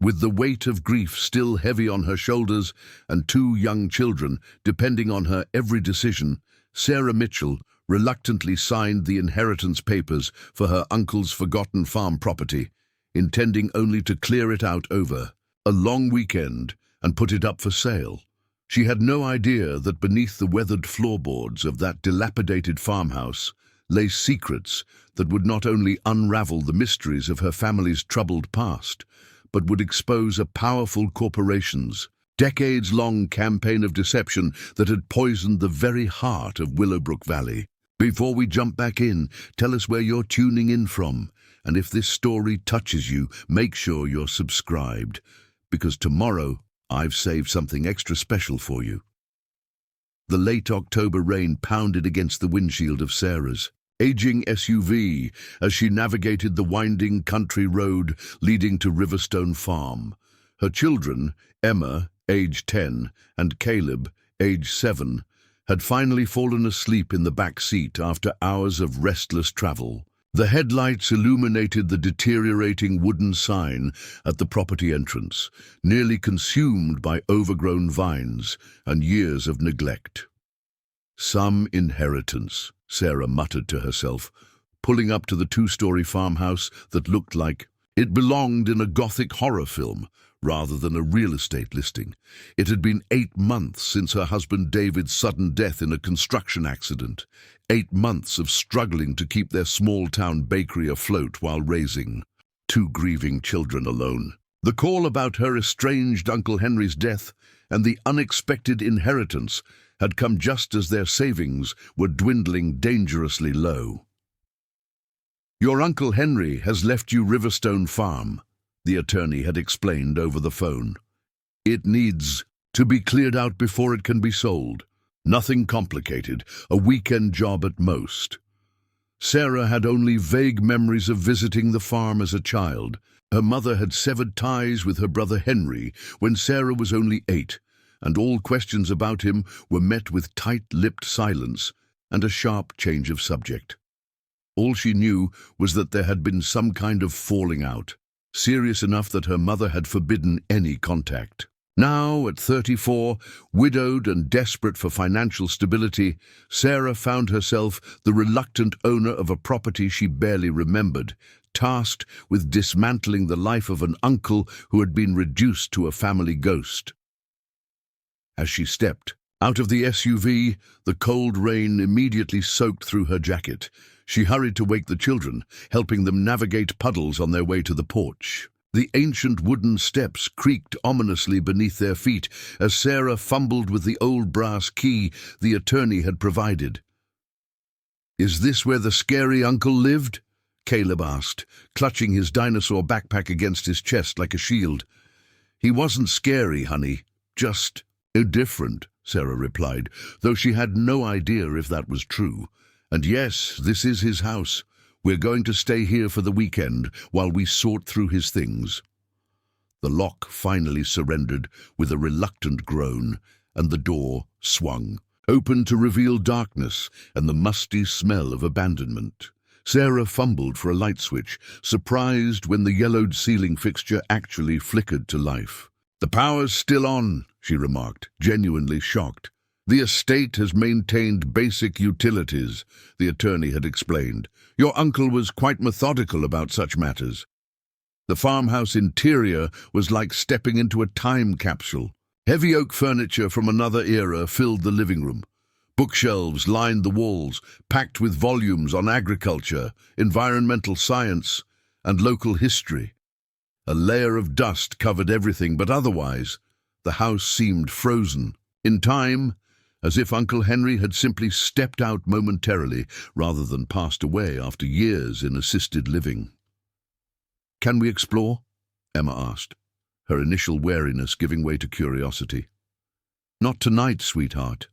With the weight of grief still heavy on her shoulders and two young children depending on her every decision, Sarah Mitchell reluctantly signed the inheritance papers for her uncle's forgotten farm property, intending only to clear it out over a long weekend and put it up for sale. She had no idea that beneath the weathered floorboards of that dilapidated farmhouse lay secrets that would not only unravel the mysteries of her family's troubled past, but would expose a powerful corporation's decades-long campaign of deception that had poisoned the very heart of Willowbrook Valley. Before we jump back in, tell us where you're tuning in from, and if this story touches you, make sure you're subscribed, because tomorrow I've saved something extra special for you. The late October rain pounded against the windshield of Sarah's aging SUV as she navigated the winding country road leading to Riverstone Farm. Her children, Emma, age 10, and Caleb, age 7, had finally fallen asleep in the back seat after hours of restless travel. The headlights illuminated the deteriorating wooden sign at the property entrance, nearly consumed by overgrown vines and years of neglect. Some inheritance, Sarah muttered to herself, pulling up to the two-story farmhouse that looked like it belonged in a gothic horror film rather than a real estate listing. It had been 8 months since her husband David's sudden death in a construction accident. 8 months of struggling to keep their small-town bakery afloat while raising 2 grieving children alone. The call about her estranged Uncle Henry's death and the unexpected inheritance had come just as their savings were dwindling dangerously low. "Your Uncle Henry has left you Riverstone Farm," the attorney had explained over the phone. "It needs to be cleared out before it can be sold. Nothing complicated, a weekend job at most." Sarah had only vague memories of visiting the farm as a child. Her mother had severed ties with her brother Henry when Sarah was only 8, and all questions about him were met with tight-lipped silence and a sharp change of subject. All she knew was that there had been some kind of falling out, serious enough that her mother had forbidden any contact. Now, at 34, widowed and desperate for financial stability, Sarah found herself the reluctant owner of a property she barely remembered, tasked with dismantling the life of an uncle who had been reduced to a family ghost. As she stepped out of the SUV, the cold rain immediately soaked through her jacket. She hurried to wake the children, helping them navigate puddles on their way to the porch. The ancient wooden steps creaked ominously beneath their feet as Sarah fumbled with the old brass key the attorney had provided. "Is this where the scary uncle lived?" Caleb asked, clutching his dinosaur backpack against his chest like a shield. "He wasn't scary, honey, just different," Sarah replied, though she had no idea if that was true. "And yes, this is his house. We're going to stay here for the weekend while we sort through his things." The lock finally surrendered with a reluctant groan, and the door swung, open to reveal darkness and the musty smell of abandonment. Sarah fumbled for a light switch, surprised when the yellowed ceiling fixture actually flickered to life. "The power's still on," she remarked, genuinely shocked. "The estate has maintained basic utilities," the attorney had explained. "Your uncle was quite methodical about such matters." The farmhouse interior was like stepping into a time capsule. Heavy oak furniture from another era filled the living room. Bookshelves lined the walls, packed with volumes on agriculture, environmental science, and local history. A layer of dust covered everything, but otherwise, the house seemed frozen in time, as if Uncle Henry had simply stepped out momentarily rather than passed away after years in assisted living. "Can we explore?" Emma asked, her initial wariness giving way to curiosity. "Not tonight, sweetheart.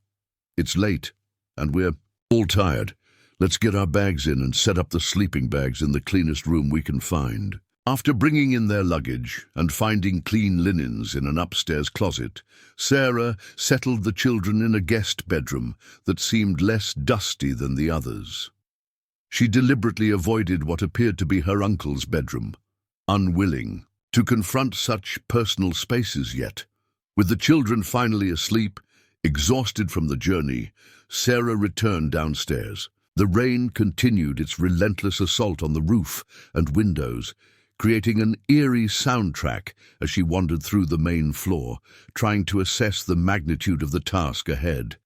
It's late, and we're all tired. Let's get our bags in and set up the sleeping bags in the cleanest room we can find." After bringing in their luggage and finding clean linens in an upstairs closet, Sarah settled the children in a guest bedroom that seemed less dusty than the others. She deliberately avoided what appeared to be her uncle's bedroom, unwilling to confront such personal spaces yet. With the children finally asleep, exhausted from the journey, Sarah returned downstairs. The rain continued its relentless assault on the roof and windows, creating an eerie soundtrack as she wandered through the main floor, trying to assess the magnitude of the task ahead.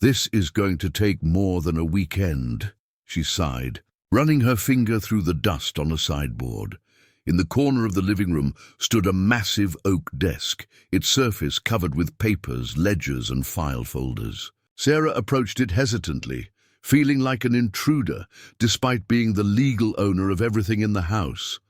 "This is going to take more than a weekend," she sighed, running her finger through the dust on a sideboard. In the corner of the living room stood a massive oak desk, its surface covered with papers, ledgers, and file folders. Sarah approached it hesitantly, feeling like an intruder, despite being the legal owner of everything in the house.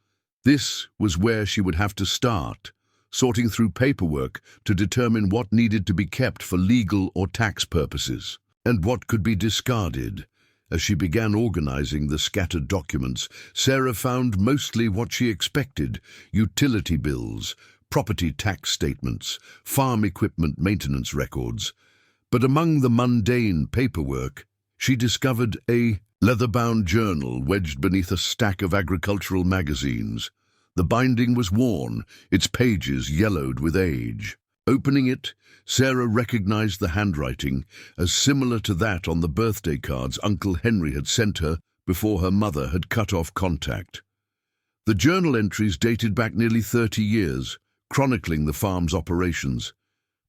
This was where she would have to start, sorting through paperwork to determine what needed to be kept for legal or tax purposes, and what could be discarded. As she began organizing the scattered documents, Sarah found mostly what she expected: utility bills, property tax statements, farm equipment maintenance records. But among the mundane paperwork, she discovered a leather-bound journal wedged beneath a stack of agricultural magazines. The binding was worn, its pages yellowed with age. Opening it, Sarah recognized the handwriting as similar to that on the birthday cards Uncle Henry had sent her before her mother had cut off contact. The journal entries dated back nearly 30 years, chronicling the farm's operations,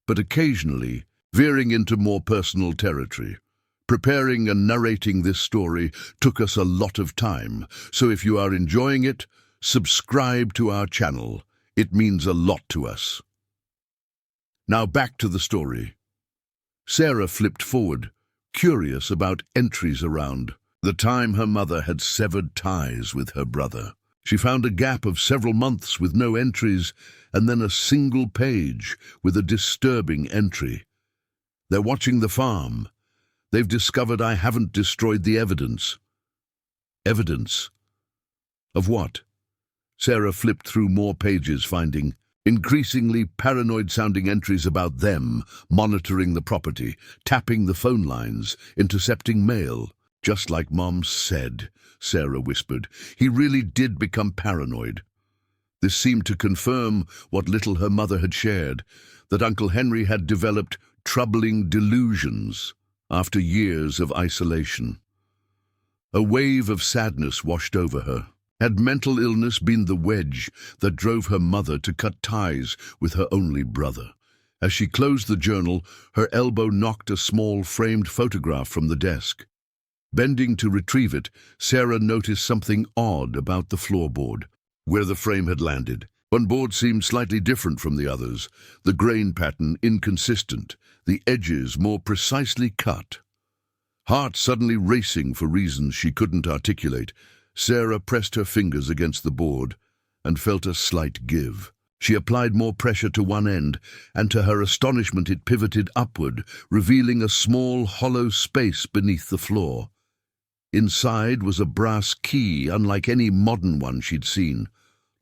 but occasionally veering into more personal territory. Preparing and narrating this story took us a lot of time, so if you are enjoying it, subscribe to our channel. It means a lot to us. Now back to the story. Sarah flipped forward, curious about entries around the time her mother had severed ties with her brother. She found a gap of several months with no entries, and then a single page with a disturbing entry. "They're watching the farm. They've discovered I haven't destroyed the evidence." Evidence? Of what? Sarah flipped through more pages, finding increasingly paranoid-sounding entries about them monitoring the property, tapping the phone lines, intercepting mail. "Just like Mom said," Sarah whispered. "He really did become paranoid." This seemed to confirm what little her mother had shared, that Uncle Henry had developed troubling delusions after years of isolation. A wave of sadness washed over her. Had mental illness been the wedge that drove her mother to cut ties with her only brother? As she closed the journal, her elbow knocked a small framed photograph from the desk. Bending to retrieve it, Sarah noticed something odd about the floorboard, where the frame had landed. One board seemed slightly different from the others, the grain pattern inconsistent, the edges more precisely cut. Heart suddenly racing for reasons she couldn't articulate, Sarah pressed her fingers against the board and felt a slight give. She applied more pressure to one end, and to her astonishment it pivoted upward, revealing a small hollow space beneath the floor. Inside was a brass key unlike any modern one she'd seen,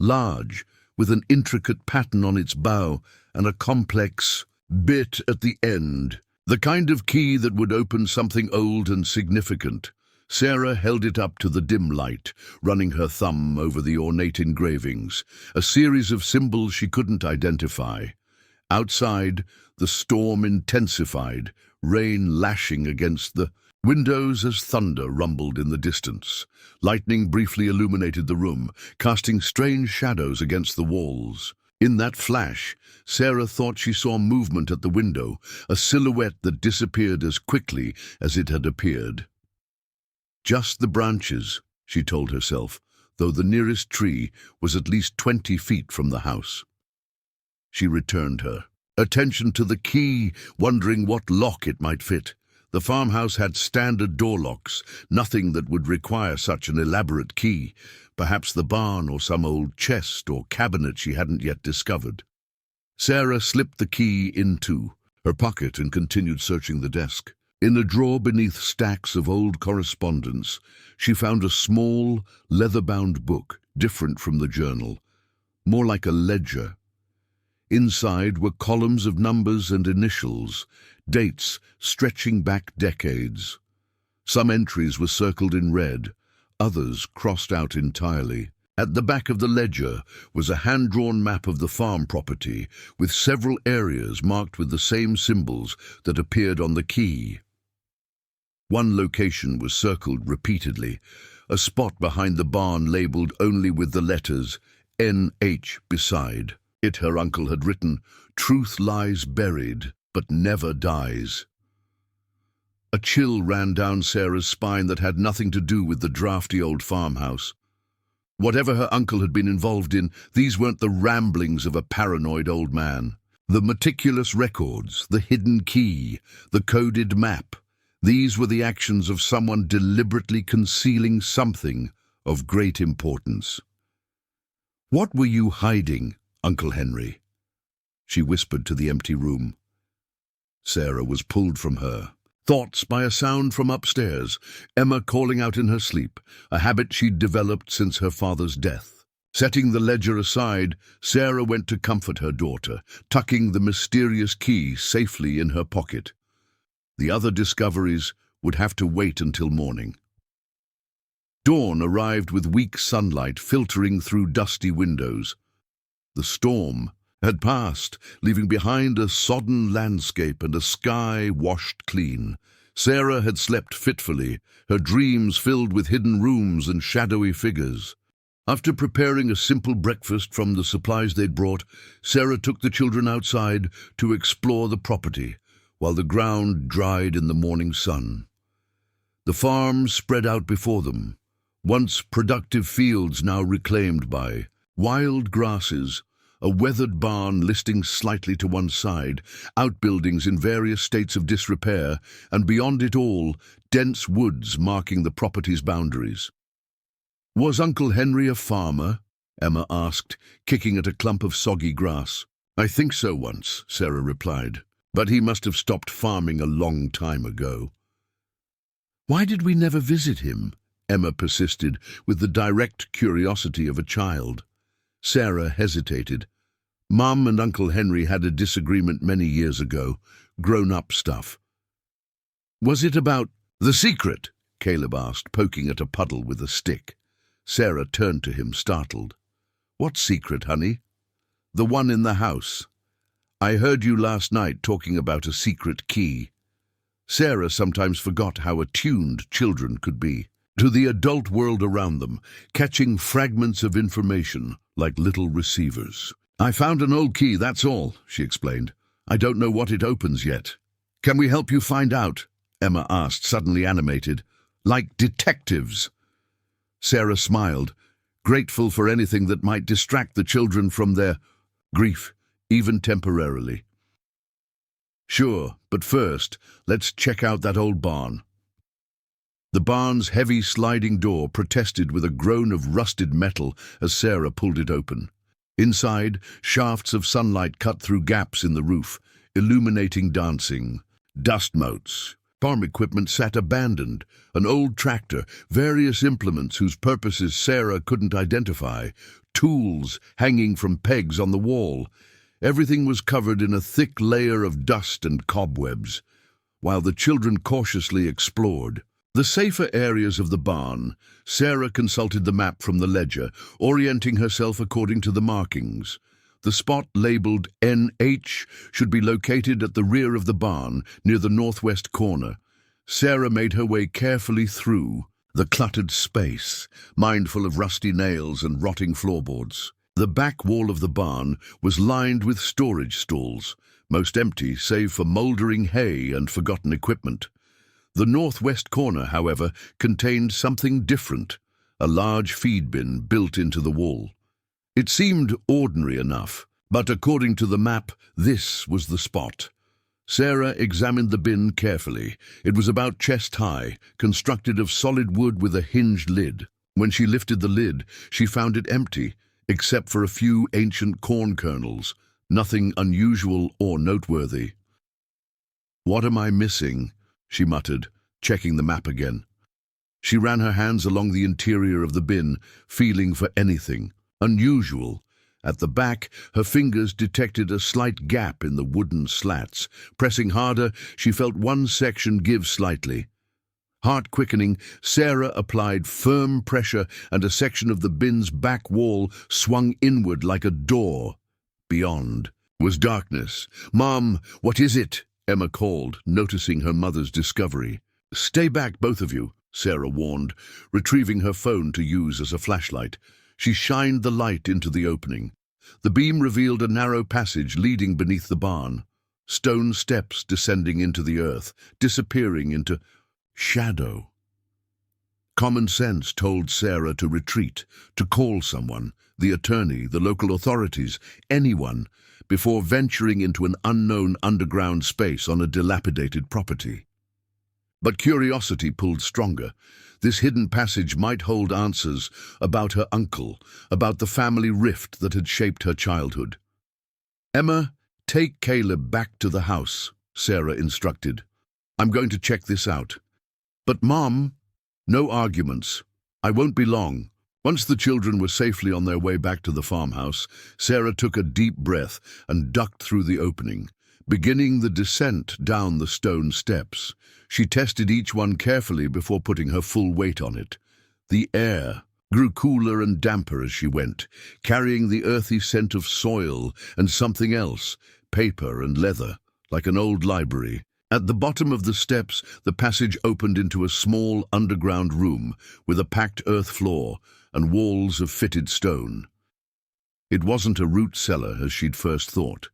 large, with an intricate pattern on its bow and a complex bit at the end. The kind of key that would open something old and significant. Sarah held it up to the dim light, running her thumb over the ornate engravings, a series of symbols she couldn't identify. Outside, the storm intensified, rain lashing against the windows as thunder rumbled in the distance. Lightning briefly illuminated the room, casting strange shadows against the walls. In that flash, Sarah thought she saw movement at the window, a silhouette that disappeared as quickly as it had appeared. Just the branches, she told herself, though the nearest tree was at least 20 feet from the house. She returned her attention to the key, wondering what lock it might fit. The farmhouse had standard door locks, nothing that would require such an elaborate key, perhaps the barn or some old chest or cabinet she hadn't yet discovered. Sarah slipped the key into her pocket and continued searching the desk. In a drawer beneath stacks of old correspondence, she found a small, leather-bound book, different from the journal, more like a ledger. Inside were columns of numbers and initials, dates stretching back decades. Some entries were circled in red, others crossed out entirely. At the back of the ledger was a hand-drawn map of the farm property, with several areas marked with the same symbols that appeared on the key. One location was circled repeatedly, a spot behind the barn labelled only with the letters NH beside. It, her uncle had written, "Truth lies buried, but never dies." A chill ran down Sarah's spine that had nothing to do with the drafty old farmhouse. Whatever her uncle had been involved in, these weren't the ramblings of a paranoid old man. The meticulous records, the hidden key, the coded map, these were the actions of someone deliberately concealing something of great importance. "What were you hiding, Uncle Henry?" she whispered to the empty room. Sarah was pulled from her thoughts by a sound from upstairs, Emma calling out in her sleep, a habit she'd developed since her father's death. Setting the ledger aside, Sarah went to comfort her daughter, tucking the mysterious key safely in her pocket. The other discoveries would have to wait until morning. Dawn arrived with weak sunlight filtering through dusty windows. The storm had passed, leaving behind a sodden landscape and a sky washed clean. Sarah had slept fitfully, her dreams filled with hidden rooms and shadowy figures. After preparing a simple breakfast from the supplies they'd brought, Sarah took the children outside to explore the property, while the ground dried in the morning sun. The farm spread out before them, once productive fields now reclaimed by wild grasses, a weathered barn listing slightly to one side, outbuildings in various states of disrepair, and beyond it all, dense woods marking the property's boundaries. "Was Uncle Henry a farmer?" Emma asked, kicking at a clump of soggy grass. "I think so once," Sarah replied, "but he must have stopped farming a long time ago." "Why did we never visit him?" Emma persisted, with the direct curiosity of a child. Sarah hesitated. Mum and Uncle Henry had a disagreement many years ago, grown-up stuff. "Was it about the secret?" Caleb asked, poking at a puddle with a stick. Sarah turned to him, startled. "What secret, honey?" "The one in the house. I heard you last night talking about a secret key." Sarah sometimes forgot how attuned children could be to the adult world around them, catching fragments of information like little receivers. "I found an old key, that's all," she explained. "I don't know what it opens yet." "Can we help you find out?" Emma asked, suddenly animated. "Like detectives." Sarah smiled, grateful for anything that might distract the children from their grief, even temporarily. "Sure, but first, let's check out that old barn." The barn's heavy sliding door protested with a groan of rusted metal as Sarah pulled it open. Inside, shafts of sunlight cut through gaps in the roof, illuminating dancing. Dust motes. Farm equipment sat abandoned, an old tractor, various implements whose purposes Sarah couldn't identify, tools hanging from pegs on the wall. Everything was covered in a thick layer of dust and cobwebs, while the children cautiously explored the safer areas of the barn. Sarah consulted the map from the ledger, orienting herself according to the markings. The spot labeled NH should be located at the rear of the barn, near the northwest corner. Sarah made her way carefully through the cluttered space, mindful of rusty nails and rotting floorboards. The back wall of the barn was lined with storage stalls, most empty save for mouldering hay and forgotten equipment. The northwest corner, however, contained something different, a large feed bin built into the wall. It seemed ordinary enough, but according to the map, this was the spot. Sarah examined the bin carefully. It was about chest-high, constructed of solid wood with a hinged lid. When she lifted the lid, she found it empty, except for a few ancient corn kernels, nothing unusual or noteworthy. "What am I missing?" she muttered, checking the map again. She ran her hands along the interior of the bin, feeling for anything unusual. At the back, her fingers detected a slight gap in the wooden slats. Pressing harder, she felt one section give slightly. Heart quickening, Sarah applied firm pressure and a section of the bin's back wall swung inward like a door. Beyond was darkness. "Mom, what is it?" Emma called, noticing her mother's discovery. "Stay back, both of you," Sarah warned, retrieving her phone to use as a flashlight. She shined the light into the opening. The beam revealed a narrow passage leading beneath the barn. Stone steps descending into the earth, disappearing into shadow. Common sense told Sarah to retreat, to call someone, the attorney, the local authorities, anyone, before venturing into an unknown underground space on a dilapidated property. But curiosity pulled stronger. This hidden passage might hold answers about her uncle, about the family rift that had shaped her childhood. "Emma, take Caleb back to the house," Sarah instructed. "I'm going to check this out." "But Mom—" "No arguments. I won't be long." Once the children were safely on their way back to the farmhouse, Sarah took a deep breath and ducked through the opening. Beginning the descent down the stone steps, she tested each one carefully before putting her full weight on it. The air grew cooler and damper as she went, carrying the earthy scent of soil and something else, paper and leather, like an old library. At the bottom of the steps, the passage opened into a small underground room with a packed earth floor and walls of fitted stone. It wasn't a root cellar as she'd first thought.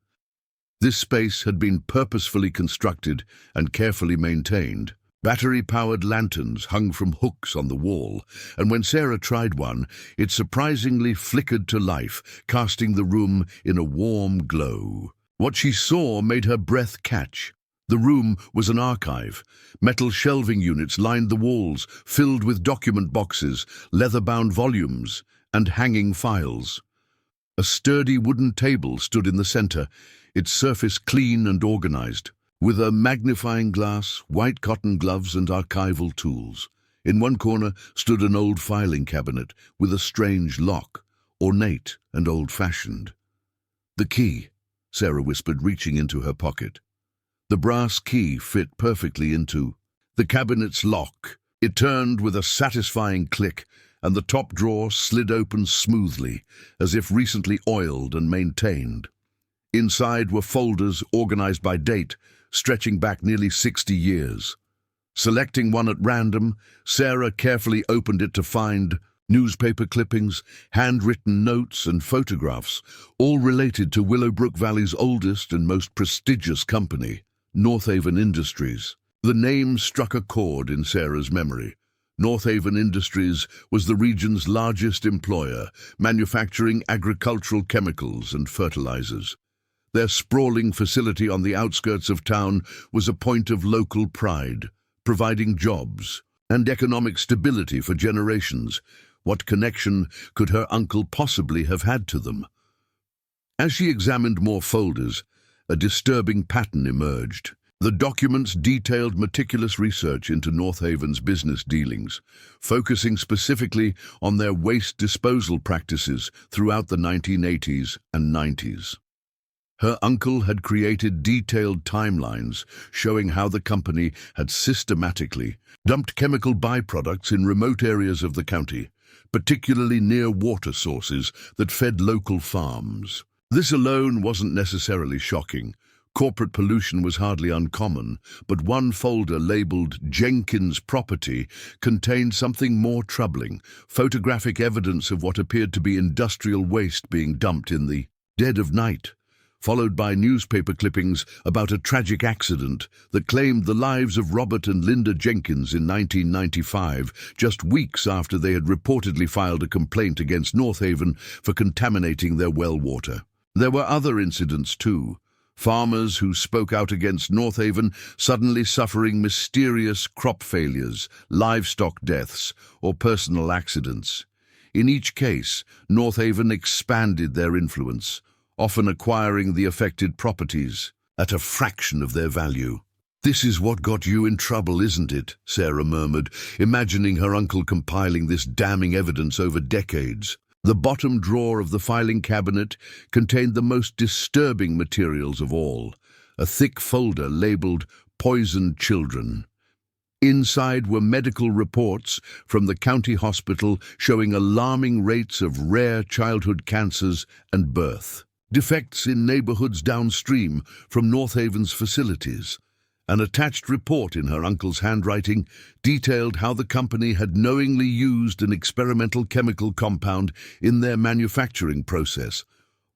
This space had been purposefully constructed and carefully maintained. Battery-powered lanterns hung from hooks on the wall, and when Sarah tried one, it surprisingly flickered to life, casting the room in a warm glow. What she saw made her breath catch. The room was an archive. Metal shelving units lined the walls, filled with document boxes, leather-bound volumes, and hanging files. A sturdy wooden table stood in the center, its surface clean and organized, with a magnifying glass, white cotton gloves, and archival tools. In one corner stood an old filing cabinet with a strange lock, ornate and old-fashioned. "The key," Sarah whispered, reaching into her pocket. The brass key fit perfectly into the cabinet's lock. It turned with a satisfying click, and the top drawer slid open smoothly, as if recently oiled and maintained. Inside were folders organized by date, stretching back nearly 60 years. Selecting one at random, Sarah carefully opened it to find newspaper clippings, handwritten notes, and photographs, all related to Willowbrook Valley's oldest and most prestigious company, Northaven Industries. The name struck a chord in Sarah's memory. Northaven Industries was the region's largest employer, manufacturing agricultural chemicals and fertilizers. Their sprawling facility on the outskirts of town was a point of local pride, providing jobs and economic stability for generations. What connection could her uncle possibly have had to them? As she examined more folders, a disturbing pattern emerged. The documents detailed meticulous research into Northaven's business dealings, focusing specifically on their waste disposal practices throughout the 1980s and 90s. Her uncle had created detailed timelines showing how the company had systematically dumped chemical byproducts in remote areas of the county, particularly near water sources that fed local farms. This alone wasn't necessarily shocking. Corporate pollution was hardly uncommon, but one folder labeled Jenkins Property contained something more troubling, photographic evidence of what appeared to be industrial waste being dumped in the dead of night, followed by newspaper clippings about a tragic accident that claimed the lives of Robert and Linda Jenkins in 1995, just weeks after they had reportedly filed a complaint against Northaven for contaminating their well water. There were other incidents too. Farmers who spoke out against Northaven suddenly suffering mysterious crop failures, livestock deaths, or personal accidents. In each case, Northaven expanded their influence, often acquiring the affected properties at a fraction of their value. "This is what got you in trouble, isn't it?" Sarah murmured, imagining her uncle compiling this damning evidence over decades. The bottom drawer of the filing cabinet contained the most disturbing materials of all, a thick folder labeled Poisoned Children. Inside were medical reports from the county hospital showing alarming rates of rare childhood cancers and birth. Defects in neighborhoods downstream from North Haven's facilities. An attached report in her uncle's handwriting detailed how the company had knowingly used an experimental chemical compound in their manufacturing process,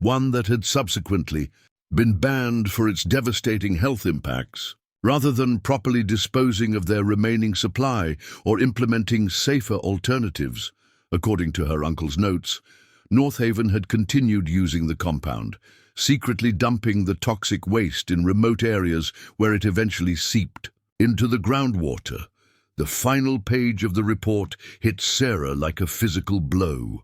one that had subsequently been banned for its devastating health impacts. Rather than properly disposing of their remaining supply or implementing safer alternatives, according to her uncle's notes, North Haven had continued using the compound, secretly dumping the toxic waste in remote areas where it eventually seeped into the groundwater. The final page of the report hit Sarah like a physical blow.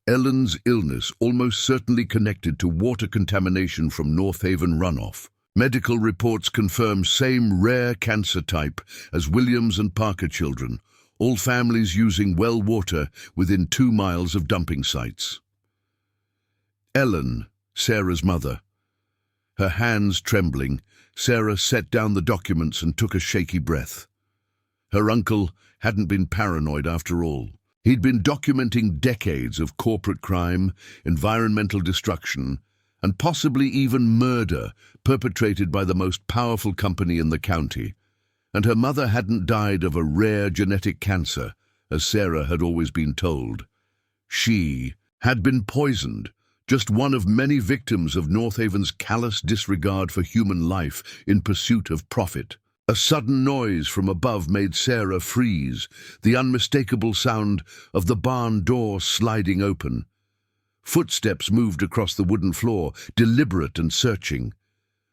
Ellen's illness almost certainly connected to water contamination from North Haven runoff. Medical reports confirm same rare cancer type as Williams and Parker children, all families using well water within 2 miles of dumping sites. Ellen, Sarah's mother. Her hands trembling, Sarah set down the documents and took a shaky breath. Her uncle hadn't been paranoid after all. He'd been documenting decades of corporate crime, environmental destruction, and possibly even murder perpetrated by the most powerful company in the county. And her mother hadn't died of a rare genetic cancer, as Sarah had always been told. She had been poisoned, just one of many victims of North Haven's callous disregard for human life in pursuit of profit. A sudden noise from above made Sarah freeze, the unmistakable sound of the barn door sliding open. Footsteps moved across the wooden floor, deliberate and searching.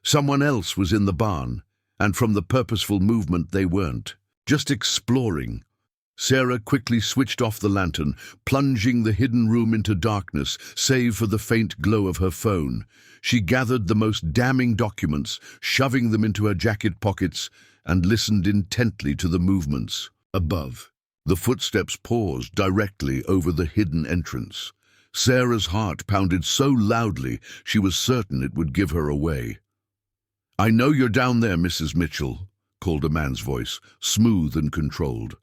Someone else was in the barn, and from the purposeful movement they weren't, just exploring. Sarah quickly switched off the lantern, plunging the hidden room into darkness, save for the faint glow of her phone. She gathered the most damning documents, shoving them into her jacket pockets, and listened intently to the movements. Above, the footsteps paused directly over the hidden entrance. Sarah's heart pounded so loudly she was certain it would give her away. "I know you're down there, Mrs. Mitchell," called a man's voice, smooth and controlled.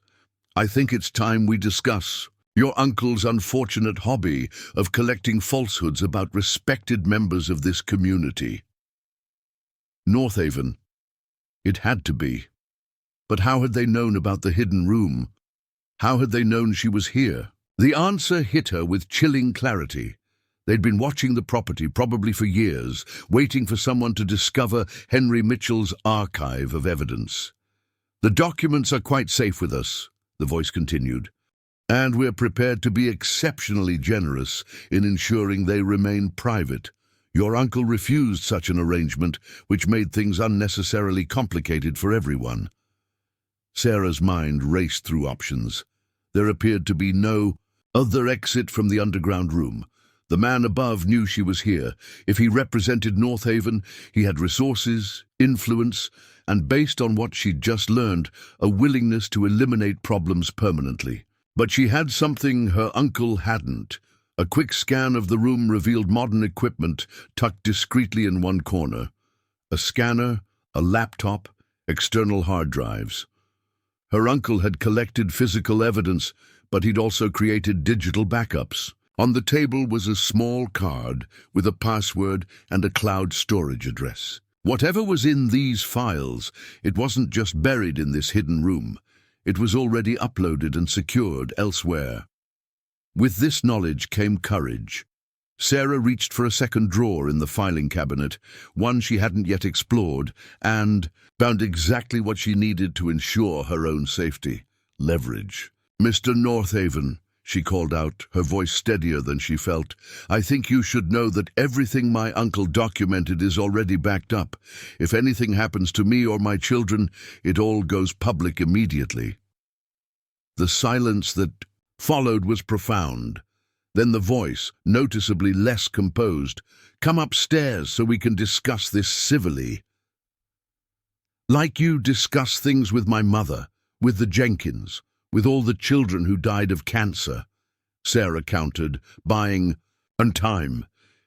"I think it's time we discuss your uncle's unfortunate hobby of collecting falsehoods about respected members of this community." North Haven. It had to be. But how had they known about the hidden room? How had they known she was here? The answer hit her with chilling clarity. They'd been watching the property, probably for years, waiting for someone to discover Henry Mitchell's archive of evidence. "The documents are quite safe with us," the voice continued, "and we're prepared to be exceptionally generous in ensuring they remain private. Your uncle refused such an arrangement, which made things unnecessarily complicated for everyone." Sarah's mind raced through options. There appeared to be no other exit from the underground room. The man above knew she was here. If he represented North Haven, he had resources, influence, and based on what she'd just learned, a willingness to eliminate problems permanently. But she had something her uncle hadn't. A quick scan of the room revealed modern equipment tucked discreetly in one corner. A scanner, a laptop, external hard drives. Her uncle had collected physical evidence, but he'd also created digital backups. On the table was a small card with a password and a cloud storage address. Whatever was in these files, it wasn't just buried in this hidden room. It was already uploaded and secured elsewhere. With this knowledge came courage. Sarah reached for a second drawer in the filing cabinet, one she hadn't yet explored, and found exactly what she needed to ensure her own safety: leverage. "Mr. North Haven," she called out, her voice steadier than she felt, "I think you should know that everything my uncle documented is already backed up. If anything happens to me or my children, it all goes public immediately." The silence that followed was profound. Then the voice, noticeably less composed, "Come upstairs so we can discuss this civilly." "Like you discuss things with my mother, with the Jenkins, with all the children who died of cancer," Sarah countered, buying time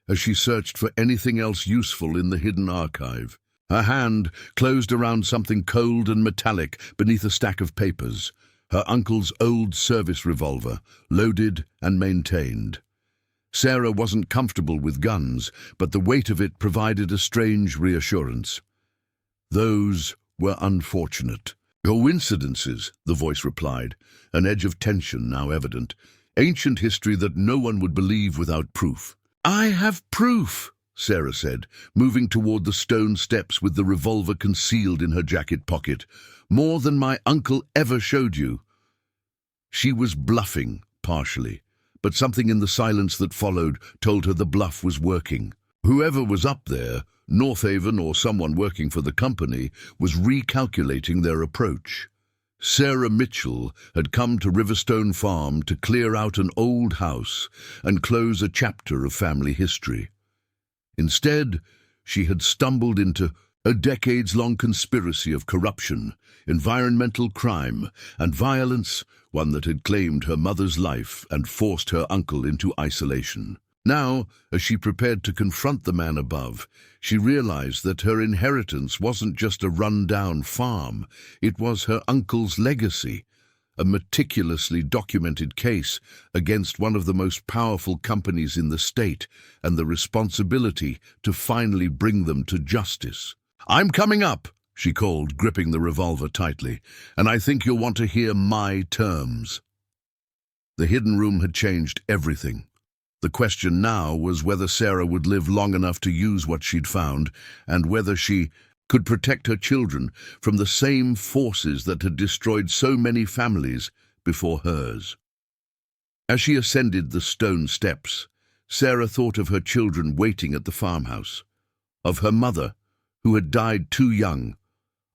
as she searched for anything else useful in the hidden archive. Her hand closed around something cold and metallic beneath a stack of papers, her uncle's old service revolver, loaded and maintained. Sarah wasn't comfortable with guns, but the weight of it provided a strange reassurance. Those were unfortunate. Coincidences, the voice replied, an edge of tension now evident. Ancient history that no one would believe without proof. I have proof, Sarah said, moving toward the stone steps with the revolver concealed in her jacket pocket. More than my uncle ever showed you. She was bluffing, partially, but something in the silence that followed told her the bluff was working. Whoever was up there, Northaven or someone working for the company, was recalculating their approach. Sarah Mitchell had come to Riverstone Farm to clear out an old house and close a chapter of family history. Instead, she had stumbled into a decades-long conspiracy of corruption, environmental crime, and violence, one that had claimed her mother's life and forced her uncle into isolation. Now, as she prepared to confront the man above, she realized that her inheritance wasn't just a run-down farm, it was her uncle's legacy, a meticulously documented case against one of the most powerful companies in the state, and the responsibility to finally bring them to justice. I'm coming up, she called, gripping the revolver tightly, and I think you'll want to hear my terms. The hidden room had changed everything. The question now was whether Sarah would live long enough to use what she'd found, and whether she could protect her children from the same forces that had destroyed so many families before hers. As she ascended the stone steps, Sarah thought of her children waiting at the farmhouse, of her mother, who had died too young,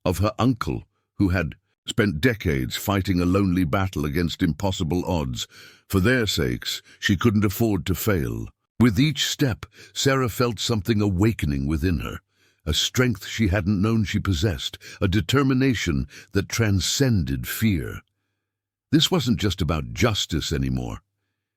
of her uncle, who had spent decades fighting a lonely battle against impossible odds. For their sakes, she couldn't afford to fail. With each step, Sarah felt something awakening within her, a strength she hadn't known she possessed, a determination that transcended fear. This wasn't just about justice anymore.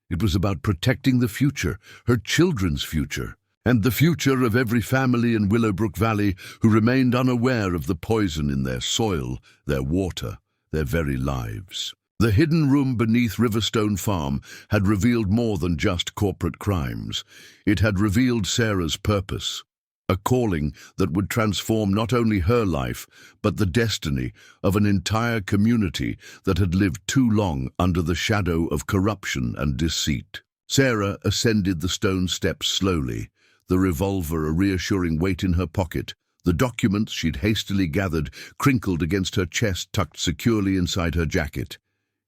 It was about protecting the future, her children's future, and the future of every family in Willowbrook Valley who remained unaware of the poison in their soil, their water, their very lives. The hidden room beneath Riverstone Farm had revealed more than just corporate crimes. It had revealed Sarah's purpose, a calling that would transform not only her life, but the destiny of an entire community that had lived too long under the shadow of corruption and deceit. Sarah ascended the stone steps slowly, the revolver a reassuring weight in her pocket, the documents she'd hastily gathered crinkled against her chest tucked securely inside her jacket.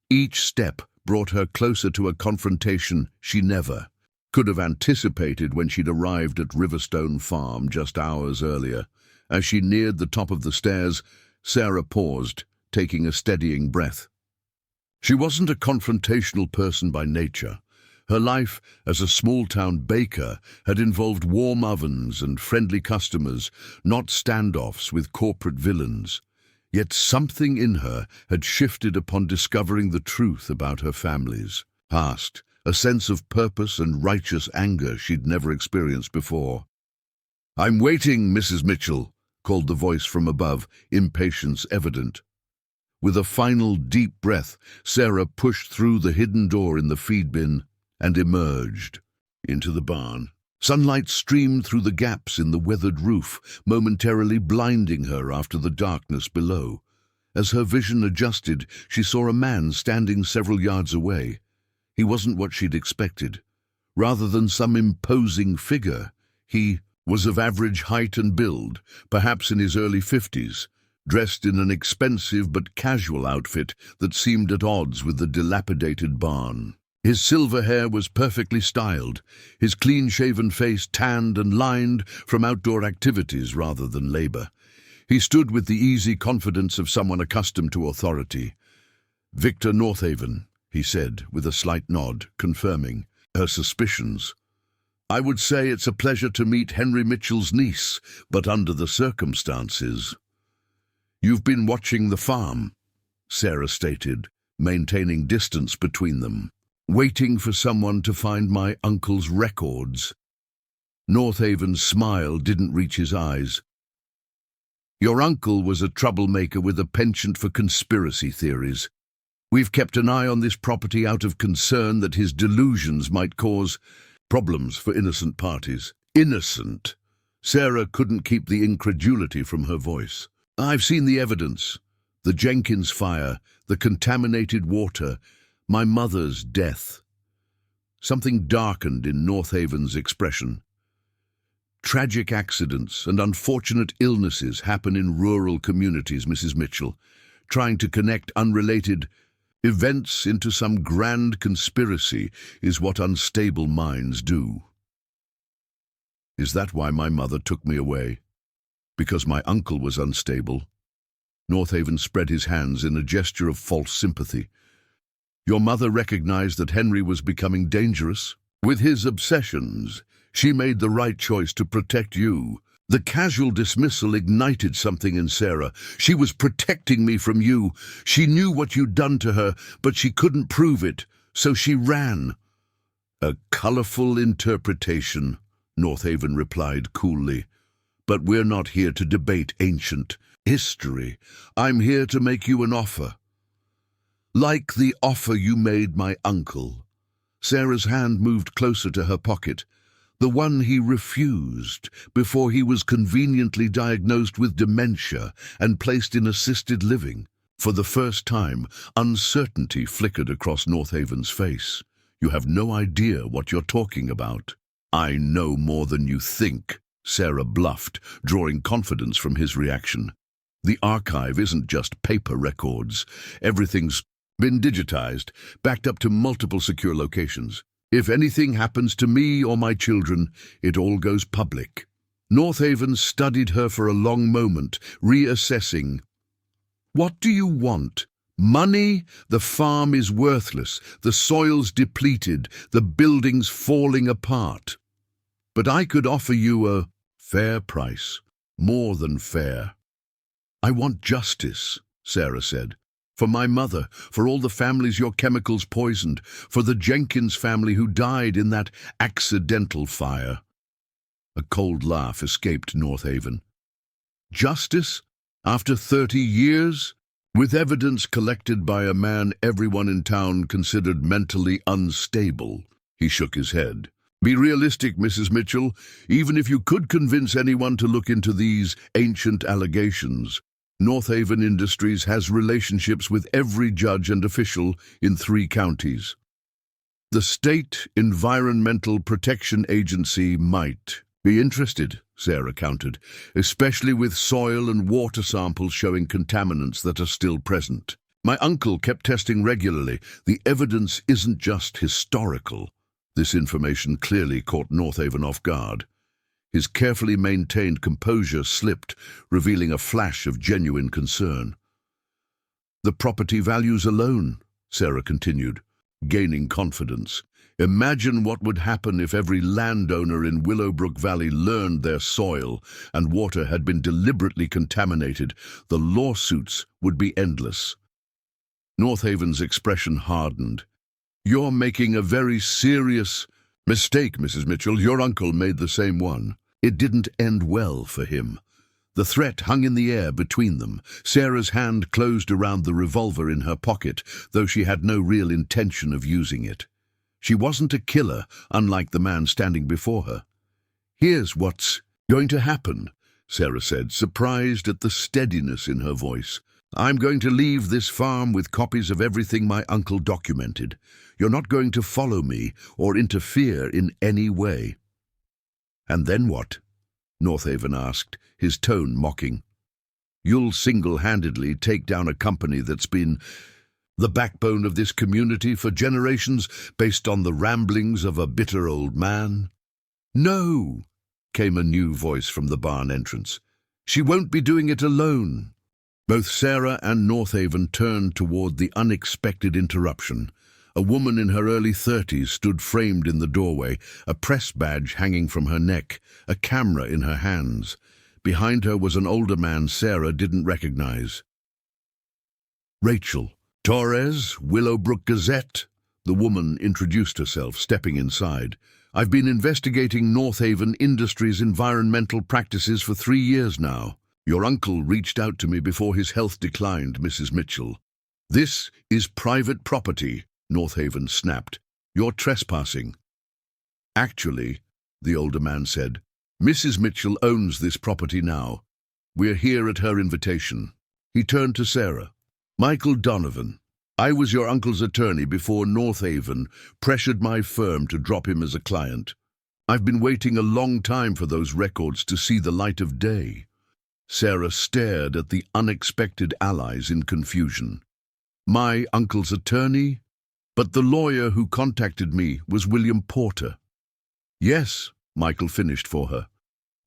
Each step brought her closer to a confrontation she never could have anticipated when she'd arrived at Riverstone Farm just hours earlier. As she neared the top of the stairs, Sarah paused, taking a steadying breath. She wasn't a confrontational person by nature. Her life as a small-town baker had involved warm ovens and friendly customers, not standoffs with corporate villains. Yet something in her had shifted upon discovering the truth about her family's past, a sense of purpose and righteous anger she'd never experienced before. "I'm waiting, Mrs. Mitchell," called the voice from above, impatience evident. With a final deep breath, Sarah pushed through the hidden door in the feed bin and emerged into the barn. Sunlight streamed through the gaps in the weathered roof, momentarily blinding her after the darkness below. As her vision adjusted, she saw a man standing several yards away. He wasn't what she'd expected. Rather than some imposing figure, he was of average height and build, perhaps in his early 50s, dressed in an expensive but casual outfit that seemed at odds with the dilapidated barn. His silver hair was perfectly styled, his clean-shaven face tanned and lined from outdoor activities rather than labor. He stood with the easy confidence of someone accustomed to authority. "Victor Northaven," he said, with a slight nod, confirming her suspicions. "I would say it's a pleasure to meet Henry Mitchell's niece, but under the circumstances." "You've been watching the farm," Sarah stated, maintaining distance between them. "Waiting for someone to find my uncle's records." Northaven's smile didn't reach his eyes. Your uncle was a troublemaker with a penchant for conspiracy theories. We've kept an eye on this property out of concern that his delusions might cause problems for innocent parties. Innocent? Sarah couldn't keep the incredulity from her voice. I've seen the evidence. The Jenkins fire, the contaminated water, my mother's death. Something darkened in North Haven's expression. Tragic accidents and unfortunate illnesses happen in rural communities, Mrs. Mitchell. Trying to connect unrelated events into some grand conspiracy is what unstable minds do. Is that why my mother took me away? Because my uncle was unstable? North Haven spread his hands in a gesture of false sympathy. Your mother recognized that Henry was becoming dangerous. With his obsessions, she made the right choice to protect you. The casual dismissal ignited something in Sarah. She was protecting me from you. She knew what you'd done to her, but she couldn't prove it, so she ran. A colorful interpretation, North Haven replied coolly. But we're not here to debate ancient history. I'm here to make you an offer. Like the offer you made my uncle. Sarah's hand moved closer to her pocket. The one he refused before he was conveniently diagnosed with dementia and placed in assisted living. For the first time, uncertainty flickered across North Haven's face. You have no idea what you're talking about. I know more than you think, Sarah bluffed, drawing confidence from his reaction. The archive isn't just paper records. Everything's been digitized, backed up to multiple secure locations. If anything happens to me or my children, it all goes public. North Haven studied her for a long moment, reassessing. What do you want? Money? The farm is worthless, the soil's depleted, the building's falling apart. But I could offer you a fair price, more than fair. I want justice, Sarah said. For my mother, for all the families your chemicals poisoned, for the Jenkins family who died in that accidental fire. A cold laugh escaped North Haven. Justice? After 30 years? With evidence collected by a man everyone in town considered mentally unstable. He shook his head. Be realistic, Mrs. Mitchell. Even if you could convince anyone to look into these ancient allegations, North Haven Industries has relationships with every judge and official in 3 counties. The State Environmental Protection Agency might be interested, Sarah countered, especially with soil and water samples showing contaminants that are still present. My uncle kept testing regularly. The evidence isn't just historical. This information clearly caught North Haven off guard. His carefully maintained composure slipped, revealing a flash of genuine concern. The property values alone, Sarah continued, gaining confidence. Imagine what would happen if every landowner in Willowbrook Valley learned their soil and water had been deliberately contaminated. The lawsuits would be endless. North Haven's expression hardened. You're making a very serious mistake, Mrs. Mitchell. Your uncle made the same one. It didn't end well for him. The threat hung in the air between them. Sarah's hand closed around the revolver in her pocket, though she had no real intention of using it. She wasn't a killer, unlike the man standing before her. Here's what's going to happen, Sarah said, surprised at the steadiness in her voice. I'm going to leave this farm with copies of everything my uncle documented. You're not going to follow me or interfere in any way. And then what? North Haven asked, his tone mocking. You'll single-handedly take down a company that's been the backbone of this community for generations based on the ramblings of a bitter old man? No, came a new voice from the barn entrance. She won't be doing it alone. Both Sarah and North Haven turned toward the unexpected interruption. A woman in her early 30s stood framed in the doorway, a press badge hanging from her neck, a camera in her hands. Behind her was an older man Sarah didn't recognize. Rachel. Torres, Willowbrook Gazette. The woman introduced herself, stepping inside. I've been investigating North Haven Industries' environmental practices for 3 years now. Your uncle reached out to me before his health declined, Mrs. Mitchell. This is private property, Northaven snapped. You're trespassing. Actually, the older man said, Mrs. Mitchell owns this property now. We're here at her invitation. He turned to Sarah. Michael Donovan, I was your uncle's attorney before Northaven pressured my firm to drop him as a client. I've been waiting a long time for those records to see the light of day. Sarah stared at the unexpected allies in confusion. My uncle's attorney? But the lawyer who contacted me was William Porter. Yes, Michael finished for her.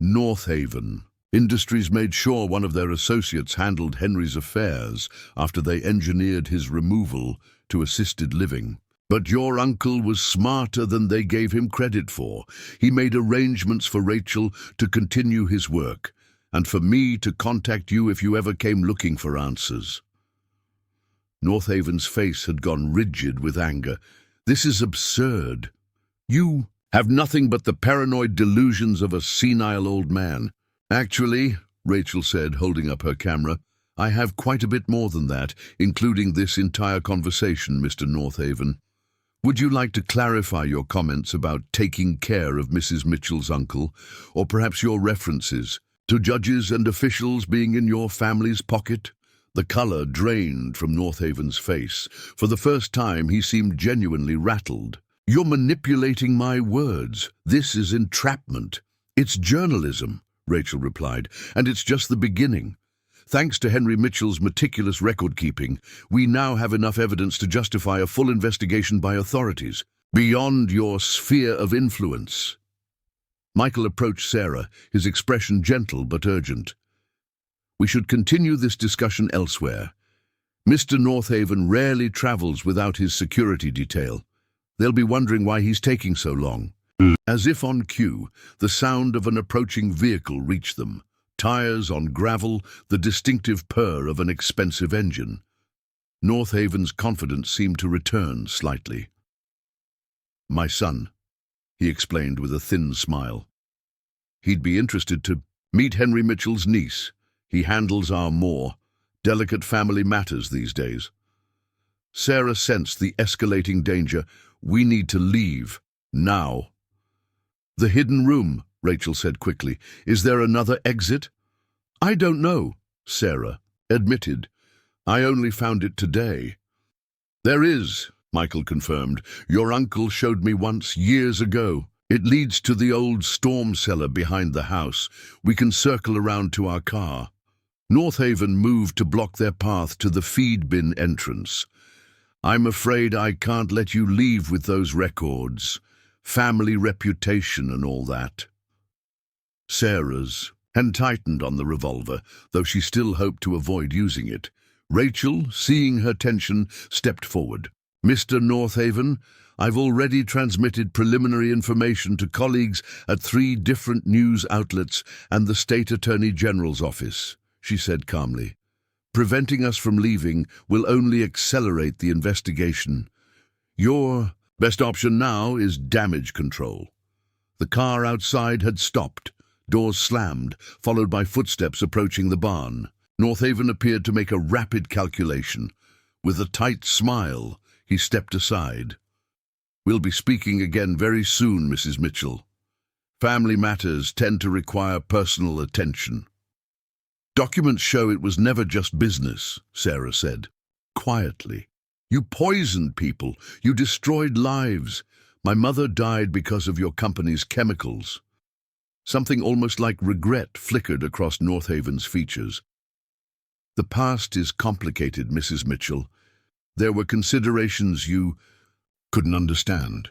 Northaven. Industries made sure one of their associates handled Henry's affairs after they engineered his removal to assisted living. But your uncle was smarter than they gave him credit for. He made arrangements for Rachel to continue his work, and for me to contact you if you ever came looking for answers. Northaven's face had gone rigid with anger. This is absurd. You have nothing but the paranoid delusions of a senile old man. Actually, Rachel said, holding up her camera, I have quite a bit more than that, including this entire conversation, Mr. Northaven. Would you like to clarify your comments about taking care of Mrs. Mitchell's uncle, or perhaps your references to judges and officials being in your family's pocket? The color drained from Northaven's face. For the first time, he seemed genuinely rattled. You're manipulating my words. This is entrapment. It's journalism, Rachel replied, and it's just the beginning. Thanks to Henry Mitchell's meticulous record-keeping, we now have enough evidence to justify a full investigation by authorities, beyond your sphere of influence. Michael approached Sarah, his expression gentle but urgent. We should continue this discussion elsewhere. Mr. Northaven rarely travels without his security detail. They'll be wondering why he's taking so long. As if on cue, the sound of an approaching vehicle reached them. Tires on gravel, the distinctive purr of an expensive engine. Northaven's confidence seemed to return slightly. My son, he explained with a thin smile. He'd be interested to meet Henry Mitchell's niece. He handles our more delicate family matters these days. Sarah sensed the escalating danger. We need to leave, now. The hidden room, Rachel said quickly. Is there another exit? I don't know, Sarah admitted. I only found it today. There is, Michael confirmed. Your uncle showed me once, years ago. It leads to the old storm cellar behind the house. We can circle around to our car. Northaven moved to block their path to the feed bin entrance. I'm afraid I can't let you leave with those records. Family reputation and all that. Sarah's hand tightened on the revolver, though she still hoped to avoid using it. Rachel, seeing her tension, stepped forward. Mr. Northaven, I've already transmitted preliminary information to colleagues at 3 different news outlets and the State Attorney General's office, she said calmly. Preventing us from leaving will only accelerate the investigation. Your best option now is damage control. The car outside had stopped, doors slammed, followed by footsteps approaching the barn. Northaven appeared to make a rapid calculation. With a tight smile, he stepped aside. We'll be speaking again very soon, Mrs. Mitchell. Family matters tend to require personal attention. Documents show it was never just business, Sarah said, quietly. You poisoned people. You destroyed lives. My mother died because of your company's chemicals. Something almost like regret flickered across Northaven's features. The past is complicated, Mrs. Mitchell. There were considerations you couldn't understand.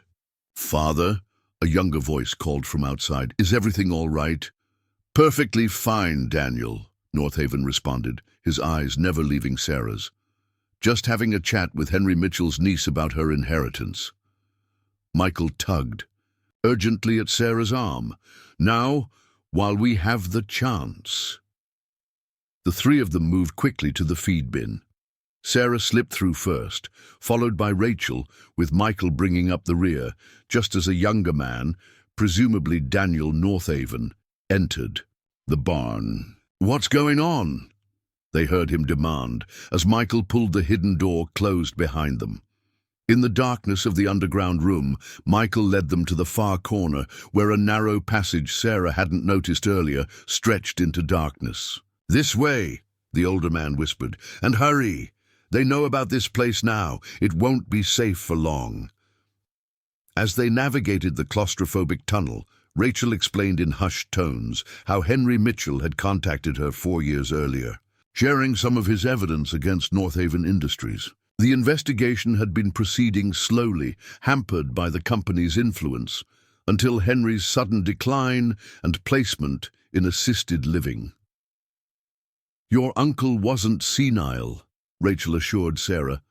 Father, a younger voice called from outside, is everything all right? Perfectly fine, Daniel, Northaven responded, his eyes never leaving Sarah's. Just having a chat with Henry Mitchell's niece about her inheritance. Michael tugged urgently at Sarah's arm. Now, while we have the chance. The 3 of them moved quickly to the feed bin. Sarah slipped through first, followed by Rachel, with Michael bringing up the rear, just as a younger man, presumably Daniel Northaven, entered the barn. "What's going on?" they heard him demand, as Michael pulled the hidden door closed behind them. In the darkness of the underground room, Michael led them to the far corner, where a narrow passage Sarah hadn't noticed earlier stretched into darkness. "This way," the older man whispered, "and hurry. They know about this place now. It won't be safe for long." As they navigated the claustrophobic tunnel, Rachel explained in hushed tones how Henry Mitchell had contacted her 4 years earlier, sharing some of his evidence against North Haven Industries. The investigation had been proceeding slowly, hampered by the company's influence, until Henry's sudden decline and placement in assisted living. "Your uncle wasn't senile," Rachel assured Sarah.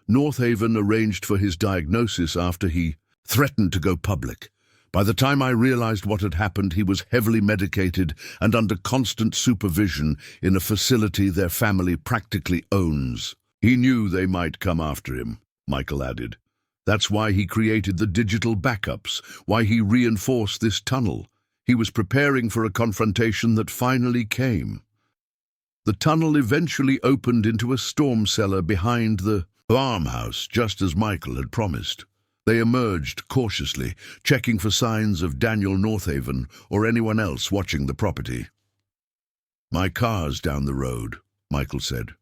"North Haven arranged for his diagnosis after he threatened to go public. By the time I realized what had happened, he was heavily medicated and under constant supervision in a facility their family practically owns. He knew they might come after him," Michael added. "That's why he created the digital backups, why he reinforced this tunnel. He was preparing for a confrontation that finally came." The tunnel eventually opened into a storm cellar behind the farmhouse, just as Michael had promised. They emerged cautiously, checking for signs of Daniel Northaven or anyone else watching the property. "My car's down the road," Michael said.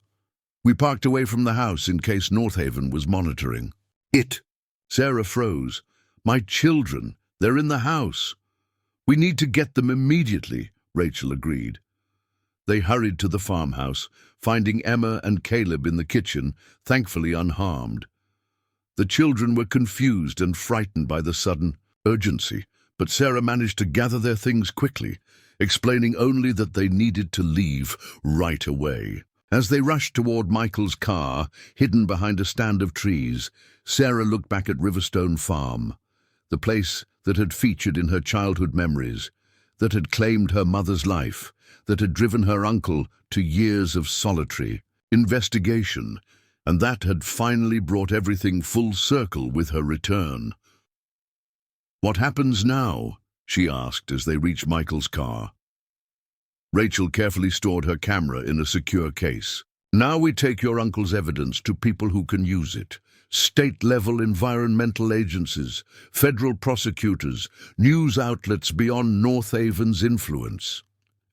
"We parked away from the house in case Northaven was monitoring." "It!" Sarah froze. "My children, they're in the house." "We need to get them immediately," Rachel agreed. They hurried to the farmhouse, finding Emma and Caleb in the kitchen, thankfully unharmed. The children were confused and frightened by the sudden urgency, but Sarah managed to gather their things quickly, explaining only that they needed to leave right away. As they rushed toward Michael's car, hidden behind a stand of trees, Sarah looked back at Riverstone Farm, the place that had featured in her childhood memories, that had claimed her mother's life, that had driven her uncle to years of solitary investigation, and that had finally brought everything full circle with her return. "What happens now?" she asked as they reached Michael's car. Rachel carefully stored her camera in a secure case. "Now we take your uncle's evidence to people who can use it. State-level environmental agencies, federal prosecutors, news outlets beyond North Haven's influence."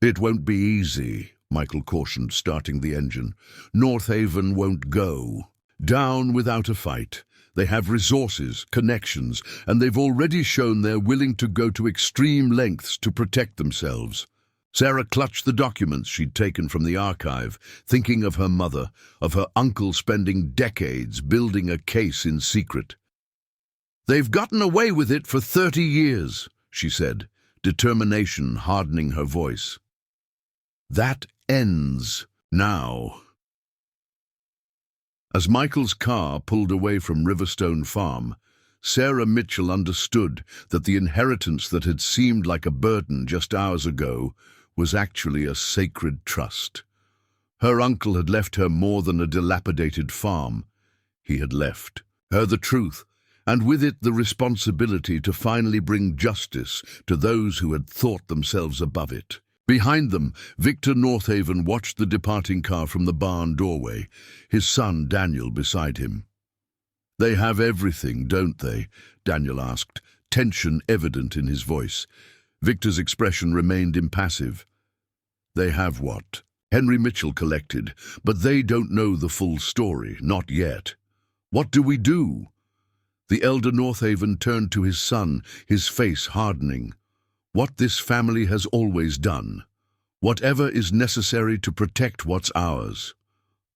"It won't be easy," Michael cautioned, starting the engine. "North Haven won't go down without a fight. They have resources, connections, and they've already shown they're willing to go to extreme lengths to protect themselves." Sarah clutched the documents she'd taken from the archive, thinking of her mother, of her uncle spending decades building a case in secret. "They've gotten away with it for 30 years, she said, determination hardening her voice. "That ends now." As Michael's car pulled away from Riverstone Farm, Sarah Mitchell understood that the inheritance that had seemed like a burden just hours ago was actually a sacred trust. Her uncle had left her more than a dilapidated farm. He had left her the truth, and with it the responsibility to finally bring justice to those who had thought themselves above it. Behind them, Victor Northaven watched the departing car from the barn doorway, his son Daniel beside him. "They have everything, don't they?" Daniel asked, tension evident in his voice. Victor's expression remained impassive. "They have what?" Henry Mitchell collected, "but they don't know the full story, not yet. What do we do?" The elder Northaven turned to his son, his face hardening. "What this family has always done. Whatever is necessary to protect what's ours."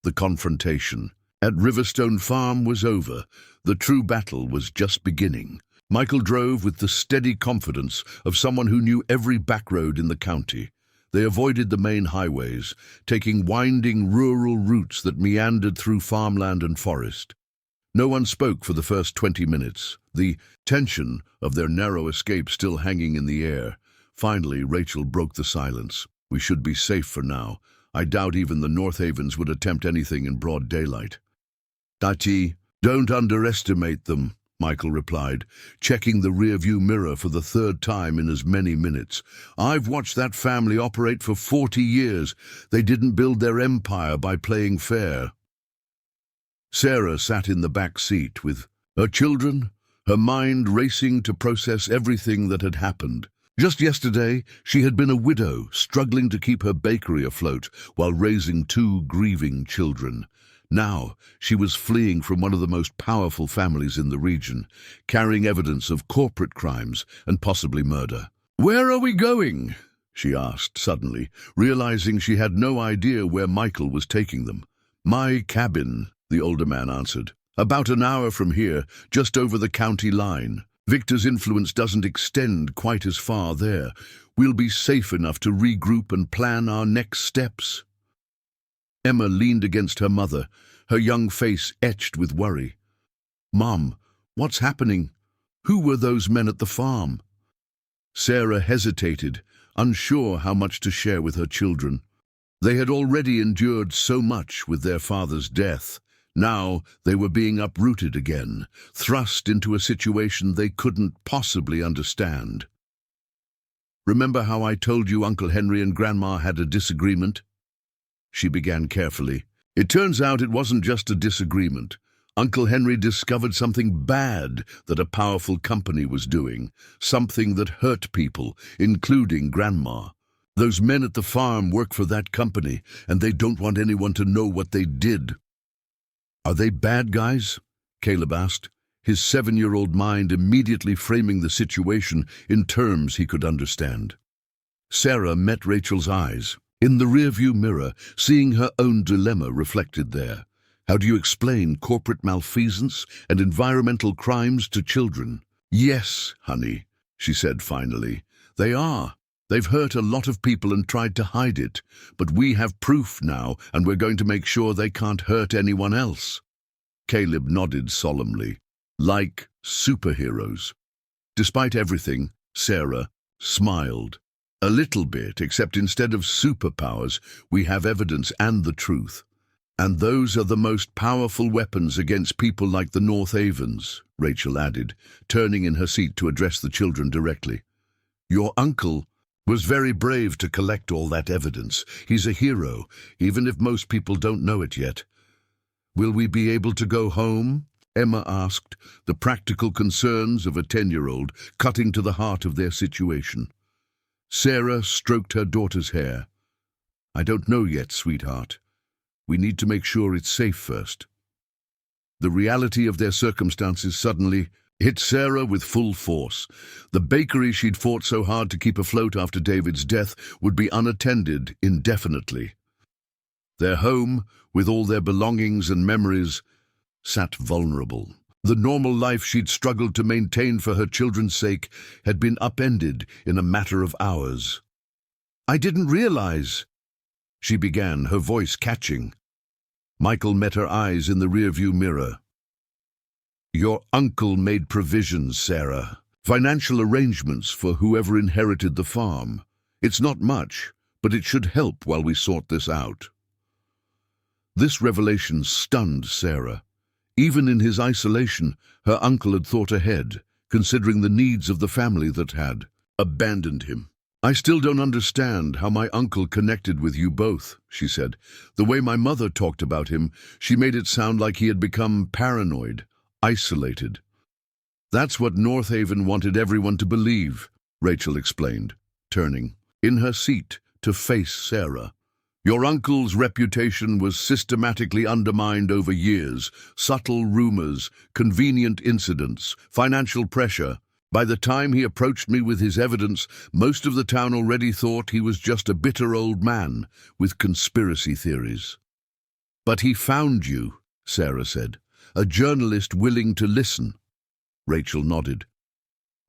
The confrontation at Riverstone Farm was over. The true battle was just beginning. Michael drove with the steady confidence of someone who knew every back road in the county. They avoided the main highways, taking winding rural routes that meandered through farmland and forest. No one spoke for the first 20 minutes, the tension of their narrow escape still hanging in the air. Finally, Rachel broke the silence. "We should be safe for now. I doubt even the North Havens would attempt anything in broad daylight." "Tati, don't underestimate them," Michael replied, checking the rearview mirror for the third time in as many minutes. "I've watched that family operate for 40 years. They didn't build their empire by playing fair." Sarah sat in the back seat with her children, her mind racing to process everything that had happened. Just yesterday, she had been a widow, struggling to keep her bakery afloat while raising two grieving children. Now, she was fleeing from one of the most powerful families in the region, carrying evidence of corporate crimes and possibly murder. "Where are we going?" she asked suddenly, realizing she had no idea where Michael was taking them. "My cabin," the older man answered. "About an hour from here, just over the county line. Victor's influence doesn't extend quite as far there. We'll be safe enough to regroup and plan our next steps." Emma leaned against her mother, her young face etched with worry. "Mom, what's happening? Who were those men at the farm?" Sarah hesitated, unsure how much to share with her children. They had already endured so much with their father's death. Now they were being uprooted again, thrust into a situation they couldn't possibly understand. "Remember how I told you Uncle Henry and Grandma had a disagreement?" She began carefully. "It turns out it wasn't just a disagreement. Uncle Henry discovered something bad that a powerful company was doing, something that hurt people, including Grandma. Those men at the farm work for that company, and they don't want anyone to know what they did." "Are they bad guys?" Caleb asked, his 7-year-old mind immediately framing the situation in terms he could understand. Sarah met Rachel's eyes, in the rearview mirror, seeing her own dilemma reflected there. How do you explain corporate malfeasance and environmental crimes to children? "Yes, honey," she said finally. "They are. They've hurt a lot of people and tried to hide it. But we have proof now, and we're going to make sure they can't hurt anyone else." Caleb nodded solemnly. "Like superheroes." Despite everything, Sarah smiled. "A little bit, except instead of superpowers, we have evidence and the truth. And those are the most powerful weapons against people like the North Avens," Rachel added, turning in her seat to address the children directly. "Your uncle was very brave to collect all that evidence. He's a hero, even if most people don't know it yet." "Will we be able to go home?" Emma asked, the practical concerns of a 10-year-old cutting to the heart of their situation. Sarah stroked her daughter's hair. "I don't know yet, sweetheart. We need to make sure it's safe first." The reality of their circumstances suddenly hit Sarah with full force. The bakery she'd fought so hard to keep afloat after David's death would be unattended indefinitely. Their home, with all their belongings and memories, sat vulnerable. The normal life she'd struggled to maintain for her children's sake had been upended in a matter of hours. "I didn't realize," she began, her voice catching. Michael met her eyes in the rearview mirror. "Your uncle made provisions, Sarah. Financial arrangements for whoever inherited the farm. It's not much, but it should help while we sort this out." This revelation stunned Sarah. Even in his isolation, her uncle had thought ahead, considering the needs of the family that had abandoned him. "I still don't understand how my uncle connected with you both," she said. "The way my mother talked about him, she made it sound like he had become paranoid, isolated." "That's what North Haven wanted everyone to believe," Rachel explained, turning in her seat to face Sarah. "Your uncle's reputation was systematically undermined over years. Subtle rumors, convenient incidents, financial pressure. By the time he approached me with his evidence, most of the town already thought he was just a bitter old man with conspiracy theories." "But he found you," Sarah said, "a journalist willing to listen." Rachel nodded.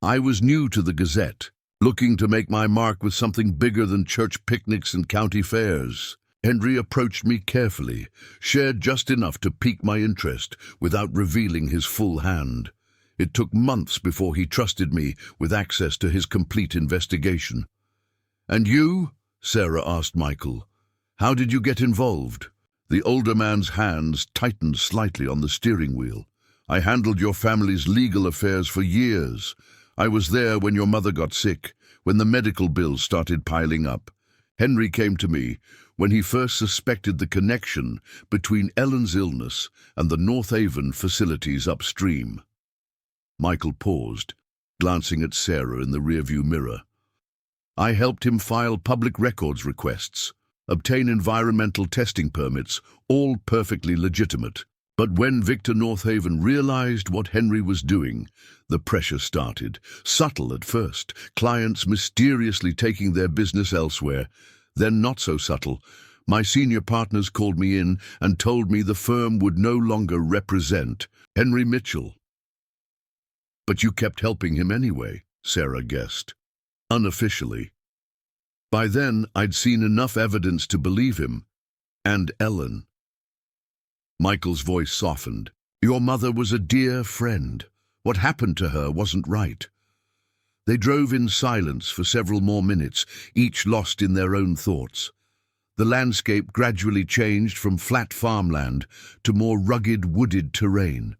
"I was new to the Gazette, looking to make my mark with something bigger than church picnics and county fairs. Henry approached me carefully, shared just enough to pique my interest without revealing his full hand. It took months before he trusted me with access to his complete investigation." "And you?" Sarah asked Michael. "How did you get involved?" The older man's hands tightened slightly on the steering wheel. I handled your family's legal affairs for years. I was there when your mother got sick, when the medical bills started piling up. Henry came to me when he first suspected the connection between Ellen's illness and the North Haven facilities upstream. Michael paused, glancing at Sarah in the rearview mirror. I helped him file public records requests, obtain environmental testing permits, all perfectly legitimate. But when Victor Northaven realized what Henry was doing, the pressure started. Subtle at first, clients mysteriously taking their business elsewhere. Then not so subtle. My senior partners called me in and told me the firm would no longer represent Henry Mitchell. But you kept helping him anyway, Sarah guessed. Unofficially. By then, I'd seen enough evidence to believe him. And Ellen. Michael's voice softened. Your mother was a dear friend. What happened to her wasn't right. They drove in silence for several more minutes, each lost in their own thoughts. The landscape gradually changed from flat farmland to more rugged, wooded terrain.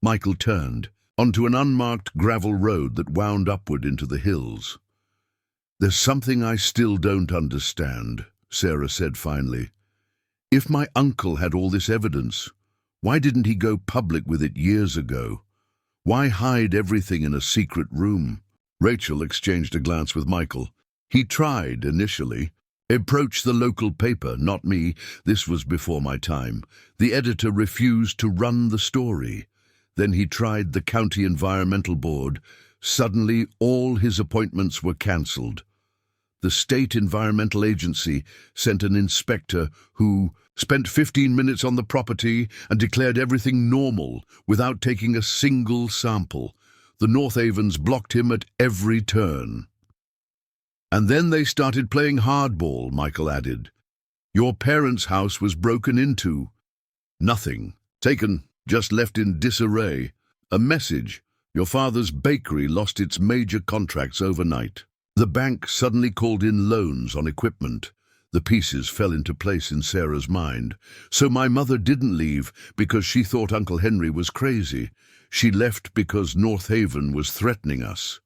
Michael turned onto an unmarked gravel road that wound upward into the hills. There's something I still don't understand, Sarah said finally. If my uncle had all this evidence, why didn't he go public with it years ago? Why hide everything in a secret room? Rachel exchanged a glance with Michael. He tried initially. Approached the local paper, not me. This was before my time. The editor refused to run the story. Then he tried the County Environmental Board. Suddenly, all his appointments were cancelled. The State Environmental Agency sent an inspector who spent 15 minutes on the property and declared everything normal without taking a single sample. The North Havens blocked him at every turn. And then they started playing hardball, Michael added. Your parents' house was broken into. Nothing. Taken, just left in disarray. A message. Your father's bakery lost its major contracts overnight. The bank suddenly called in loans on equipment. The pieces fell into place in Sarah's mind. So my mother didn't leave because she thought Uncle Henry was crazy. She left because North Haven was threatening us.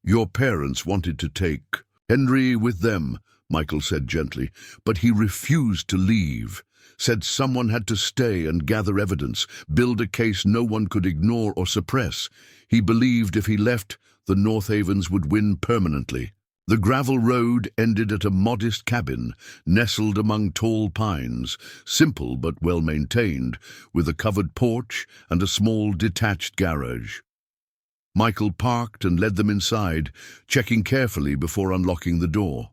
Your parents wanted to take Henry with them, Michael said gently, but he refused to leave. Said someone had to stay and gather evidence, build a case no one could ignore or suppress. He believed if he left, the North Havens would win permanently. The gravel road ended at a modest cabin, nestled among tall pines, simple but well-maintained, with a covered porch and a small detached garage. Michael parked and led them inside, checking carefully before unlocking the door.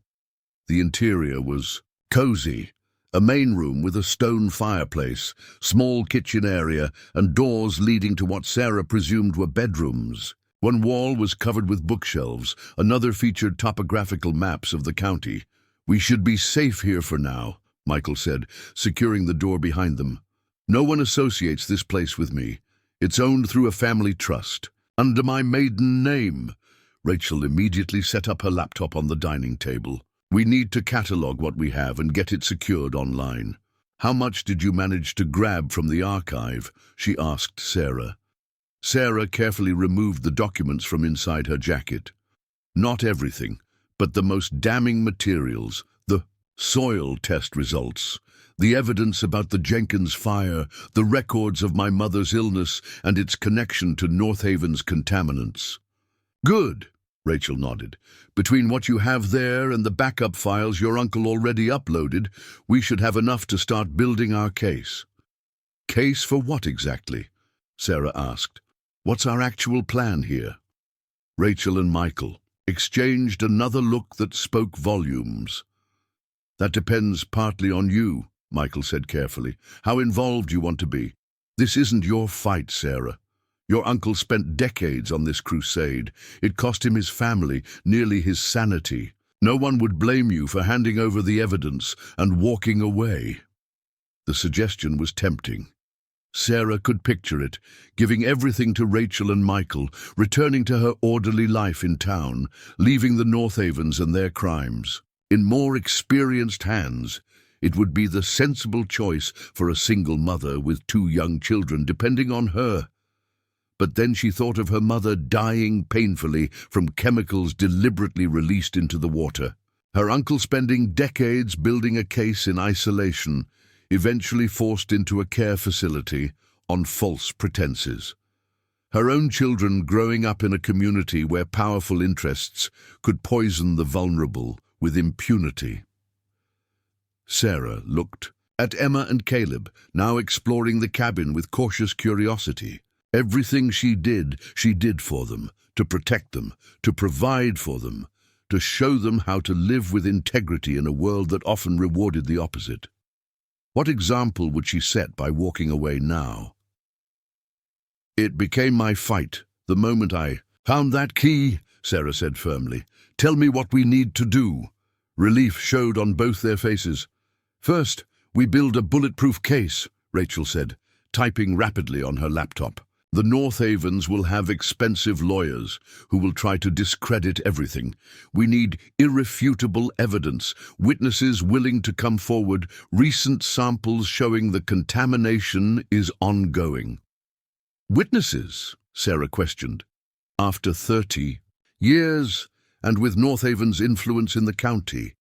The interior was cozy. A main room with a stone fireplace, small kitchen area, and doors leading to what Sarah presumed were bedrooms. One wall was covered with bookshelves, another featured topographical maps of the county. We should be safe here for now, Michael said, securing the door behind them. No one associates this place with me. It's owned through a family trust. Under my maiden name. Rachel immediately set up her laptop on the dining table. We need to catalog what we have and get it secured online. How much did you manage to grab from the archive? She asked Sarah. Sarah carefully removed the documents from inside her jacket. Not everything, but the most damning materials, the soil test results, the evidence about the Jenkins fire, the records of my mother's illness and its connection to North Haven's contaminants. Good, Rachel nodded. Between what you have there and the backup files your uncle already uploaded, we should have enough to start building our case. Case for what exactly? Sarah asked. What's our actual plan here? Rachel and Michael exchanged another look that spoke volumes. That depends partly on you, Michael said carefully, how involved you want to be. This isn't your fight, Sarah. Your uncle spent decades on this crusade. It cost him his family, nearly his sanity. No one would blame you for handing over the evidence and walking away. The suggestion was tempting. Sarah could picture it, giving everything to Rachel and Michael, returning to her orderly life in town, leaving the North Havens and their crimes. In more experienced hands, it would be the sensible choice for a single mother with 2 young children depending on her. But then she thought of her mother dying painfully from chemicals deliberately released into the water. Her uncle spending decades building a case in isolation, eventually forced into a care facility on false pretenses. Her own children growing up in a community where powerful interests could poison the vulnerable with impunity. Sarah looked at Emma and Caleb, now exploring the cabin with cautious curiosity. Everything she did for them, to protect them, to provide for them, to show them how to live with integrity in a world that often rewarded the opposite. What example would she set by walking away now? "It became my fight the moment I found that key," Sarah said firmly. "Tell me what we need to do." Relief showed on both their faces. "First, we build a bulletproof case," Rachel said, typing rapidly on her laptop. "The North Havens will have expensive lawyers who will try to discredit everything. We need irrefutable evidence, witnesses willing to come forward, recent samples showing the contamination is ongoing." "Witnesses?" Sarah questioned. "After 30 years, and with North Haven's influence in the county.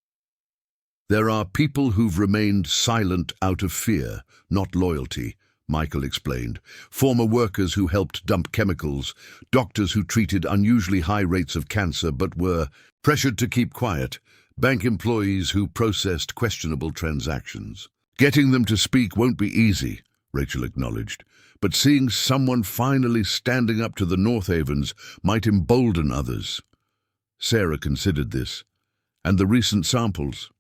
There are people who've remained silent out of fear, not loyalty," Michael explained. "Former workers who helped dump chemicals, doctors who treated unusually high rates of cancer but were pressured to keep quiet, bank employees who processed questionable transactions. Getting them to speak won't be easy," Rachel acknowledged, "but seeing someone finally standing up to the North Havens might embolden others." Sarah considered this. "And the recent samples?"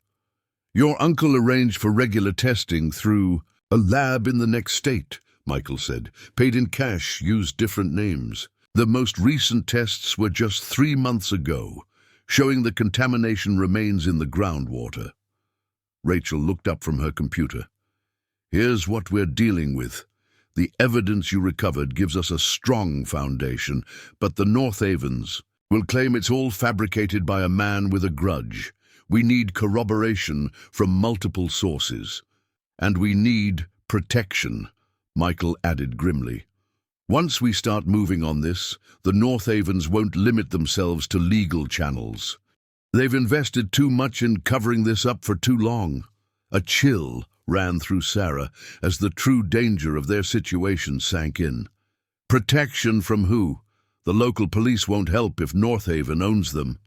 "Your uncle arranged for regular testing through a lab in the next state," Michael said. "Paid in cash, used different names. The most recent tests were just 3 months ago, showing the contamination remains in the groundwater." Rachel looked up from her computer. "Here's what we're dealing with. The evidence you recovered gives us a strong foundation, but the North Havens will claim it's all fabricated by a man with a grudge. We need corroboration from multiple sources. And we need protection," Michael added grimly. "Once we start moving on this, the North Havens won't limit themselves to legal channels. They've invested too much in covering this up for too long." A chill ran through Sarah as the true danger of their situation sank in. Protection from who? The local police won't help if North Haven owns them.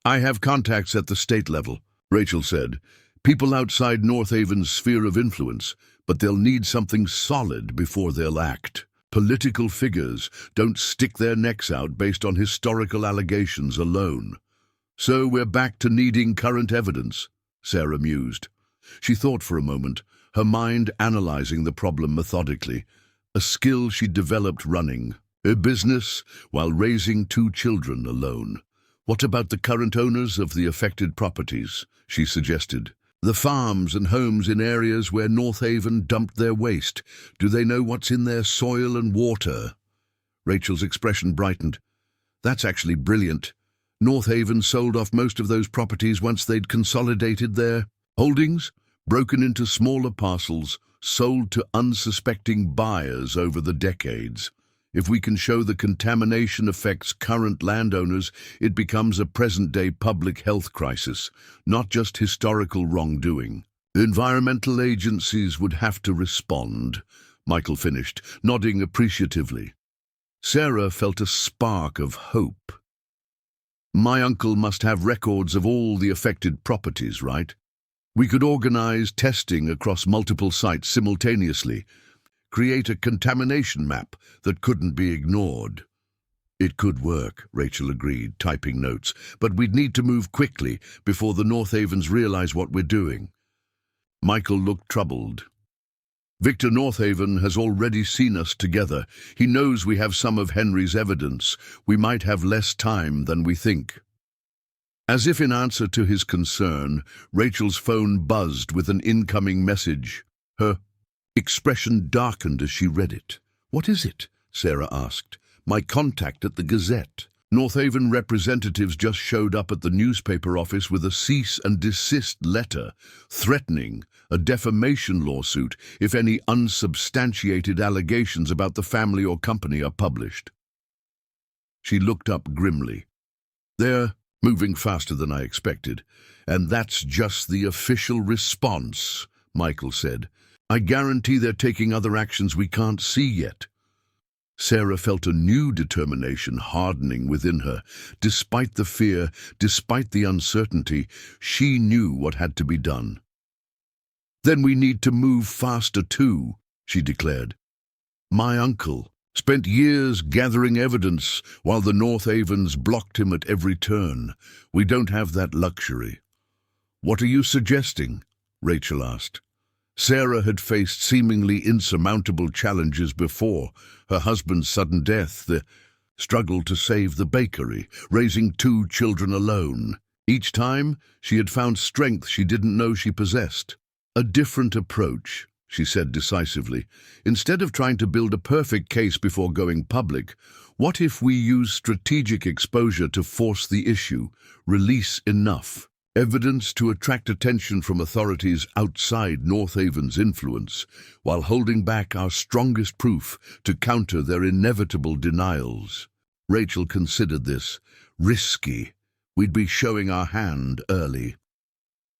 "I have contacts at the state level," Rachel said. "People outside North Haven's sphere of influence, but they'll need something solid before they'll act. Political figures don't stick their necks out based on historical allegations alone. So we're back to needing current evidence," Sarah mused. She thought for a moment, her mind analyzing the problem methodically, a skill she'd developed running a business while raising 2 children alone. "What about the current owners of the affected properties?" she suggested. "The farms and homes in areas where North Haven dumped their waste. Do they know what's in their soil and water?" Rachel's expression brightened. "That's actually brilliant. North Haven sold off most of those properties once they'd consolidated their holdings, broken into smaller parcels, sold to unsuspecting buyers over the decades. If we can show the contamination affects current landowners, it becomes a present-day public health crisis, not just historical wrongdoing. Environmental agencies would have to respond," Michael finished, nodding appreciatively. Sarah felt a spark of hope. "My uncle must have records of all the affected properties, right? We could organize testing across multiple sites simultaneously, create a contamination map that couldn't be ignored." "It could work," Rachel agreed, typing notes, "but we'd need to move quickly before the North Havens realize what we're doing." Michael looked troubled. "Victor Northaven has already seen us together. He knows we have some of Henry's evidence. We might have less time than we think." As if in answer to his concern, Rachel's phone buzzed with an incoming message. Her expression darkened as she read it. "What is it?" Sarah asked. "My contact at the Gazette. North Haven representatives just showed up at the newspaper office with a cease and desist letter, threatening a defamation lawsuit if any unsubstantiated allegations about the family or company are published." She looked up grimly. "They're moving faster than I expected, and that's just the official response," Michael said. "I guarantee they're taking other actions we can't see yet." Sarah felt a new determination hardening within her. Despite the fear, despite the uncertainty, she knew what had to be done. "Then we need to move faster too," she declared. "My uncle spent years gathering evidence while the North Avens blocked him at every turn. We don't have that luxury." "What are you suggesting?" Rachel asked. Sarah had faced seemingly insurmountable challenges before: her husband's sudden death, the struggle to save the bakery, raising 2 children alone. Each time, she had found strength she didn't know she possessed. "A different approach," she said decisively. "Instead of trying to build a perfect case before going public, what if we use strategic exposure to force the issue, release enough evidence to attract attention from authorities outside North Avon's influence, while holding back our strongest proof to counter their inevitable denials?" Rachel considered this. Risky. We'd be showing our hand early.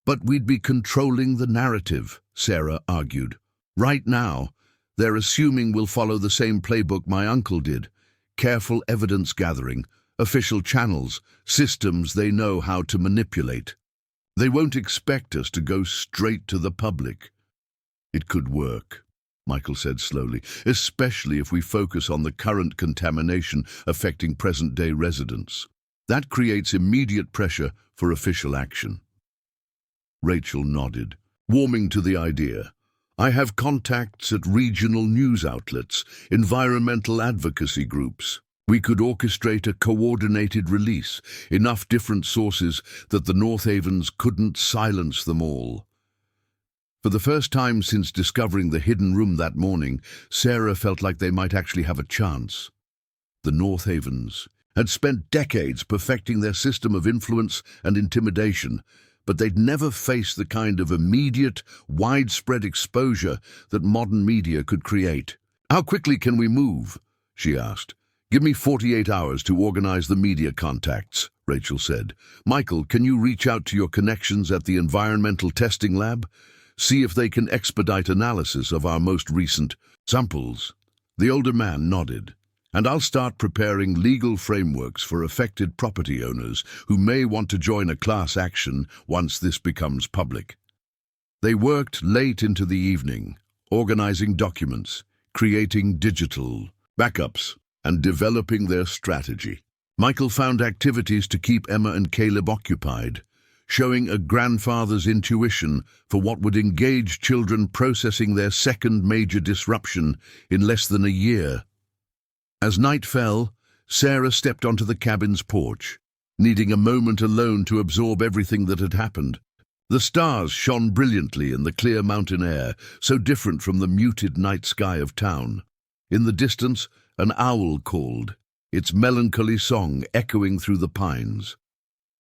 "But we'd be controlling the narrative," Sarah argued. "Right now, they're assuming we'll follow the same playbook my uncle did. Careful evidence gathering, official channels, systems they know how to manipulate. They won't expect us to go straight to the public." "It could work," Michael said slowly, "especially if we focus on the current contamination affecting present-day residents. That creates immediate pressure for official action." Rachel nodded, warming to the idea. "I have contacts at regional news outlets, environmental advocacy groups. We could orchestrate a coordinated release, enough different sources that the North Avens couldn't silence them all." For the first time since discovering the hidden room that morning, Sarah felt like they might actually have a chance. The North Avens had spent decades perfecting their system of influence and intimidation, but they'd never faced the kind of immediate, widespread exposure that modern media could create. "How quickly can we move?" she asked. "Give me 48 hours to organize the media contacts," Rachel said. "Michael, can you reach out to your connections at the environmental testing lab? See if they can expedite analysis of our most recent samples." The older man nodded. "And I'll start preparing legal frameworks for affected property owners who may want to join a class action once this becomes public." They worked late into the evening, organizing documents, creating digital backups, and developing their strategy. Michael found activities to keep Emma and Caleb occupied, showing a grandfather's intuition for what would engage children processing their second major disruption in less than a year. As night fell, Sarah stepped onto the cabin's porch, needing a moment alone to absorb everything that had happened. The stars shone brilliantly in the clear mountain air, so different from the muted night sky of town. In the distance, an owl called, its melancholy song echoing through the pines.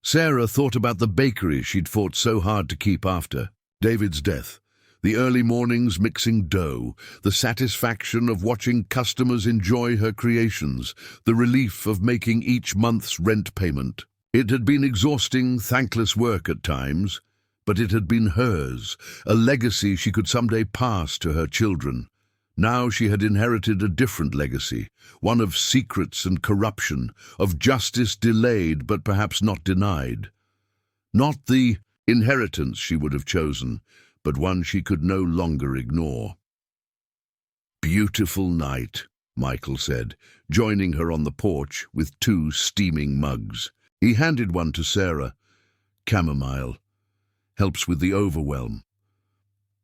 Sarah thought about the bakery she'd fought so hard to keep after David's death, the early mornings mixing dough, the satisfaction of watching customers enjoy her creations, the relief of making each month's rent payment. It had been exhausting, thankless work at times, but it had been hers, a legacy she could someday pass to her children. Now she had inherited a different legacy, one of secrets and corruption, of justice delayed but perhaps not denied. Not the inheritance she would have chosen, but one she could no longer ignore. "Beautiful night," Michael said, joining her on the porch with 2 steaming mugs. He handed one to Sarah. "Chamomile. Helps with the overwhelm."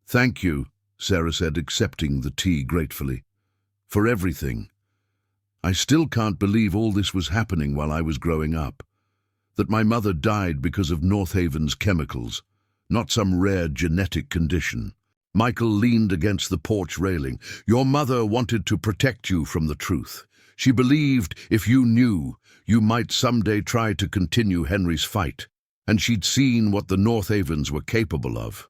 "Thank you," Sarah said, accepting the tea gratefully. "For everything. I still can't believe all this was happening while I was growing up. That my mother died because of North Haven's chemicals, not some rare genetic condition." Michael leaned against the porch railing. "Your mother wanted to protect you from the truth. She believed if you knew, you might someday try to continue Henry's fight, and she'd seen what the North Avens were capable of.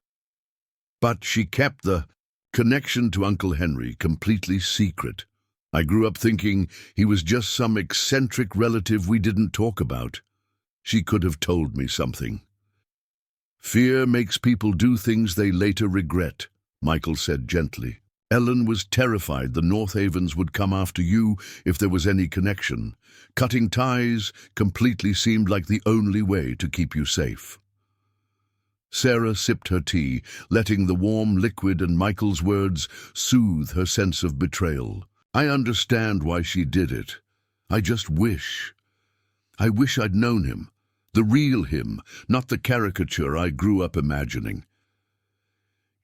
But she kept the connection to Uncle Henry completely secret." I grew up thinking he was just some eccentric relative we didn't talk about. She could have told me something. Fear makes people do things they later regret, Michael said gently. Ellen was terrified the Northavens would come after you if there was any connection. Cutting ties completely seemed like the only way to keep you safe. Sarah sipped her tea, letting the warm liquid and Michael's words soothe her sense of betrayal. I understand why she did it. I wish I'd known him. The real him, not the caricature I grew up imagining.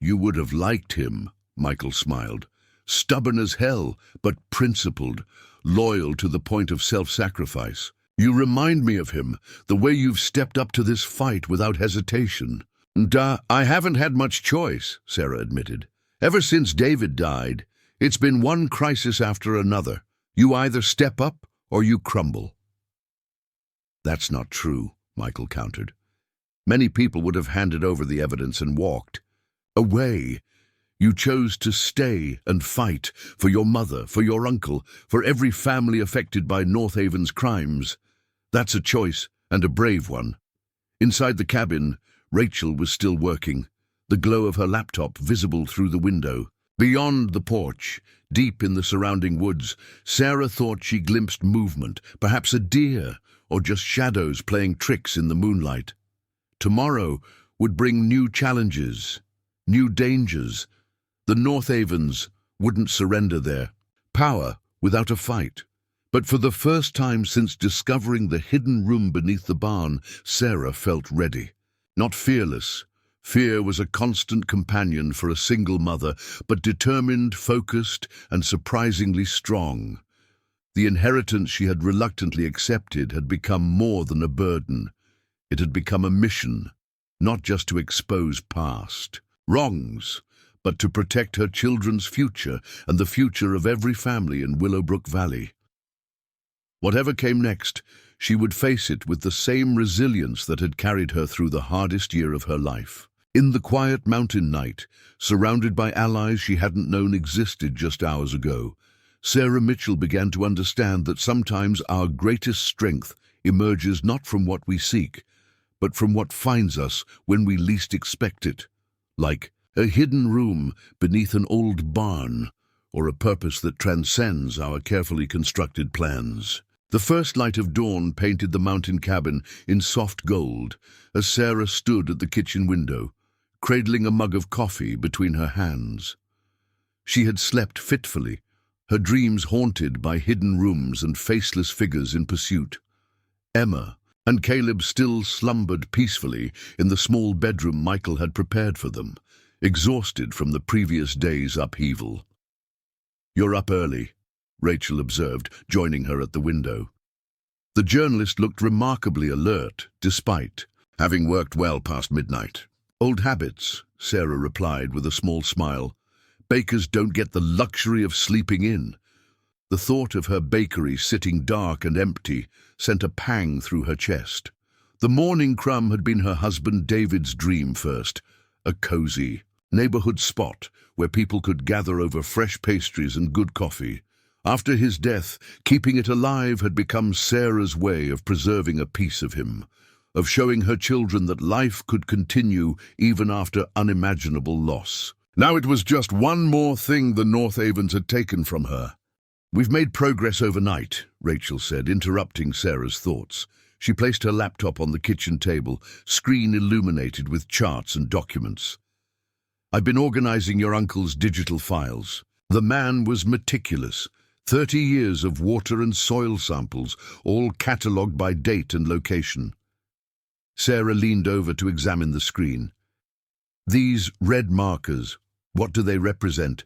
You would have liked him, Michael smiled. Stubborn as hell, but principled, loyal to the point of self-sacrifice. You remind me of him, the way you've stepped up to this fight without hesitation. I haven't had much choice, Sarah admitted. Ever since David died, it's been one crisis after another. You either step up or you crumble. That's not true, Michael countered. Many people would have handed over the evidence and walked away. You chose to stay and fight for your mother, for your uncle, for every family affected by Northaven's crimes. That's a choice, and a brave one. Inside the cabin, Rachel was still working, the glow of her laptop visible through the window. Beyond the porch, deep in the surrounding woods, Sarah thought she glimpsed movement, perhaps a deer, or just shadows playing tricks in the moonlight. Tomorrow would bring new challenges, new dangers. The Northavens wouldn't surrender their power without a fight. But for the first time since discovering the hidden room beneath the barn, Sarah felt ready. Not fearless. Fear was a constant companion for a single mother, but determined, focused, and surprisingly strong. The inheritance she had reluctantly accepted had become more than a burden. It had become a mission, not just to expose past wrongs, but to protect her children's future and the future of every family in Willowbrook Valley. Whatever came next, she would face it with the same resilience that had carried her through the hardest year of her life. In the quiet mountain night, surrounded by allies she hadn't known existed just hours ago, Sarah Mitchell began to understand that sometimes our greatest strength emerges not from what we seek, but from what finds us when we least expect it, like a hidden room beneath an old barn, or a purpose that transcends our carefully constructed plans. The first light of dawn painted the mountain cabin in soft gold as Sarah stood at the kitchen window, cradling a mug of coffee between her hands. She had slept fitfully, her dreams haunted by hidden rooms and faceless figures in pursuit. Emma and Caleb still slumbered peacefully in the small bedroom Michael had prepared for them, exhausted from the previous day's upheaval. "You're up early," Rachel observed, joining her at the window. The journalist looked remarkably alert, despite having worked well past midnight. "Old habits," Sarah replied with a small smile. "Bakers don't get the luxury of sleeping in." The thought of her bakery sitting dark and empty sent a pang through her chest. The morning crumb had been her husband David's dream first, a cozy neighborhood spot where people could gather over fresh pastries and good coffee. After his death, keeping it alive had become Sarah's way of preserving a piece of him, of showing her children that life could continue even after unimaginable loss. Now it was just one more thing the Northavens had taken from her. "We've made progress overnight," Rachel said, interrupting Sarah's thoughts. She placed her laptop on the kitchen table, screen illuminated with charts and documents. "I've been organizing your uncle's digital files." The man was meticulous. 30 years of water and soil samples, all catalogued by date and location. Sarah leaned over to examine the screen. "These red markers, what do they represent?"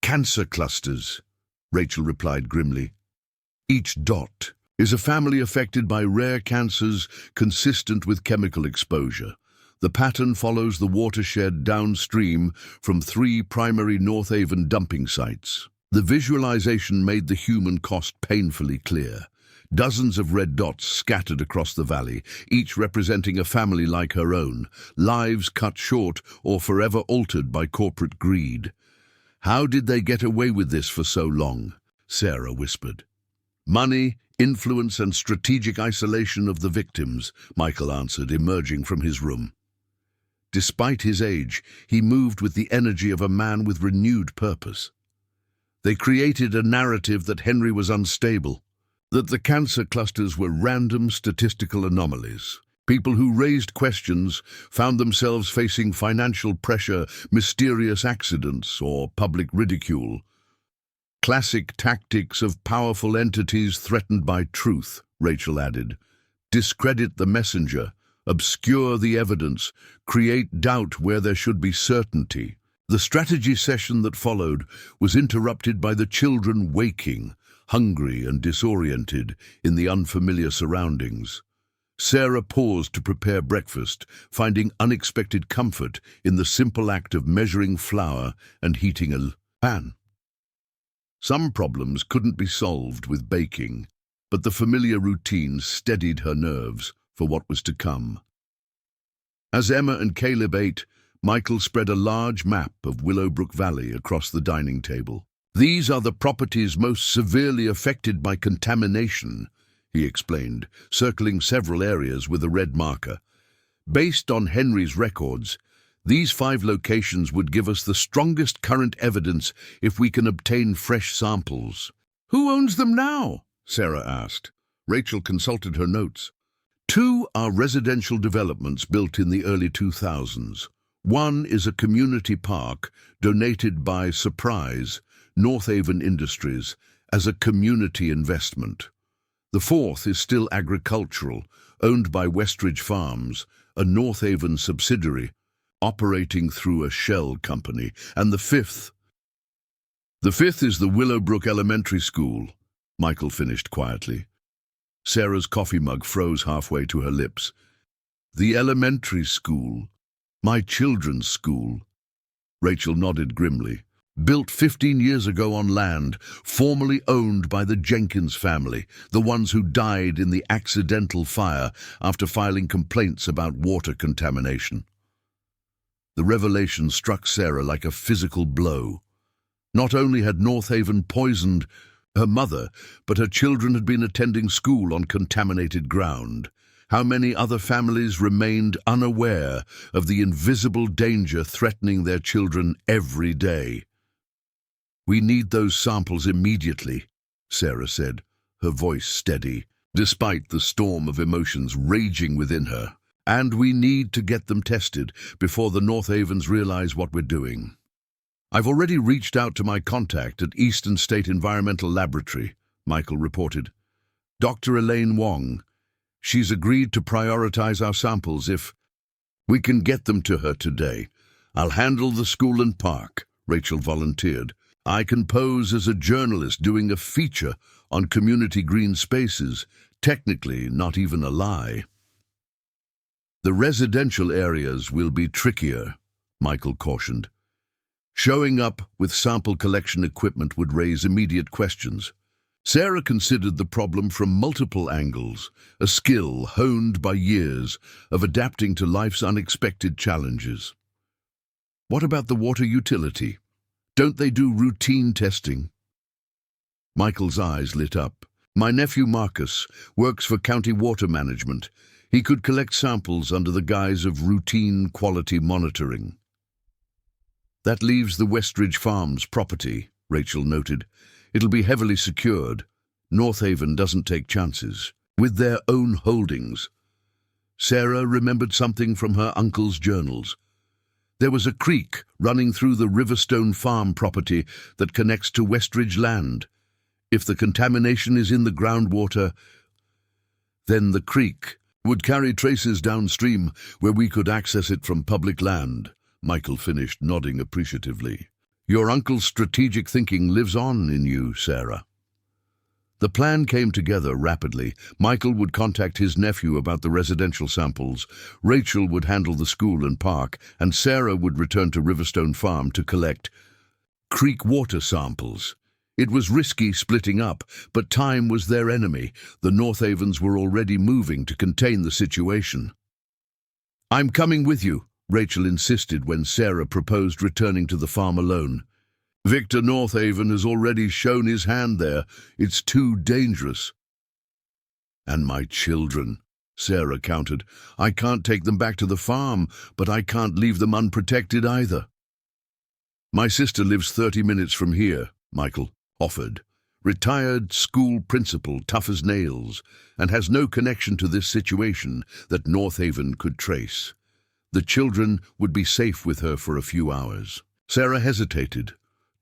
"Cancer clusters," Rachel replied grimly. "Each dot is a family affected by rare cancers consistent with chemical exposure. The pattern follows the watershed downstream from 3 primary Northaven dumping sites." The visualization made the human cost painfully clear. Dozens of red dots scattered across the valley, each representing a family like her own, lives cut short or forever altered by corporate greed. How did they get away with this for so long? Sarah whispered. Money, influence, and strategic isolation of the victims, Michael answered, emerging from his room. Despite his age, he moved with the energy of a man with renewed purpose. They created a narrative that Henry was unstable, that the cancer clusters were random statistical anomalies. People who raised questions found themselves facing financial pressure, mysterious accidents, or public ridicule. Classic tactics of powerful entities threatened by truth, Rachel added. Discredit the messenger, obscure the evidence, create doubt where there should be certainty. The strategy session that followed was interrupted by the children waking, hungry and disoriented in the unfamiliar surroundings. Sarah paused to prepare breakfast, finding unexpected comfort in the simple act of measuring flour and heating a pan. Some problems couldn't be solved with baking, but the familiar routine steadied her nerves for what was to come. As Emma and Caleb ate, Michael spread a large map of Willowbrook Valley across the dining table. These are the properties most severely affected by contamination, he explained, circling several areas with a red marker. Based on Henry's records, these 5 locations would give us the strongest current evidence if we can obtain fresh samples. Who owns them now? Sarah asked. Rachel consulted her notes. 2 are residential developments built in the early 2000s. One is a community park donated by Surprise, North Haven Industries, as a community investment. The 4th is still agricultural, owned by Westridge Farms, a North Haven subsidiary, operating through a shell company. And the 5th is the Willowbrook Elementary School, Michael finished quietly. Sarah's coffee mug froze halfway to her lips. The elementary school, my children's school. Rachel nodded grimly. Built 15 years ago on land formerly owned by the Jenkins family, the ones who died in the accidental fire after filing complaints about water contamination. The revelation struck Sarah like a physical blow. Not only had North Haven poisoned her mother, but her children had been attending school on contaminated ground. How many other families remained unaware of the invisible danger threatening their children every day? We need those samples immediately, Sarah said, her voice steady, despite the storm of emotions raging within her. And we need to get them tested before the North Havens realize what we're doing. I've already reached out to my contact at Eastern State Environmental Laboratory, Michael reported. Dr. Elaine Wong. She's agreed to prioritize our samples if we can get them to her today. I'll handle the school and park, Rachel volunteered. I can pose as a journalist doing a feature on community green spaces, technically not even a lie. The residential areas will be trickier, Michael cautioned. Showing up with sample collection equipment would raise immediate questions. Sarah considered the problem from multiple angles, a skill honed by years of adapting to life's unexpected challenges. What about the water utility? Don't they do routine testing? Michael's eyes lit up. My nephew Marcus works for county water management. He could collect samples under the guise of routine quality monitoring. That leaves the Westridge Farms property, Rachel noted. It'll be heavily secured. North Haven doesn't take chances. With their own holdings. Sarah remembered something from her uncle's journals. There was a creek running through the Riverstone Farm property that connects to Westridge land. If the contamination is in the groundwater, then the creek would carry traces downstream where we could access it from public land, Michael finished, nodding appreciatively. Your uncle's strategic thinking lives on in you, Sarah. The plan came together rapidly. Michael would contact his nephew about the residential samples, Rachel would handle the school and park, and Sarah would return to Riverstone Farm to collect creek water samples. It was risky splitting up, but time was their enemy. The North Havens were already moving to contain the situation. I'm coming with you, Rachel insisted when Sarah proposed returning to the farm alone. Victor Northaven has already shown his hand there. It's too dangerous. And my children, Sarah countered. I can't take them back to the farm, but I can't leave them unprotected either. My sister lives 30 minutes from here, Michael offered. Retired school principal, tough as nails, and has no connection to this situation that Northaven could trace. The children would be safe with her for a few hours. Sarah hesitated,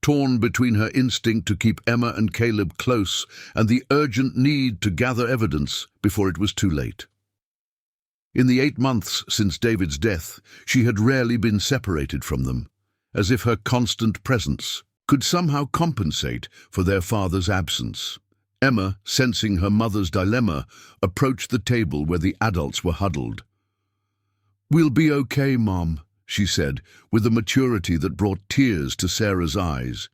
torn between her instinct to keep Emma and Caleb close and the urgent need to gather evidence before it was too late. In the 8 months since David's death, she had rarely been separated from them, as if her constant presence could somehow compensate for their father's absence. Emma, sensing her mother's dilemma, approached the table where the adults were huddled. "We'll be okay, Mom," she said, with a maturity that brought tears to Sarah's eyes.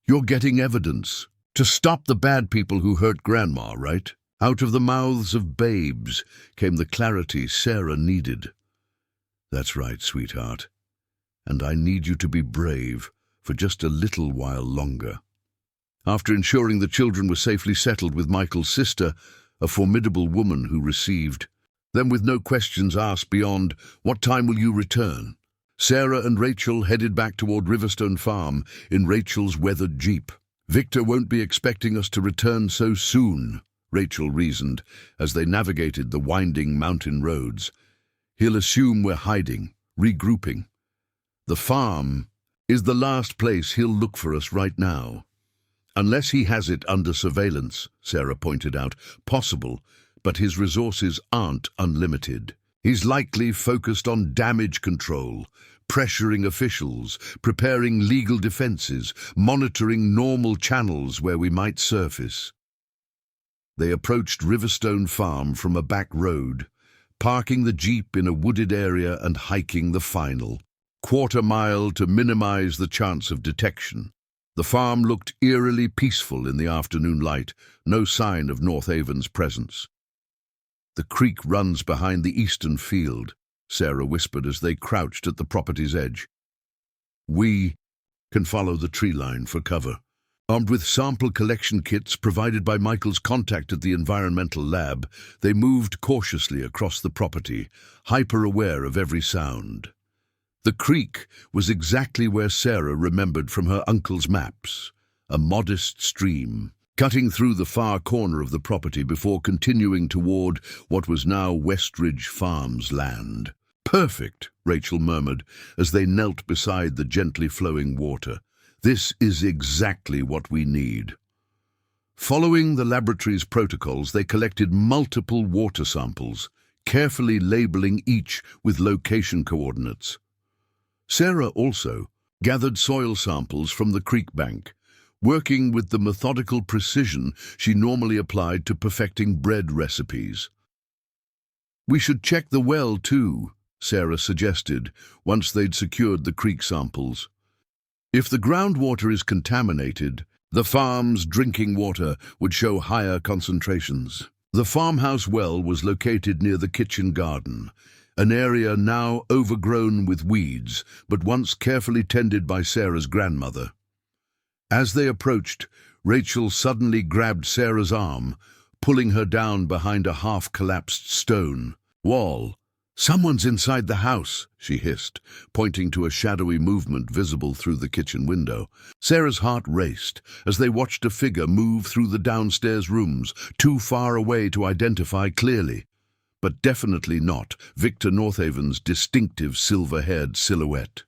"You're getting evidence to stop the bad people who hurt Grandma, right?" Out of the mouths of babes came the clarity Sarah needed. "That's right, sweetheart. And I need you to be brave for just a little while longer." After ensuring the children were safely settled with Michael's sister, a formidable woman who received them with no questions asked beyond, "What time will you return?" Sarah and Rachel headed back toward Riverstone Farm in Rachel's weathered Jeep. "Victor won't be expecting us to return so soon," Rachel reasoned as they navigated the winding mountain roads. "He'll assume we're hiding, regrouping. The farm is the last place he'll look for us right now." "Unless he has it under surveillance," Sarah pointed out. "Possible, but his resources aren't unlimited. He's likely focused on damage control, pressuring officials, preparing legal defenses, monitoring normal channels where we might surface." They approached Riverstone Farm from a back road, parking the Jeep in a wooded area and hiking the final quarter-mile to minimize the chance of detection. The farm looked eerily peaceful in the afternoon light, no sign of Northaven's presence. "The creek runs behind the eastern field," Sarah whispered as they crouched at the property's edge. "We can follow the tree line for cover." Armed with sample collection kits provided by Michael's contact at the environmental lab, they moved cautiously across the property, hyper-aware of every sound. The creek was exactly where Sarah remembered from her uncle's maps, a modest stream, cutting through the far corner of the property before continuing toward what was now Westridge Farm's land. "Perfect," Rachel murmured as they knelt beside the gently flowing water. "This is exactly what we need." Following the laboratory's protocols, they collected multiple water samples, carefully labeling each with location coordinates. Sarah also gathered soil samples from the creek bank, working with the methodical precision she normally applied to perfecting bread recipes. "We should check the well too," Sarah suggested, once they'd secured the creek samples. "If the groundwater is contaminated, the farm's drinking water would show higher concentrations." The farmhouse well was located near the kitchen garden, an area now overgrown with weeds, but once carefully tended by Sarah's grandmother. As they approached, Rachel suddenly grabbed Sarah's arm, pulling her down behind a half-collapsed stone wall. "Someone's inside the house," she hissed, pointing to a shadowy movement visible through the kitchen window. Sarah's heart raced as they watched a figure move through the downstairs rooms, too far away to identify clearly, but definitely not Victor Northaven's distinctive silver-haired silhouette.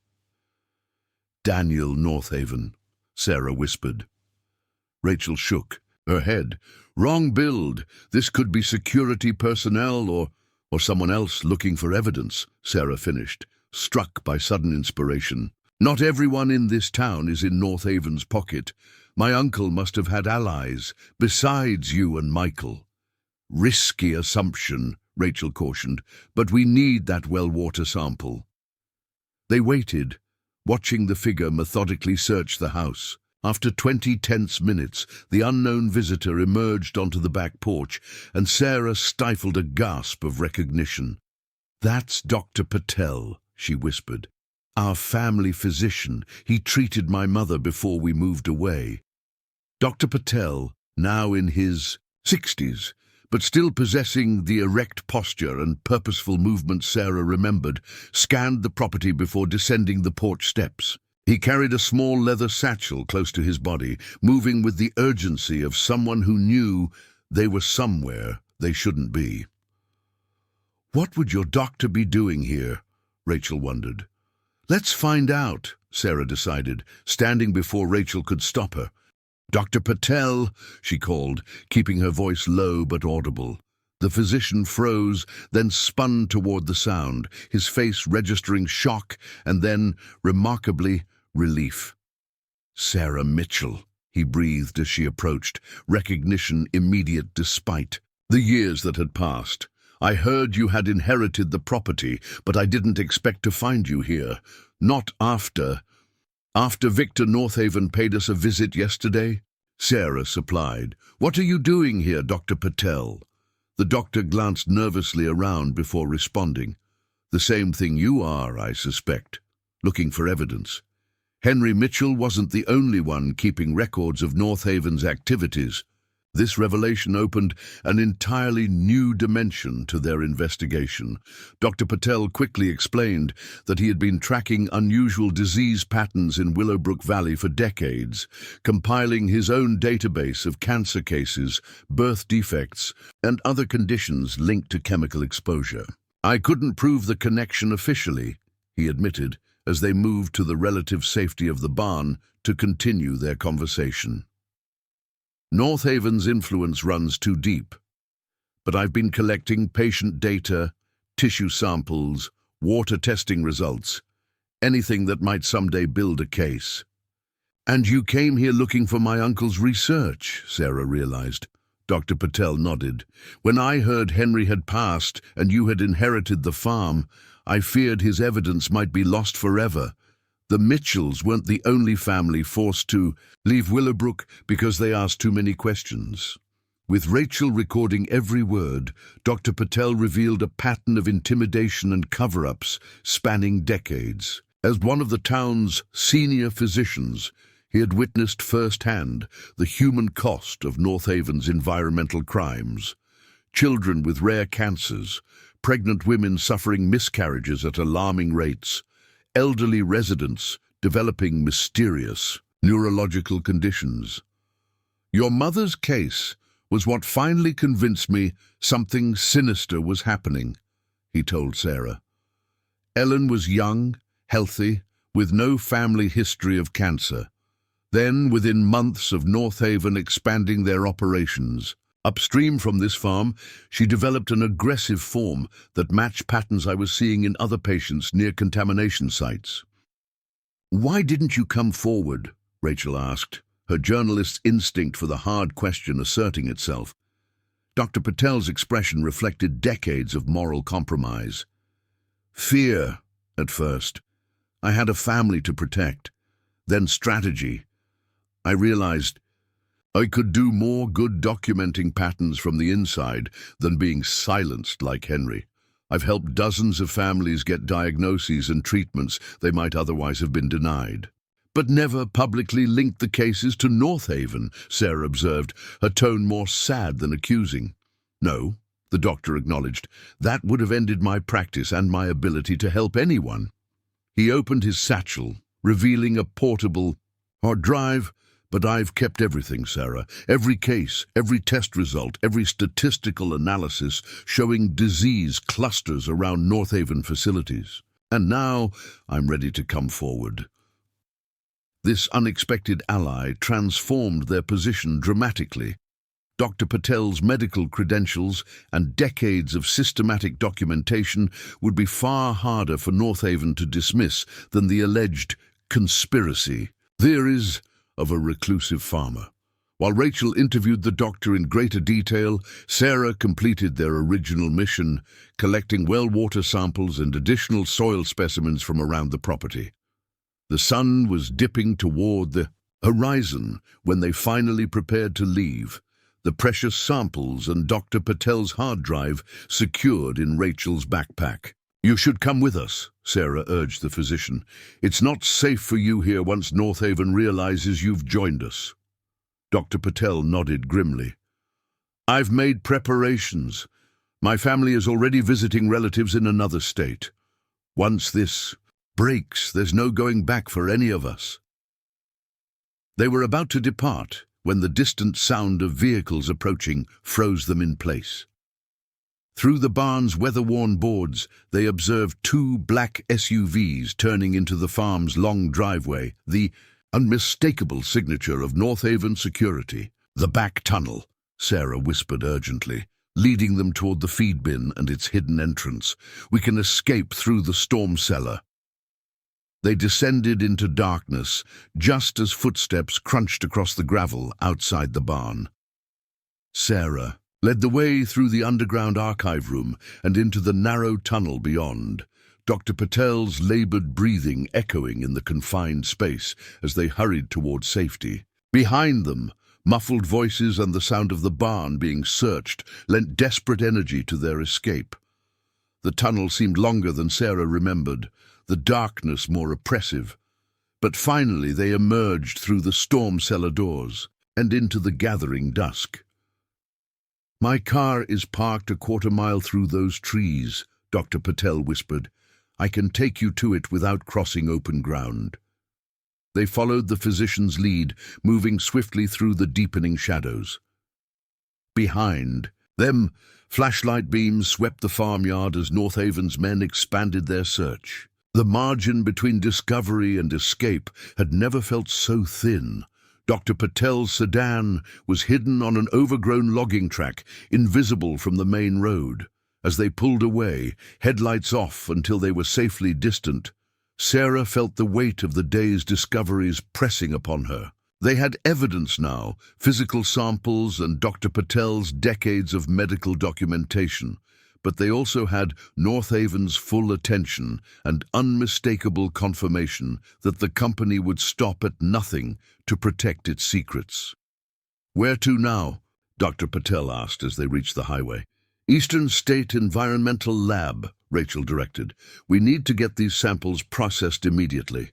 "Daniel Northaven," Sarah whispered. Rachel shook her head. "Wrong build. This could be security personnel or someone else looking for evidence," Sarah finished, struck by sudden inspiration. "Not everyone in this town is in Northaven's pocket. My uncle must have had allies, besides you and Michael." "Risky assumption," Rachel cautioned, "but we need that well water sample." They waited, watching the figure methodically search the house. After 20 tense minutes, the unknown visitor emerged onto the back porch, and Sarah stifled a gasp of recognition. "That's Dr. Patel," she whispered. Our family physician. He treated my mother before we moved away. Dr. Patel, now in his 60s, but still possessing the erect posture and purposeful movement Sarah remembered, scanned the property before descending the porch steps. He carried a small leather satchel close to his body, moving with the urgency of someone who knew they were somewhere they shouldn't be. "What would your doctor be doing here?" Rachel wondered. "Let's find out," Sarah decided, standing before Rachel could stop her. "Dr. Patel," she called, keeping her voice low but audible. The physician froze, then spun toward the sound, his face registering shock and then, remarkably, relief. "Sarah Mitchell," he breathed as she approached, recognition immediate despite the years that had passed. "I heard you had inherited the property, but I didn't expect to find you here. Not after Victor Northaven paid us a visit yesterday?" Sarah supplied. "What are you doing here, Dr. Patel?" The doctor glanced nervously around before responding. "The same thing you are, I suspect. Looking for evidence. Henry Mitchell wasn't the only one keeping records of Northaven's activities. This revelation opened an entirely new dimension to their investigation. Dr. Patel quickly explained that he had been tracking unusual disease patterns in Willowbrook Valley for decades, compiling his own database of cancer cases, birth defects, and other conditions linked to chemical exposure. "I couldn't prove the connection officially," he admitted, as they moved to the relative safety of the barn to continue their conversation. "Northaven's influence runs too deep, but I've been collecting patient data, tissue samples, water testing results, anything that might someday build a case." "And you came here looking for my uncle's research," Sarah realized. Dr. Patel nodded. "When I heard Henry had passed and you had inherited the farm, I feared his evidence might be lost forever. The Mitchells weren't the only family forced to leave Willowbrook because they asked too many questions." With Rachel recording every word, Dr. Patel revealed a pattern of intimidation and cover-ups spanning decades. As one of the town's senior physicians, he had witnessed firsthand the human cost of Northaven's environmental crimes. Children with rare cancers, pregnant women suffering miscarriages at alarming rates, elderly residents developing mysterious neurological conditions. "Your mother's case was what finally convinced me something sinister was happening," he told Sarah. "Ellen was young, healthy, with no family history of cancer. Then, within months of Northaven expanding their operations, upstream from this farm, she developed an aggressive form that matched patterns I was seeing in other patients near contamination sites." "Why didn't you come forward?" Rachel asked, her journalist's instinct for the hard question asserting itself. Dr. Patel's expression reflected decades of moral compromise. "Fear, at first. I had a family to protect. Then strategy. I realized I could do more good documenting patterns from the inside than being silenced like Henry. I've helped dozens of families get diagnoses and treatments they might otherwise have been denied. But never publicly linked the cases to Northaven," Sarah observed, her tone more sad than accusing. "No," the doctor acknowledged, "that would have ended my practice and my ability to help anyone." He opened his satchel, revealing a portable hard drive. "But I've kept everything, Sarah. Every case, every test result, every statistical analysis showing disease clusters around Northaven facilities. And now I'm ready to come forward." This unexpected ally transformed their position dramatically. Dr. Patel's medical credentials and decades of systematic documentation would be far harder for Northaven to dismiss than the alleged conspiracy theories of a reclusive farmer. While Rachel interviewed the doctor in greater detail, Sarah completed their original mission, collecting well water samples and additional soil specimens from around the property. The sun was dipping toward the horizon when they finally prepared to leave, the precious samples and Dr. Patel's hard drive secured in Rachel's backpack. You should come with us, Sarah urged the physician. It's not safe for you here once North Haven realizes you've joined us. Dr. Patel nodded grimly. I've made preparations. My family is already visiting relatives in another state. Once this breaks, there's no going back for any of us. They were about to depart when the distant sound of vehicles approaching froze them in place. Through the barn's weather-worn boards, they observed two black SUVs turning into the farm's long driveway, the unmistakable signature of North Haven security. The back tunnel, Sarah whispered urgently, leading them toward the feed bin and its hidden entrance. We can escape through the storm cellar. They descended into darkness, just as footsteps crunched across the gravel outside the barn. Sarah led the way through the underground archive room and into the narrow tunnel beyond, Dr. Patel's labored breathing echoing in the confined space as they hurried toward safety. Behind them, muffled voices and the sound of the barn being searched lent desperate energy to their escape. The tunnel seemed longer than Sarah remembered, the darkness more oppressive. But finally they emerged through the storm cellar doors and into the gathering dusk. My car is parked a quarter-mile through those trees, Dr. Patel whispered. I can take you to it without crossing open ground. They followed the physician's lead, moving swiftly through the deepening shadows. Behind them, flashlight beams swept the farmyard as North Haven's men expanded their search. The margin between discovery and escape had never felt so thin. Dr. Patel's sedan was hidden on an overgrown logging track, invisible from the main road. As they pulled away, headlights off until they were safely distant, Sarah felt the weight of the day's discoveries pressing upon her. They had evidence now, physical samples and Dr. Patel's decades of medical documentation. But they also had North Haven's full attention and unmistakable confirmation that the company would stop at nothing to protect its secrets. Where to now? Dr. Patel asked as they reached the highway. Eastern State Environmental Lab, Rachel directed. We need to get these samples processed immediately.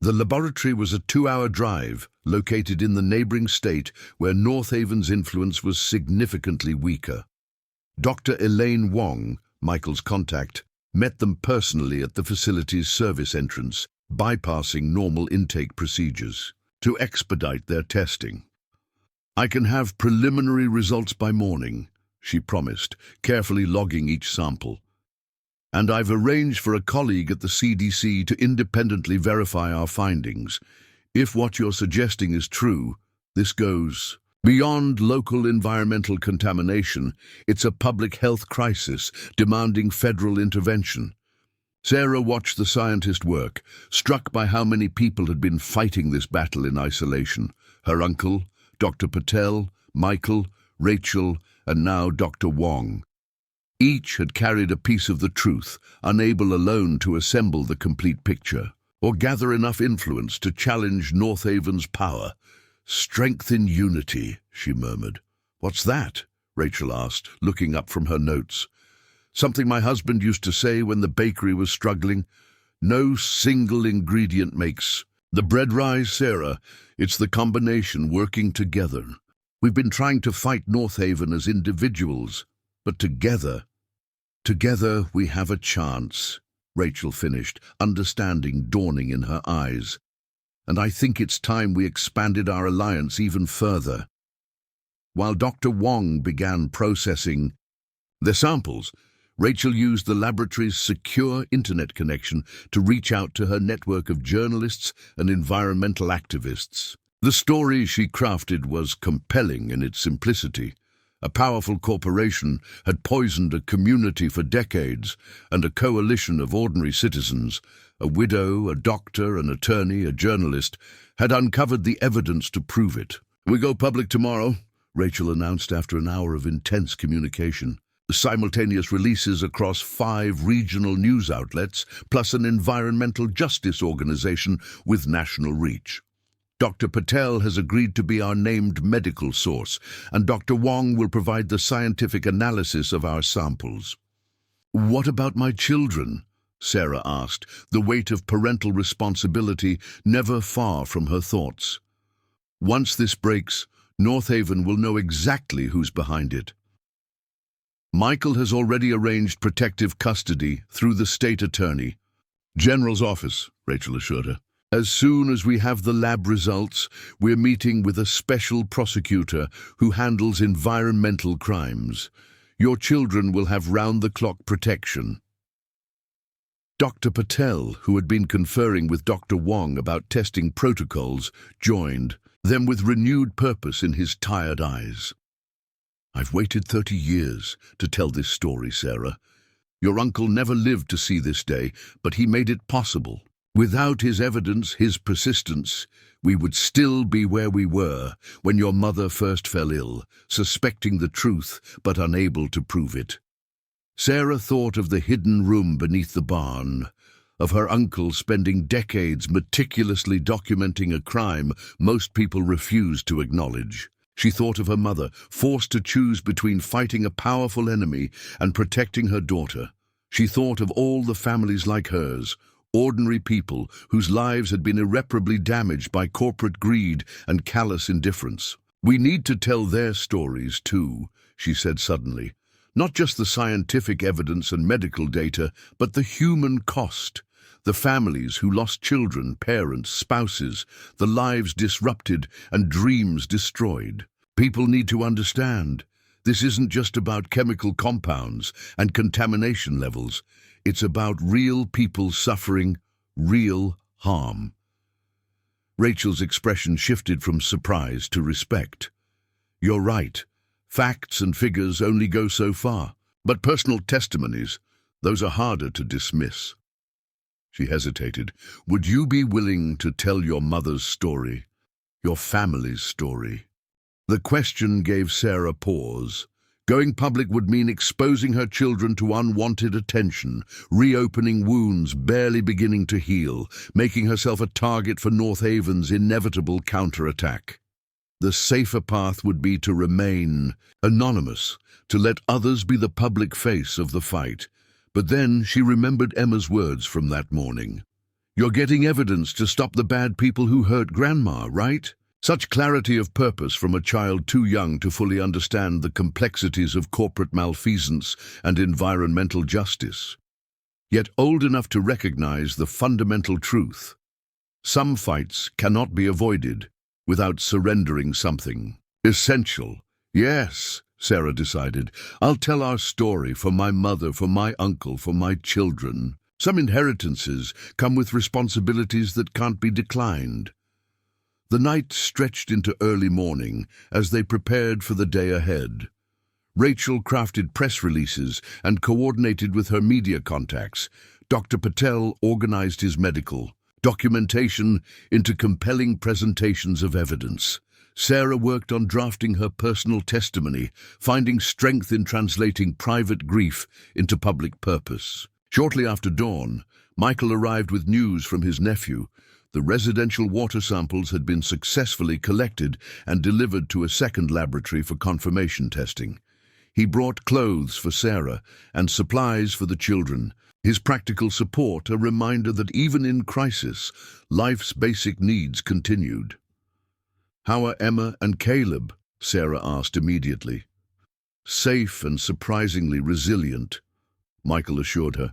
The laboratory was a 2-hour drive, located in the neighboring state where North Haven's influence was significantly weaker. Dr. Elaine Wong, Michael's contact, met them personally at the facility's service entrance, bypassing normal intake procedures, to expedite their testing. I can have preliminary results by morning, she promised, carefully logging each sample. And I've arranged for a colleague at the CDC to independently verify our findings. If what you're suggesting is true, this goes beyond local environmental contamination. It's a public health crisis demanding federal intervention. Sarah watched the scientist work, struck by how many people had been fighting this battle in isolation. Her uncle, Dr. Patel, Michael, Rachel, and now Dr. Wong. Each had carried a piece of the truth, unable alone to assemble the complete picture, or gather enough influence to challenge North Haven's power. Strength in unity, she murmured. What's that? Rachel asked, looking up from her notes. Something my husband used to say when the bakery was struggling. No single ingredient makes the bread rise, Sarah. It's the combination working together. We've been trying to fight North Haven as individuals, but together we have a chance, Rachel finished, understanding dawning in her eyes. And I think it's time we expanded our alliance even further. While Dr. Wong began processing the samples, Rachel used the laboratory's secure internet connection to reach out to her network of journalists and environmental activists. The story she crafted was compelling in its simplicity. A powerful corporation had poisoned a community for decades, and a coalition of ordinary citizens, a widow, a doctor, an attorney, a journalist, had uncovered the evidence to prove it. We go public tomorrow, Rachel announced after an hour of intense communication. Simultaneous releases across 5 regional news outlets, plus an environmental justice organization with national reach. Dr. Patel has agreed to be our named medical source, and Dr. Wong will provide the scientific analysis of our samples. What about my children? Sarah asked, the weight of parental responsibility never far from her thoughts. Once this breaks, North Haven will know exactly who's behind it. Michael has already arranged protective custody through the state attorney. General's office, Rachel assured her. As soon as we have the lab results, we're meeting with a special prosecutor who handles environmental crimes. Your children will have round-the-clock protection. Dr. Patel, who had been conferring with Dr. Wong about testing protocols, joined them with renewed purpose in his tired eyes. I've waited 30 years to tell this story, Sarah. Your uncle never lived to see this day, but he made it possible. Without his evidence, his persistence, we would still be where we were when your mother first fell ill, suspecting the truth but unable to prove it. Sarah thought of the hidden room beneath the barn, of her uncle spending decades meticulously documenting a crime most people refused to acknowledge. She thought of her mother, forced to choose between fighting a powerful enemy and protecting her daughter. She thought of all the families like hers, ordinary people whose lives had been irreparably damaged by corporate greed and callous indifference. We need to tell their stories too, she said suddenly. Not just the scientific evidence and medical data, but the human cost. The families who lost children, parents, spouses, the lives disrupted and dreams destroyed. People need to understand. This isn't just about chemical compounds and contamination levels. It's about real people suffering real harm. Rachel's expression shifted from surprise to respect. You're right. Facts and figures only go so far. But personal testimonies, those are harder to dismiss. She hesitated. Would you be willing to tell your mother's story, your family's story? The question gave Sarah pause. Going public would mean exposing her children to unwanted attention, reopening wounds barely beginning to heal, making herself a target for North Haven's inevitable counterattack. The safer path would be to remain anonymous, to let others be the public face of the fight. But then she remembered Emma's words from that morning. You're getting evidence to stop the bad people who hurt Grandma, right? Such clarity of purpose from a child too young to fully understand the complexities of corporate malfeasance and environmental justice, yet old enough to recognize the fundamental truth. Some fights cannot be avoided without surrendering something essential. Yes, Sarah decided. I'll tell our story for my mother, for my uncle, for my children. Some inheritances come with responsibilities that can't be declined. The night stretched into early morning as they prepared for the day ahead. Rachel crafted press releases and coordinated with her media contacts. Dr. Patel organized his medical documentation into compelling presentations of evidence. Sarah worked on drafting her personal testimony, finding strength in translating private grief into public purpose. Shortly after dawn, Michael arrived with news from his nephew. The residential water samples had been successfully collected and delivered to a second laboratory for confirmation testing. He brought clothes for Sarah and supplies for the children, his practical support a reminder that even in crisis, life's basic needs continued. How are Emma and Caleb? Sarah asked immediately. Safe and surprisingly resilient, Michael assured her.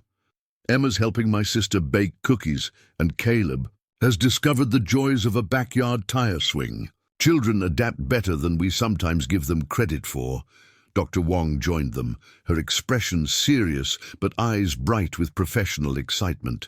Emma's helping my sister bake cookies, and Caleb has discovered the joys of a backyard tire swing. Children adapt better than we sometimes give them credit for. Dr. Wong joined them, her expression serious but eyes bright with professional excitement.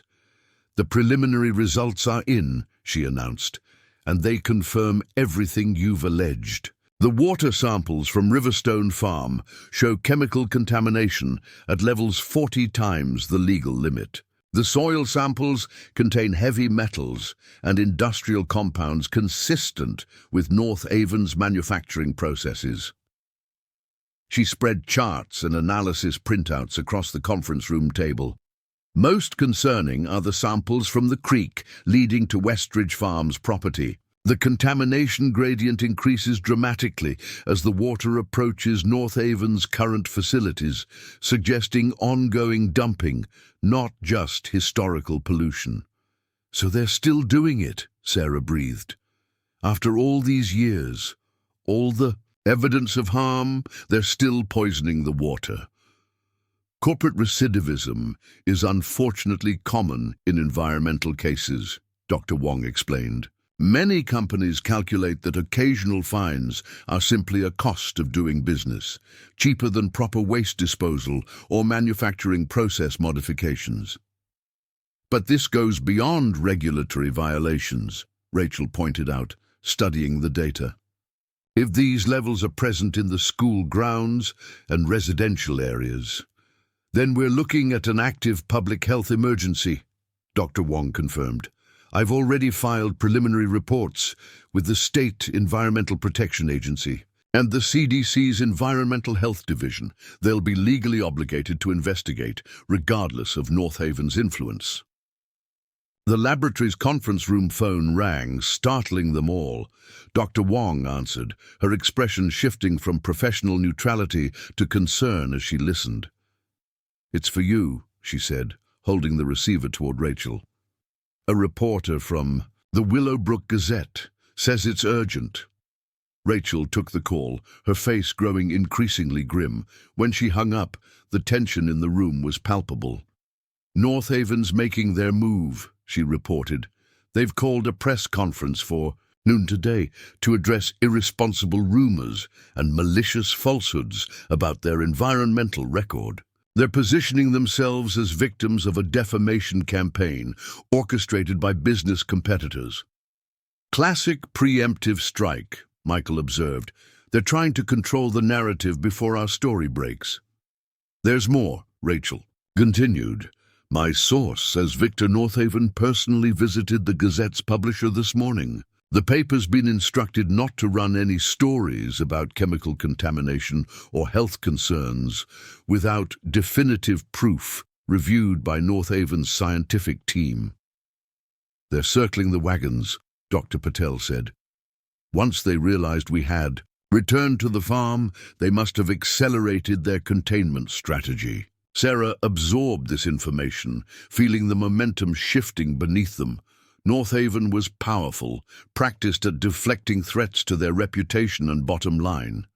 The preliminary results are in, she announced, and they confirm everything you've alleged. The water samples from Riverstone Farm show chemical contamination at levels 40 times the legal limit. The soil samples contain heavy metals and industrial compounds consistent with North Haven's manufacturing processes. She spread charts and analysis printouts across the conference room table. Most concerning are the samples from the creek leading to Westridge Farm's property. The contamination gradient increases dramatically as the water approaches North Haven's current facilities, suggesting ongoing dumping, not just historical pollution. So they're still doing it, Sarah breathed. After all these years, all the evidence of harm, they're still poisoning the water. Corporate recidivism is unfortunately common in environmental cases, Dr. Wong explained. Many companies calculate that occasional fines are simply a cost of doing business, cheaper than proper waste disposal or manufacturing process modifications. But this goes beyond regulatory violations, Rachel pointed out, studying the data. If these levels are present in the school grounds and residential areas, then we're looking at an active public health emergency, Dr. Wong confirmed. I've already filed preliminary reports with the State Environmental Protection Agency and the CDC's Environmental Health Division. They'll be legally obligated to investigate, regardless of North Haven's influence. The laboratory's conference room phone rang, startling them all. Dr. Wong answered, her expression shifting from professional neutrality to concern as she listened. "It's for you," she said, holding the receiver toward Rachel. "A reporter from the Willowbrook Gazette says it's urgent." Rachel took the call, her face growing increasingly grim. When she hung up, the tension in the room was palpable. "North Haven's making their move," she reported. "They've called a press conference for noon today to address irresponsible rumors and malicious falsehoods about their environmental record. They're positioning themselves as victims of a defamation campaign orchestrated by business competitors." "Classic preemptive strike," Michael observed. "They're trying to control the narrative before our story breaks." "There's more," Rachel continued. "My source says Victor Northaven personally visited the Gazette's publisher this morning. The paper's been instructed not to run any stories about chemical contamination or health concerns without definitive proof reviewed by North Haven's scientific team." "They're circling the wagons," Dr. Patel said. "Once they realized we had returned to the farm, they must have accelerated their containment strategy." Sarah absorbed this information, feeling the momentum shifting beneath them. North Haven was powerful, practiced at deflecting threats to their reputation and bottom line.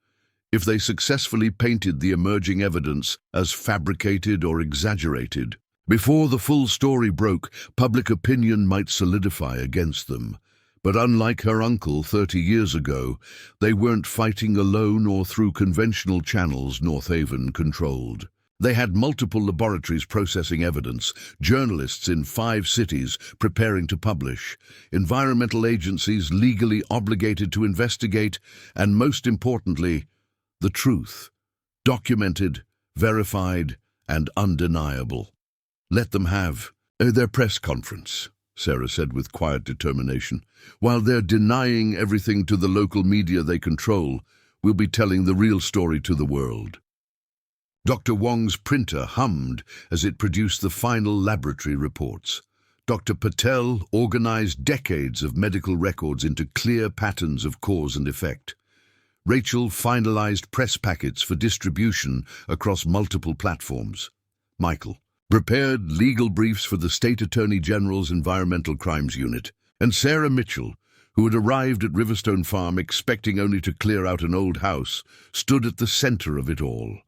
If they successfully painted the emerging evidence as fabricated or exaggerated, before the full story broke, public opinion might solidify against them. But unlike her uncle 30 years ago, they weren't fighting alone or through conventional channels North Haven controlled. They had multiple laboratories processing evidence, journalists in 5 cities preparing to publish, environmental agencies legally obligated to investigate, and most importantly, the truth, documented, verified, and undeniable. "Let them have their press conference," Sarah said with quiet determination. "While they're denying everything to the local media they control, we'll be telling the real story to the world." Dr. Wong's printer hummed as it produced the final laboratory reports. Dr. Patel organized decades of medical records into clear patterns of cause and effect. Rachel finalized press packets for distribution across multiple platforms. Michael prepared legal briefs for the State Attorney General's Environmental Crimes Unit. And Sarah Mitchell, who had arrived at Riverstone Farm expecting only to clear out an old house, stood at the center of it all.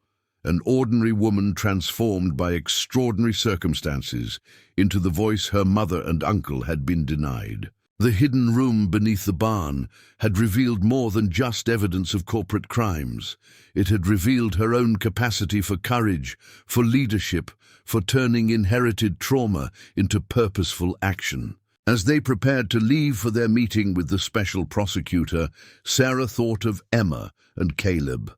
An ordinary woman transformed by extraordinary circumstances into the voice her mother and uncle had been denied. The hidden room beneath the barn had revealed more than just evidence of corporate crimes. It had revealed her own capacity for courage, for leadership, for turning inherited trauma into purposeful action. As they prepared to leave for their meeting with the special prosecutor, Sarah thought of Emma and Caleb,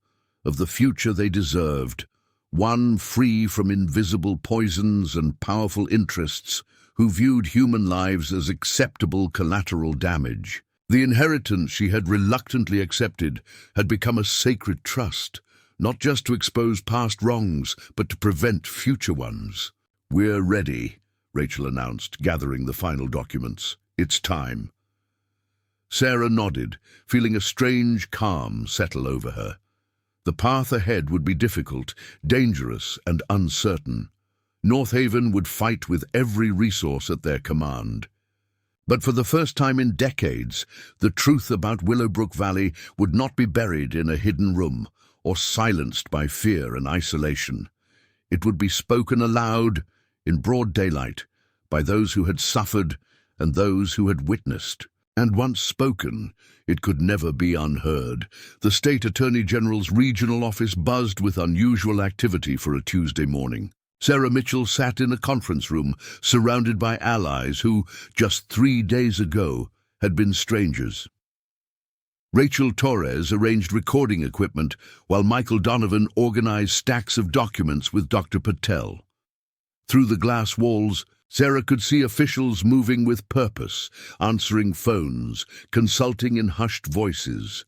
of the future they deserved, one free from invisible poisons and powerful interests who viewed human lives as acceptable collateral damage. The inheritance she had reluctantly accepted had become a sacred trust, not just to expose past wrongs, but to prevent future ones. "We're ready," Rachel announced, gathering the final documents. "It's time." Sarah nodded, feeling a strange calm settle over her. The path ahead would be difficult, dangerous, and uncertain. North Haven would fight with every resource at their command. But for the first time in decades, the truth about Willowbrook Valley would not be buried in a hidden room or silenced by fear and isolation. It would be spoken aloud, in broad daylight, by those who had suffered and those who had witnessed. And once spoken, it could never be unheard. The State Attorney General's regional office buzzed with unusual activity for a Tuesday morning. Sarah Mitchell sat in a conference room, surrounded by allies who, just 3 days ago, had been strangers. Rachel Torres arranged recording equipment, while Michael Donovan organized stacks of documents with Dr. Patel. Through the glass walls, Sarah could see officials moving with purpose, answering phones, consulting in hushed voices.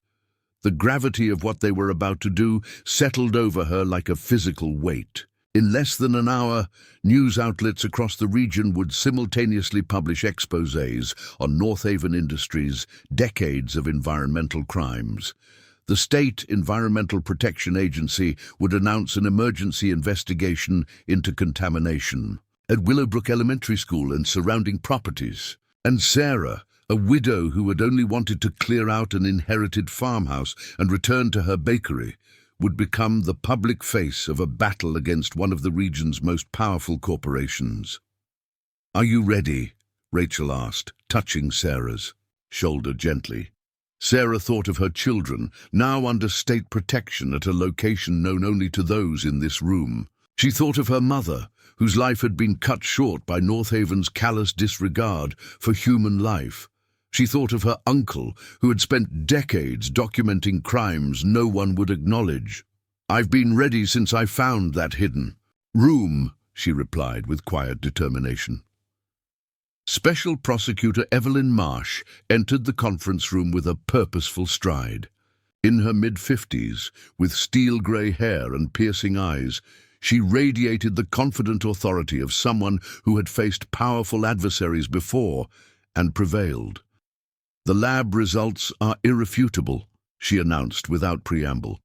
The gravity of what they were about to do settled over her like a physical weight. In less than an hour, news outlets across the region would simultaneously publish exposés on North Haven Industries' decades of environmental crimes. The State Environmental Protection Agency would announce an emergency investigation into contamination at Willowbrook Elementary School and surrounding properties. And Sarah, a widow who had only wanted to clear out an inherited farmhouse and return to her bakery, would become the public face of a battle against one of the region's most powerful corporations. "Are you ready?" Rachel asked, touching Sarah's shoulder gently. Sarah thought of her children, now under state protection at a location known only to those in this room. She thought of her mother, whose life had been cut short by North Haven's callous disregard for human life. She thought of her uncle, who had spent decades documenting crimes no one would acknowledge. "I've been ready since I found that hidden room," she replied with quiet determination. Special Prosecutor Evelyn Marsh entered the conference room with a purposeful stride. In her mid-50s, with steel-grey hair and piercing eyes, she radiated the confident authority of someone who had faced powerful adversaries before and prevailed. "The lab results are irrefutable," she announced without preamble.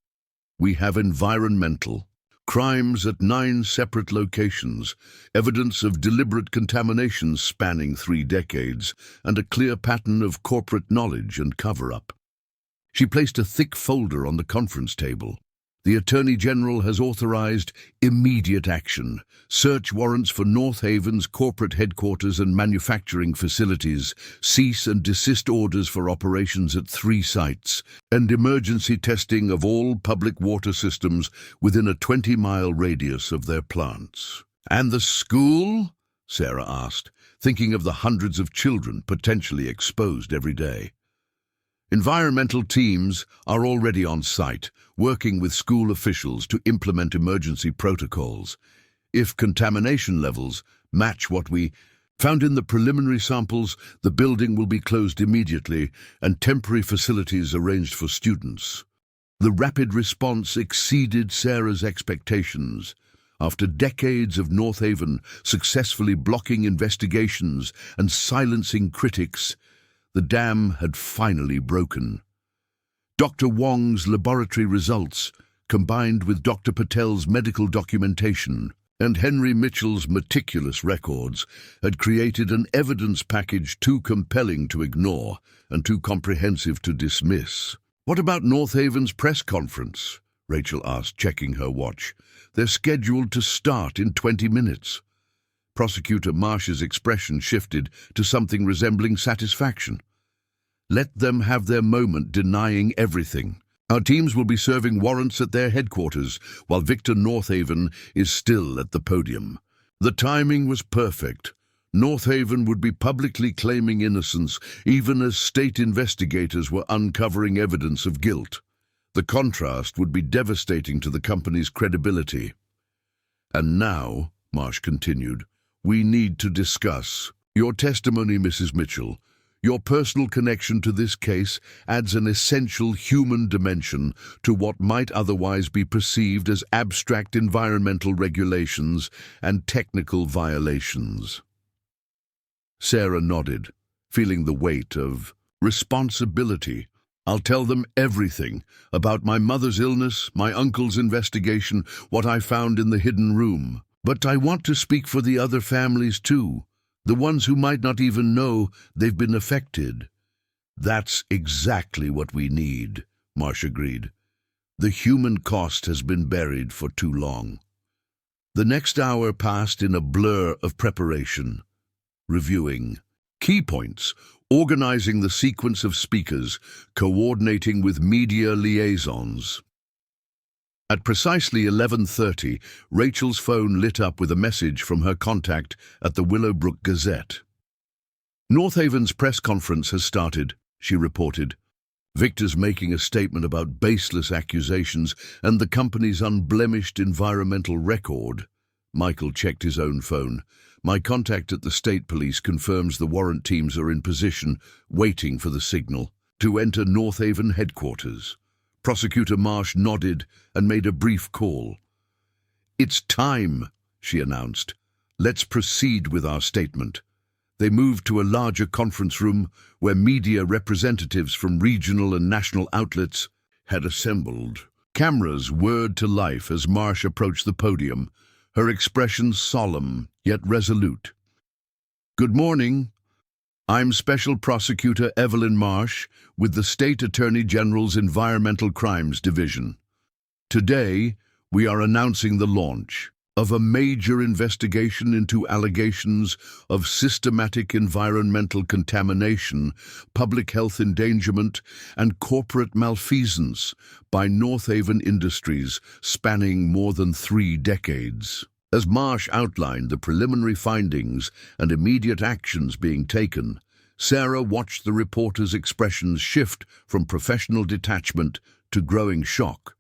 "We have environmental crimes at 9 separate locations, evidence of deliberate contamination spanning 3 decades, and a clear pattern of corporate knowledge and cover-up." She placed a thick folder on the conference table. "The Attorney General has authorized immediate action. Search warrants for North Haven's corporate headquarters and manufacturing facilities, cease and desist orders for operations at 3 sites, and emergency testing of all public water systems within a 20-mile radius of their plants." "And the school?" Sarah asked, thinking of the hundreds of children potentially exposed every day. "Environmental teams are already on site, working with school officials to implement emergency protocols. If contamination levels match what we found in the preliminary samples, the building will be closed immediately and temporary facilities arranged for students." The rapid response exceeded Sarah's expectations. After decades of North Haven successfully blocking investigations and silencing critics, the dam had finally broken. Dr. Wong's laboratory results, combined with Dr. Patel's medical documentation and Henry Mitchell's meticulous records, had created an evidence package too compelling to ignore and too comprehensive to dismiss. "What about North Haven's press conference?" Rachel asked, checking her watch. "They're scheduled to start in 20 minutes. Prosecutor Marsh's expression shifted to something resembling satisfaction. "Let them have their moment denying everything. Our teams will be serving warrants at their headquarters, while Victor North Haven is still at the podium." The timing was perfect. North Haven would be publicly claiming innocence, even as state investigators were uncovering evidence of guilt. The contrast would be devastating to the company's credibility. "And now," Marsh continued, "we need to discuss your testimony, Mrs. Mitchell. Your personal connection to this case adds an essential human dimension to what might otherwise be perceived as abstract environmental regulations and technical violations." Sarah nodded, feeling the weight of Responsibility. I'll tell them everything about my mother's illness, my uncle's investigation, what I found in the hidden room. But I want to speak for the other families too, the ones who might not even know they've been affected. That's exactly what we need, Marsh agreed. The human cost has been buried for too long. The next hour passed in a blur of preparation, reviewing key points, organizing the sequence of speakers, coordinating with media liaisons. At precisely 11:30, Rachel's phone lit up with a message from her contact at the Willowbrook Gazette. North Haven's press conference has started, she reported. Victor's making a statement about baseless accusations and the company's unblemished environmental record. Michael checked his own phone. My contact at the state police confirms the warrant teams are in position, waiting for the signal to enter North Haven headquarters. Prosecutor Marsh nodded and made a brief call. "It's time," she announced. "Let's proceed with our statement." They moved to a larger conference room where media representatives from regional and national outlets had assembled. Cameras whirred to life as Marsh approached the podium, her expression solemn yet resolute. "Good morning. I'm Special Prosecutor Evelyn Marsh with the State Attorney General's Environmental Crimes Division. Today, we are announcing the launch of a major investigation into allegations of systematic environmental contamination, public health endangerment, and corporate malfeasance by North Haven Industries spanning more than 3 decades. As Marsh outlined the preliminary findings and immediate actions being taken, Sarah watched the reporter's expressions shift from professional detachment to growing shock.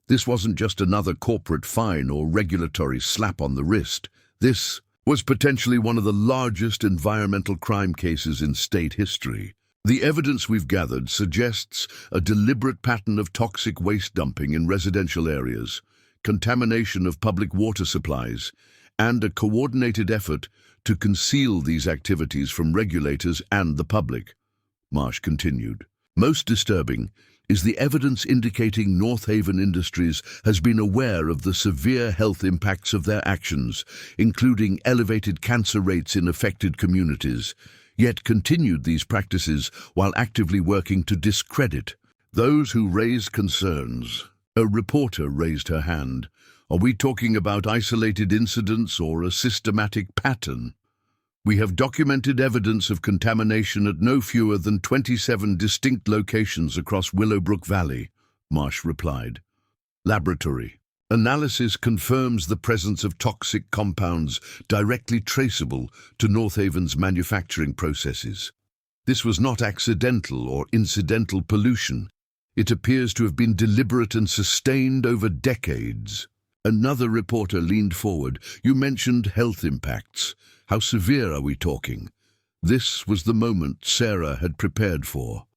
This wasn't just another corporate fine or regulatory slap on the wrist. This was potentially one of the largest environmental crime cases in state history. The evidence we've gathered suggests a deliberate pattern of toxic waste dumping in residential areas, contamination of public water supplies, and a coordinated effort to conceal these activities from regulators and the public, Marsh continued. Most disturbing is the evidence indicating North Haven Industries has been aware of the severe health impacts of their actions, including elevated cancer rates in affected communities, yet continued these practices while actively working to discredit those who raised concerns. A reporter raised her hand. Are we talking about isolated incidents or a systematic pattern? We have documented evidence of contamination at no fewer than 27 distinct locations across Willowbrook Valley, Marsh replied. Laboratory analysis confirms the presence of toxic compounds directly traceable to North Haven's manufacturing processes. This was not accidental or incidental pollution. It appears to have been deliberate and sustained over decades. Another reporter leaned forward. You mentioned health impacts. How severe are we talking? This was the moment Sarah had prepared for.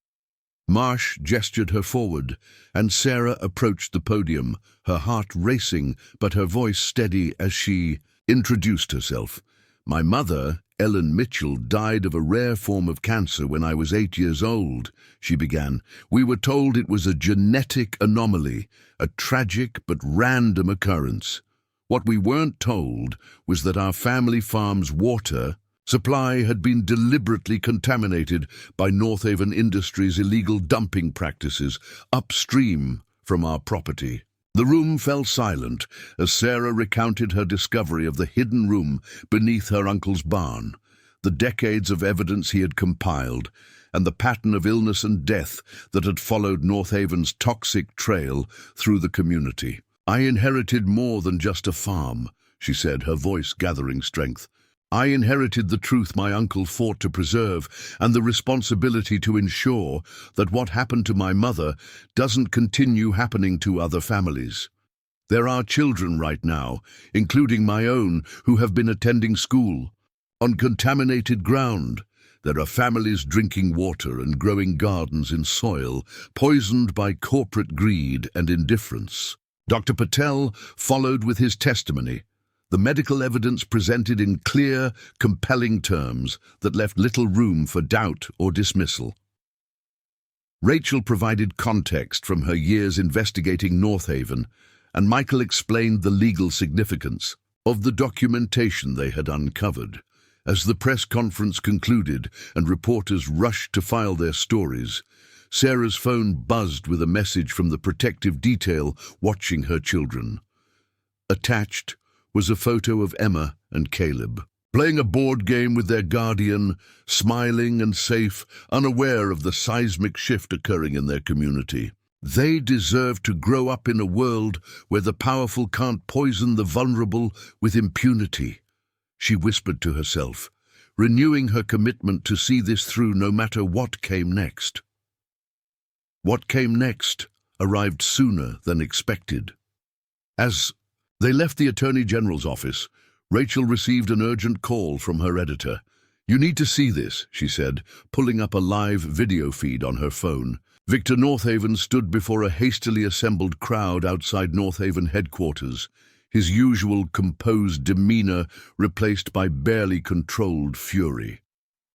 Marsh gestured her forward, and Sarah approached the podium, her heart racing but her voice steady as she introduced herself. My mother, Ellen Mitchell, died of a rare form of cancer when I was 8 years old, she began. We were told it was a genetic anomaly, a tragic but random occurrence. What we weren't told was that our family farm's water supply had been deliberately contaminated by North Haven Industries' illegal dumping practices upstream from our property. The room fell silent as Sarah recounted her discovery of the hidden room beneath her uncle's barn, the decades of evidence he had compiled, and the pattern of illness and death that had followed North Haven's toxic trail through the community. I inherited more than just a farm, she said, her voice gathering strength. I inherited the truth my uncle fought to preserve and the responsibility to ensure that what happened to my mother doesn't continue happening to other families. There are children right now, including my own, who have been attending school on contaminated ground. There are families drinking water and growing gardens in soil poisoned by corporate greed and indifference. Dr. Patel followed with his testimony, the medical evidence presented in clear, compelling terms that left little room for doubt or dismissal. Rachel provided context from her years investigating North Haven, and Michael explained the legal significance of the documentation they had uncovered. As the press conference concluded and reporters rushed to file their stories, Sarah's phone buzzed with a message from the protective detail watching her children. Attached was a photo of Emma and Caleb, playing a board game with their guardian, smiling and safe, unaware of the seismic shift occurring in their community. They deserve to grow up in a world where the powerful can't poison the vulnerable with impunity, she whispered to herself, renewing her commitment to see this through no matter what came next. What came next arrived sooner than expected. As they left the Attorney General's office, Rachel received an urgent call from her editor. "You need to see this," she said, pulling up a live video feed on her phone. Victor Northaven stood before a hastily assembled crowd outside Northaven headquarters, his usual composed demeanor replaced by barely controlled fury.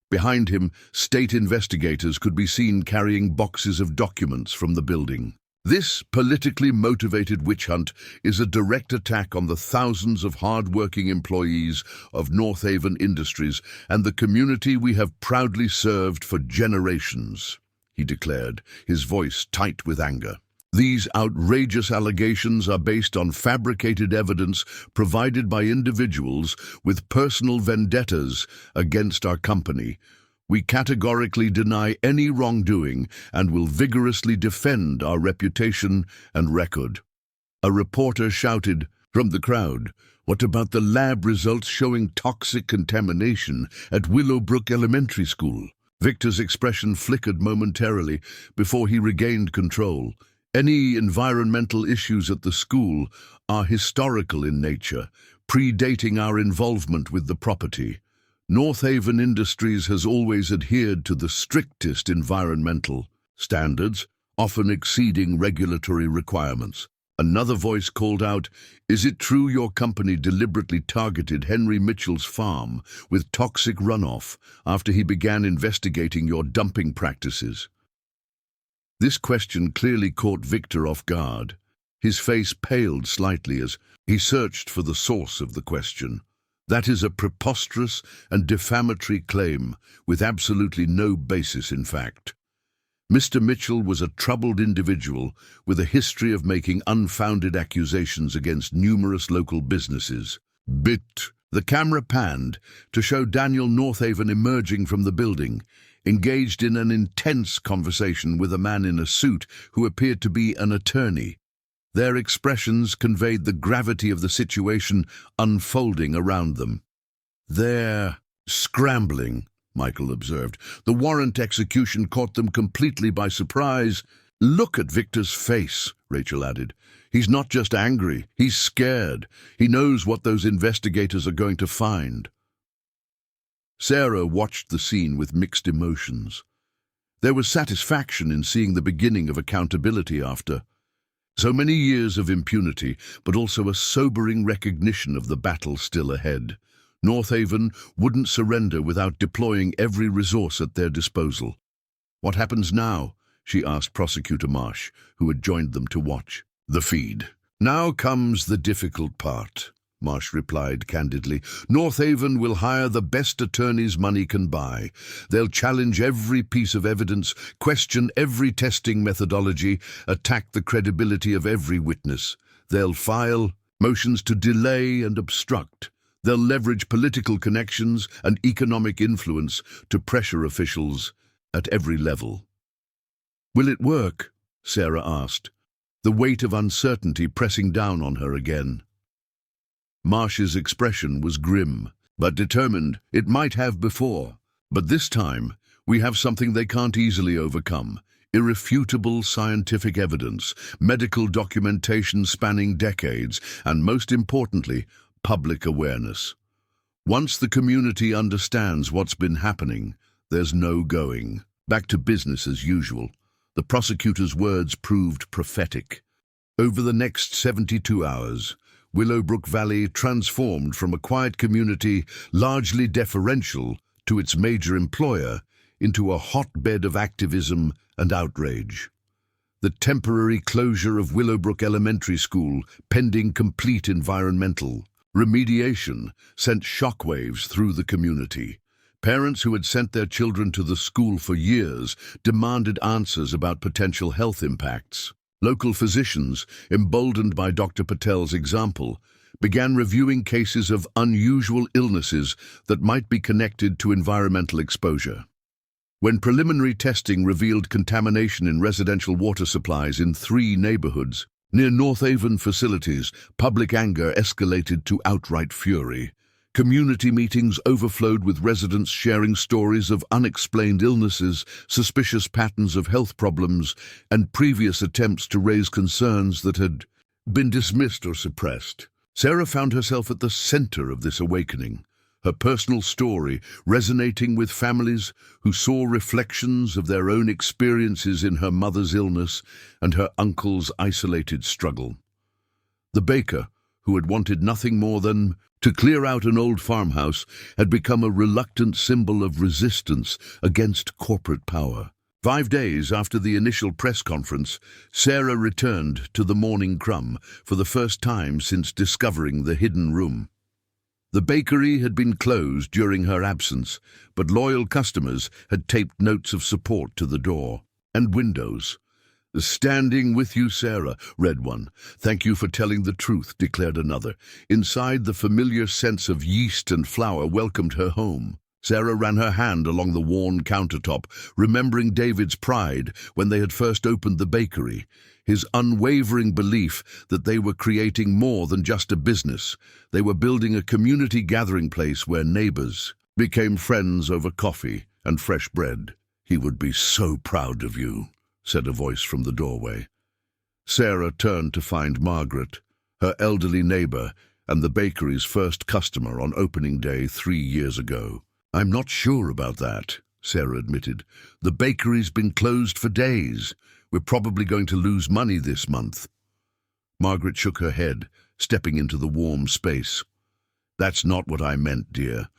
Behind him, state investigators could be seen carrying boxes of documents from the building. This politically motivated witch hunt is a direct attack on the thousands of hard-working employees of North Haven Industries and the community we have proudly served for generations, he declared, his voice tight with anger. These outrageous allegations are based on fabricated evidence provided by individuals with personal vendettas against our company. We categorically deny any wrongdoing and will vigorously defend our reputation and record. A reporter shouted from the crowd, "What about the lab results showing toxic contamination at Willowbrook Elementary School?" Victor's expression flickered momentarily before he regained control. Any environmental issues at the school are historical in nature, predating our involvement with the property. North Haven Industries has always adhered to the strictest environmental standards, often exceeding regulatory requirements. Another voice called out, "Is it true your company deliberately targeted Henry Mitchell's farm with toxic runoff after he began investigating your dumping practices?" This question clearly caught Victor off guard. His face paled slightly as he searched for the source of the question. That is a preposterous and defamatory claim, with absolutely no basis in fact. Mr. Mitchell was a troubled individual with a history of making unfounded accusations against numerous local businesses. The camera panned to show Daniel Northaven emerging from the building, engaged in an intense conversation with a man in a suit who appeared to be an attorney. Their expressions conveyed the gravity of the situation unfolding around them. "They're scrambling," Michael observed. "The warrant execution caught them completely by surprise." "Look at Victor's face," Rachel added. "He's not just angry, he's scared. He knows what those investigators are going to find." Sarah watched the scene with mixed emotions. There was satisfaction in seeing the beginning of accountability after so many years of impunity, but also a sobering recognition of the battle still ahead. North Haven wouldn't surrender without deploying every resource at their disposal. "What happens now?" she asked Prosecutor Marsh, who had joined them to watch the feed. "Now comes the difficult part," Marsh replied candidly. "North Haven will hire the best attorneys money can buy. They'll challenge every piece of evidence, question every testing methodology, attack the credibility of every witness. They'll file motions to delay and obstruct. They'll leverage political connections and economic influence to pressure officials at every level." "Will it work?" Sarah asked, the weight of uncertainty pressing down on her again. Marsh's expression was grim, but determined. "It might have before, but this time we have something they can't easily overcome. Irrefutable scientific evidence, medical documentation spanning decades, and most importantly, public awareness. Once the community understands what's been happening, there's no going back to business as usual." The prosecutor's words proved prophetic. Over the next 72 hours, Willowbrook Valley transformed from a quiet community largely deferential to its major employer into a hotbed of activism and outrage. The temporary closure of Willowbrook Elementary School, pending complete environmental remediation, sent shockwaves through the community. Parents who had sent their children to the school for years demanded answers about potential health impacts. Local physicians, emboldened by Dr. Patel's example, began reviewing cases of unusual illnesses that might be connected to environmental exposure. When preliminary testing revealed contamination in residential water supplies in 3 neighborhoods near North Haven facilities, public anger escalated to outright fury. Community meetings overflowed with residents sharing stories of unexplained illnesses, suspicious patterns of health problems, and previous attempts to raise concerns that had been dismissed or suppressed. Sarah found herself at the center of this awakening, her personal story resonating with families who saw reflections of their own experiences in her mother's illness and her uncle's isolated struggle. The baker, who had wanted nothing more than to clear out an old farmhouse, had become a reluctant symbol of resistance against corporate power. 5 days after the initial press conference, Sarah returned to the Morning Crumb for the first time since discovering the hidden room. The bakery had been closed during her absence, but loyal customers had taped notes of support to the door and windows. "Standing with you, Sarah," read one. "Thank you for telling the truth," declared another. Inside, the familiar sense of yeast and flour welcomed her home. Sarah ran her hand along the worn countertop, remembering David's pride when they had first opened the bakery, his unwavering belief that they were creating more than just a business. They were building a community gathering place where neighbors became friends over coffee and fresh bread. "He would be so proud of you," said a voice from the doorway. Sarah turned to find Margaret, her elderly neighbor and the bakery's first customer on opening day 3 years ago. "I'm not sure about that," Sarah admitted. "The bakery's been closed for days. We're probably going to lose money this month." Margaret shook her head, stepping into the warm space. "That's not what I meant, dear.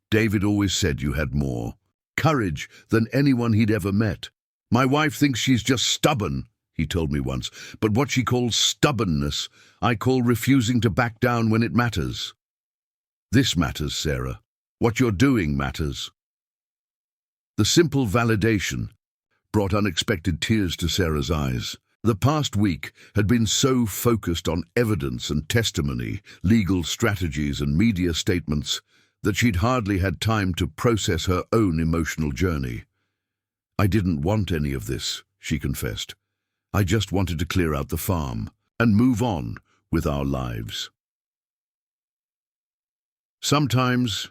David always said you had more courage than anyone he'd ever met. My wife thinks she's just stubborn," he told me once, "but what she calls stubbornness, I call refusing to back down when it matters." "This matters, Sarah. What you're doing matters." The simple validation brought unexpected tears to Sarah's eyes. The past week had been so focused on evidence and testimony, legal strategies and media statements, that she'd hardly had time to process her own emotional journey. "I didn't want any of this," she confessed. "I just wanted to clear out the farm and move on with our lives." Sometimes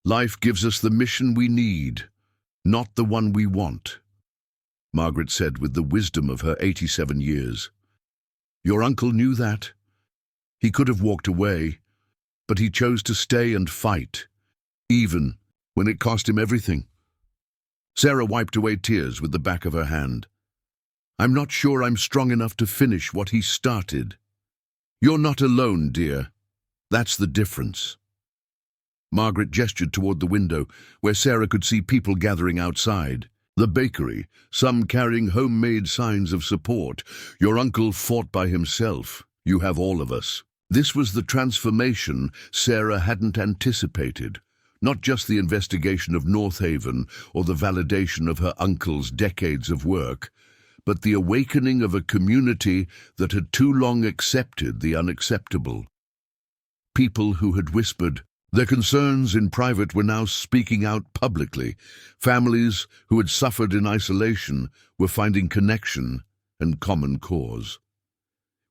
life gives us the mission we need, not the one we want, Margaret said with the wisdom of her 87 years. "Your uncle knew that. He could have walked away, but he chose to stay and fight, even when it cost him everything." Sarah wiped away tears with the back of her hand. "I'm not sure I'm strong enough to finish what he started." "You're not alone, dear. That's the difference." Margaret gestured toward the window, where Sarah could see people gathering outside. The bakery, some carrying homemade signs of support. "Your uncle fought by himself. You have all of us." This was the transformation Sarah hadn't anticipated. Not just the investigation of North Haven or the validation of her uncle's decades of work, but the awakening of a community that had too long accepted the unacceptable. People who had whispered their concerns in private were now speaking out publicly. Families who had suffered in isolation were finding connection and common cause.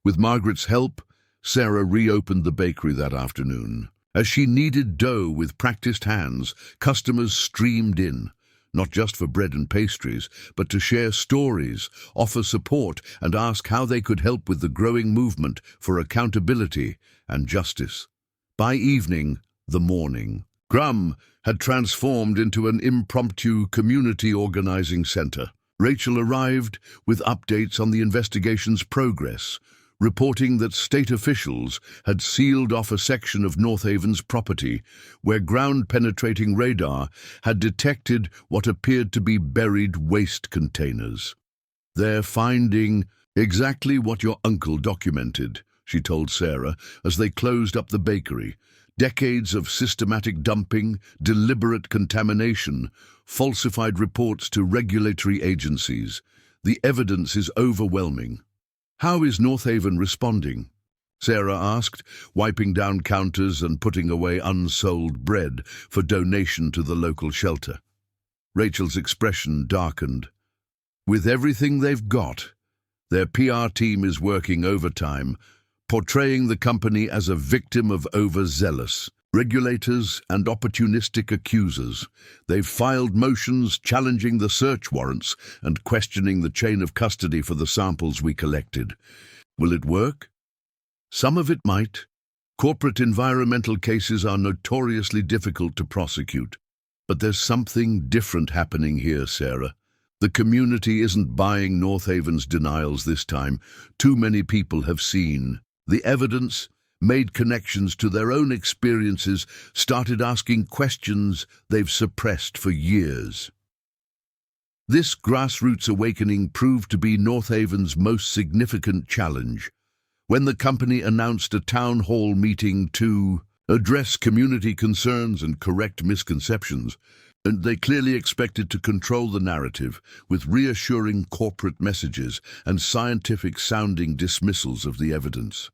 With Margaret's help, Sarah reopened the bakery that afternoon. As she kneaded dough with practiced hands, customers streamed in, not just for bread and pastries, but to share stories, offer support, and ask how they could help with the growing movement for accountability and justice. By evening, the Morning Crumb had transformed into an impromptu community organizing center. Rachel arrived with updates on the investigation's progress, reporting that state officials had sealed off a section of North Haven's property where ground-penetrating radar had detected what appeared to be buried waste containers. "They're finding exactly what your uncle documented," she told Sarah as they closed up the bakery. "Decades of systematic dumping, deliberate contamination, falsified reports to regulatory agencies. The evidence is overwhelming." "How is North Haven responding?" Sarah asked, wiping down counters and putting away unsold bread for donation to the local shelter. Rachel's expression darkened. "With everything they've got, their PR team is working overtime, portraying the company as a victim of overzealous regulators and opportunistic accusers. They've filed motions challenging the search warrants and questioning the chain of custody for the samples we collected. Will it work? Some of it might. Corporate environmental cases are notoriously difficult to prosecute. But there's something different happening here, Sarah. The community isn't buying North Haven's denials this time. Too many people have seen the evidence, made connections to their own experiences, started asking questions they've suppressed for years. This grassroots awakening proved to be North Haven's most significant challenge. When the company announced a town hall meeting to address community concerns and correct misconceptions, and they clearly expected to control the narrative with reassuring corporate messages and scientific-sounding dismissals of the evidence.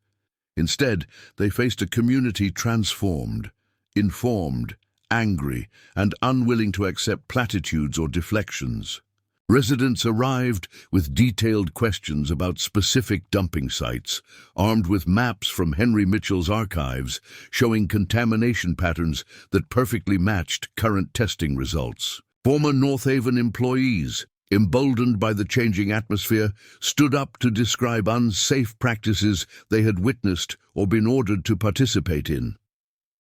Instead, they faced a community transformed, informed, angry, and unwilling to accept platitudes or deflections. Residents arrived with detailed questions about specific dumping sites, armed with maps from Henry Mitchell's archives showing contamination patterns that perfectly matched current testing results. Former North Haven employees, emboldened by the changing atmosphere, stood up to describe unsafe practices they had witnessed or been ordered to participate in.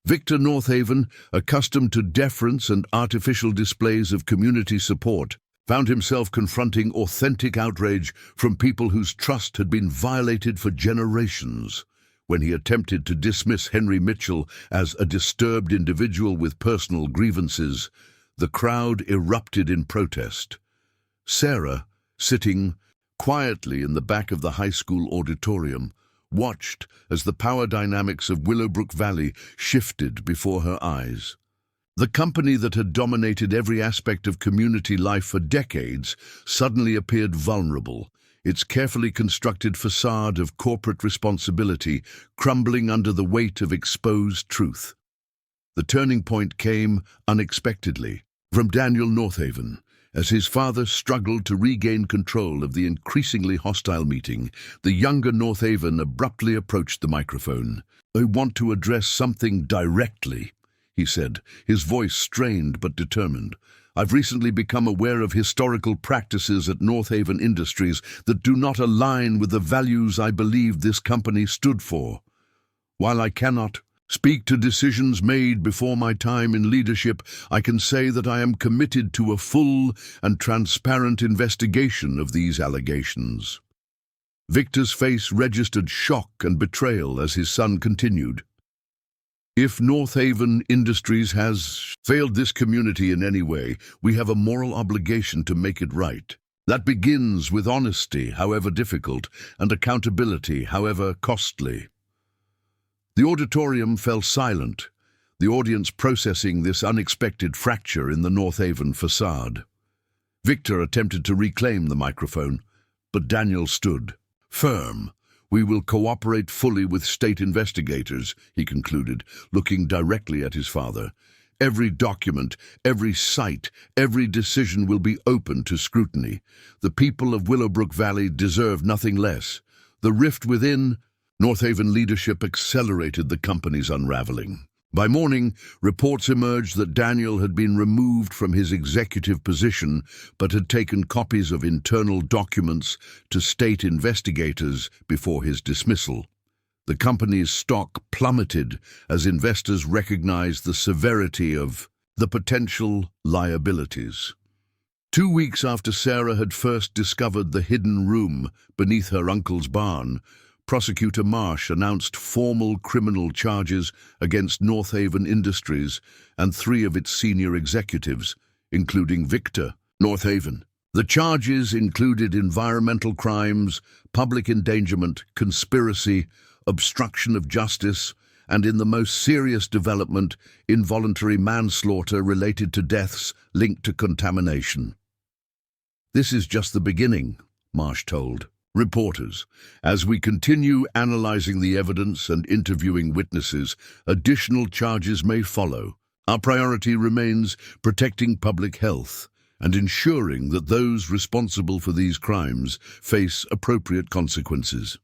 Victor North Haven, accustomed to deference and artificial displays of community support, found himself confronting authentic outrage from people whose trust had been violated for generations. When he attempted to dismiss Henry Mitchell as a disturbed individual with personal grievances, the crowd erupted in protest. Sarah, sitting quietly in the back of the high school auditorium, watched as the power dynamics of Willowbrook Valley shifted before her eyes. The company that had dominated every aspect of community life for decades suddenly appeared vulnerable, its carefully constructed facade of corporate responsibility crumbling under the weight of exposed truth. The turning point came unexpectedly from Daniel North Haven. As his father struggled to regain control of the increasingly hostile meeting, the younger North Haven abruptly approached the microphone. "I want to address something directly," he said, his voice strained but determined. "I've recently become aware of historical practices at North Haven Industries that do not align with the values I believed this company stood for. While I cannot speak to decisions made before my time in leadership, I can say that I am committed to a full and transparent investigation of these allegations." Victor's face registered shock and betrayal as his son continued. "If North Haven Industries has failed this community in any way, we have a moral obligation to make it right. That begins with honesty, however difficult, and accountability, however costly." The auditorium fell silent, the audience processing this unexpected fracture in the North Haven facade. Victor attempted to reclaim the microphone, but Daniel stood firm. "We will cooperate fully with state investigators," he concluded, looking directly at his father. "Every document, every site, every decision will be open to scrutiny. The people of Willowbrook Valley deserve nothing less." The rift within North Haven leadership accelerated the company's unraveling. By morning, reports emerged that Daniel had been removed from his executive position but had taken copies of internal documents to state investigators before his dismissal. The company's stock plummeted as investors recognized the severity of the potential liabilities. 2 weeks after Sarah had first discovered the hidden room beneath her uncle's barn, Prosecutor Marsh announced formal criminal charges against North Haven Industries and 3 of its senior executives, including Victor, North Haven. The charges included environmental crimes, public endangerment, conspiracy, obstruction of justice, and in the most serious development, involuntary manslaughter related to deaths linked to contamination. "This is just the beginning," Marsh told reporters. "As we continue analyzing the evidence and interviewing witnesses, additional charges may follow. Our priority remains protecting public health and ensuring that those responsible for these crimes face appropriate consequences."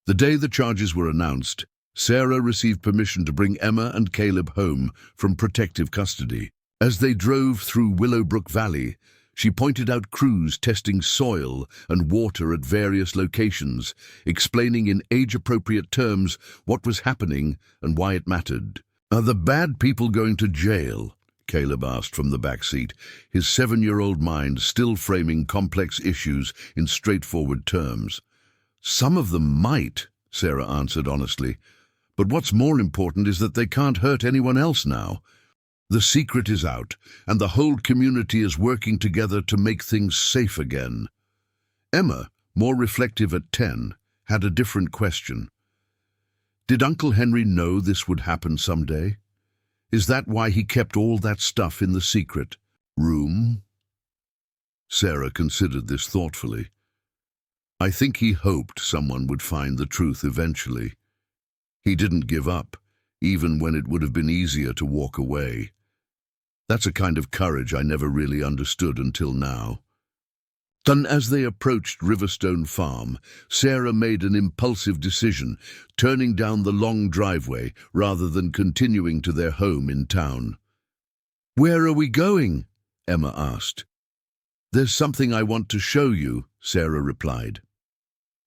The day the charges were announced, Sarah received permission to bring Emma and Caleb home from protective custody. As they drove through Willowbrook Valley, she pointed out crews testing soil and water at various locations, explaining in age-appropriate terms what was happening and why it mattered. "Are the bad people going to jail?" Caleb asked from the back seat, his 7-year-old mind still framing complex issues in straightforward terms. "Some of them might," Sarah answered honestly. "But what's more important is that they can't hurt anyone else now. The secret is out, and the whole community is working together to make things safe again." Emma, more reflective at 10, had a different question. Did Uncle Henry know this would happen someday? Is that why he kept all that stuff in the secret room? Sarah considered this thoughtfully. "I think he hoped someone would find the truth eventually. He didn't give up, even when it would have been easier to walk away. That's a kind of courage I never really understood until now." Then, as they approached Riverstone Farm, Sarah made an impulsive decision, turning down the long driveway rather than continuing to their home in town. "Where are we going?" Emma asked. "There's something I want to show you," Sarah replied.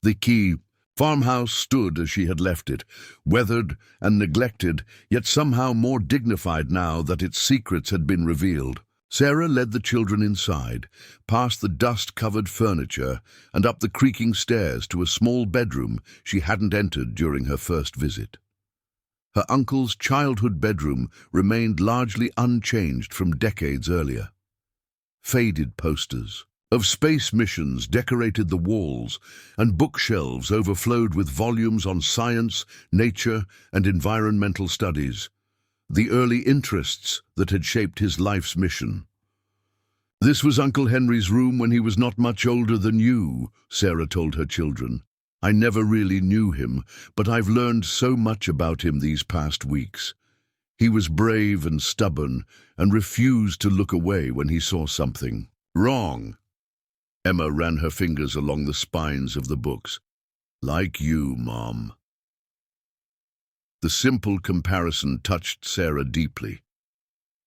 The key farmhouse stood as she had left it, weathered and neglected, yet somehow more dignified now that its secrets had been revealed. Sarah led the children inside, past the dust-covered furniture, and up the creaking stairs to a small bedroom she hadn't entered during her first visit. Her uncle's childhood bedroom remained largely unchanged from decades earlier. Faded posters of space missions decorated the walls, and bookshelves overflowed with volumes on science, nature, and environmental studies, the early interests that had shaped his life's mission. "This was Uncle Henry's room when he was not much older than you," Sarah told her children. "I never really knew him, but I've learned so much about him these past weeks. He was brave and stubborn and refused to look away when he saw something wrong." Emma ran her fingers along the spines of the books. "Like you, Mom." The simple comparison touched Sarah deeply.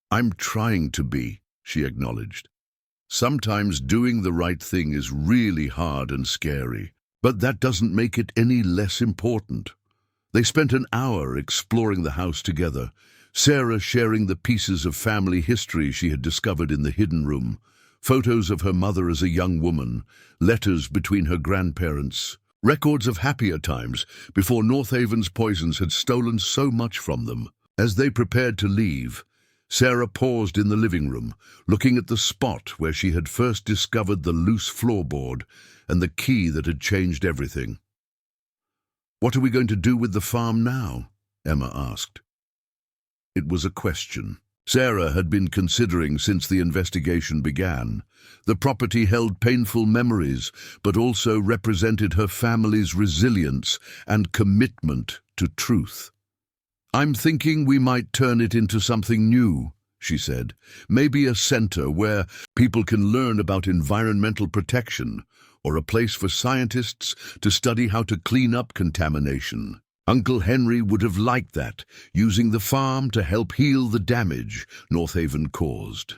"I'm trying to be," she acknowledged. "Sometimes doing the right thing is really hard and scary, but that doesn't make it any less important." They spent an hour exploring the house together, Sarah sharing the pieces of family history she had discovered in the hidden room, photos of her mother as a young woman, letters between her grandparents, records of happier times before North Haven's poisons had stolen so much from them. As they prepared to leave, Sarah paused in the living room, looking at the spot where she had first discovered the loose floorboard and the key that had changed everything. "What are we going to do with the farm now?" Emma asked. It was a question Sarah had been considering since the investigation began. The property held painful memories, but also represented her family's resilience and commitment to truth. "I'm thinking we might turn it into something new," she said. "Maybe a center where people can learn about environmental protection, or a place for scientists to study how to clean up contamination. Uncle Henry would have liked that, using the farm to help heal the damage North Haven caused."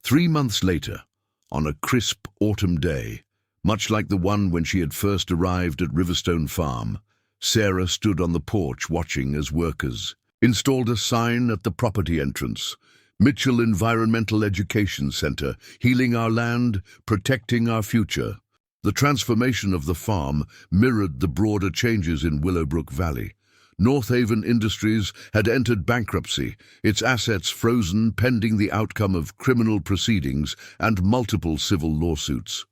3 months later, on a crisp autumn day, much like the one when she had first arrived at Riverstone Farm, Sarah stood on the porch watching as workers installed a sign at the property entrance: "Mitchell Environmental Education Center, healing our land, protecting our future." The transformation of the farm mirrored the broader changes in Willowbrook Valley. North Haven Industries had entered bankruptcy, its assets frozen pending the outcome of criminal proceedings and multiple civil lawsuits.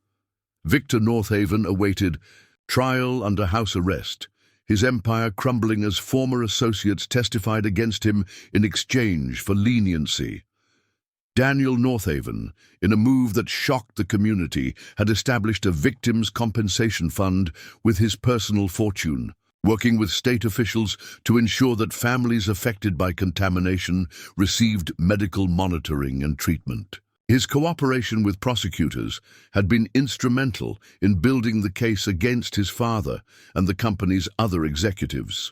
Victor Northaven awaited trial under house arrest, his empire crumbling as former associates testified against him in exchange for leniency. Daniel Northaven, in a move that shocked the community, had established a victims' compensation fund with his personal fortune, working with state officials to ensure that families affected by contamination received medical monitoring and treatment. His cooperation with prosecutors had been instrumental in building the case against his father and the company's other executives.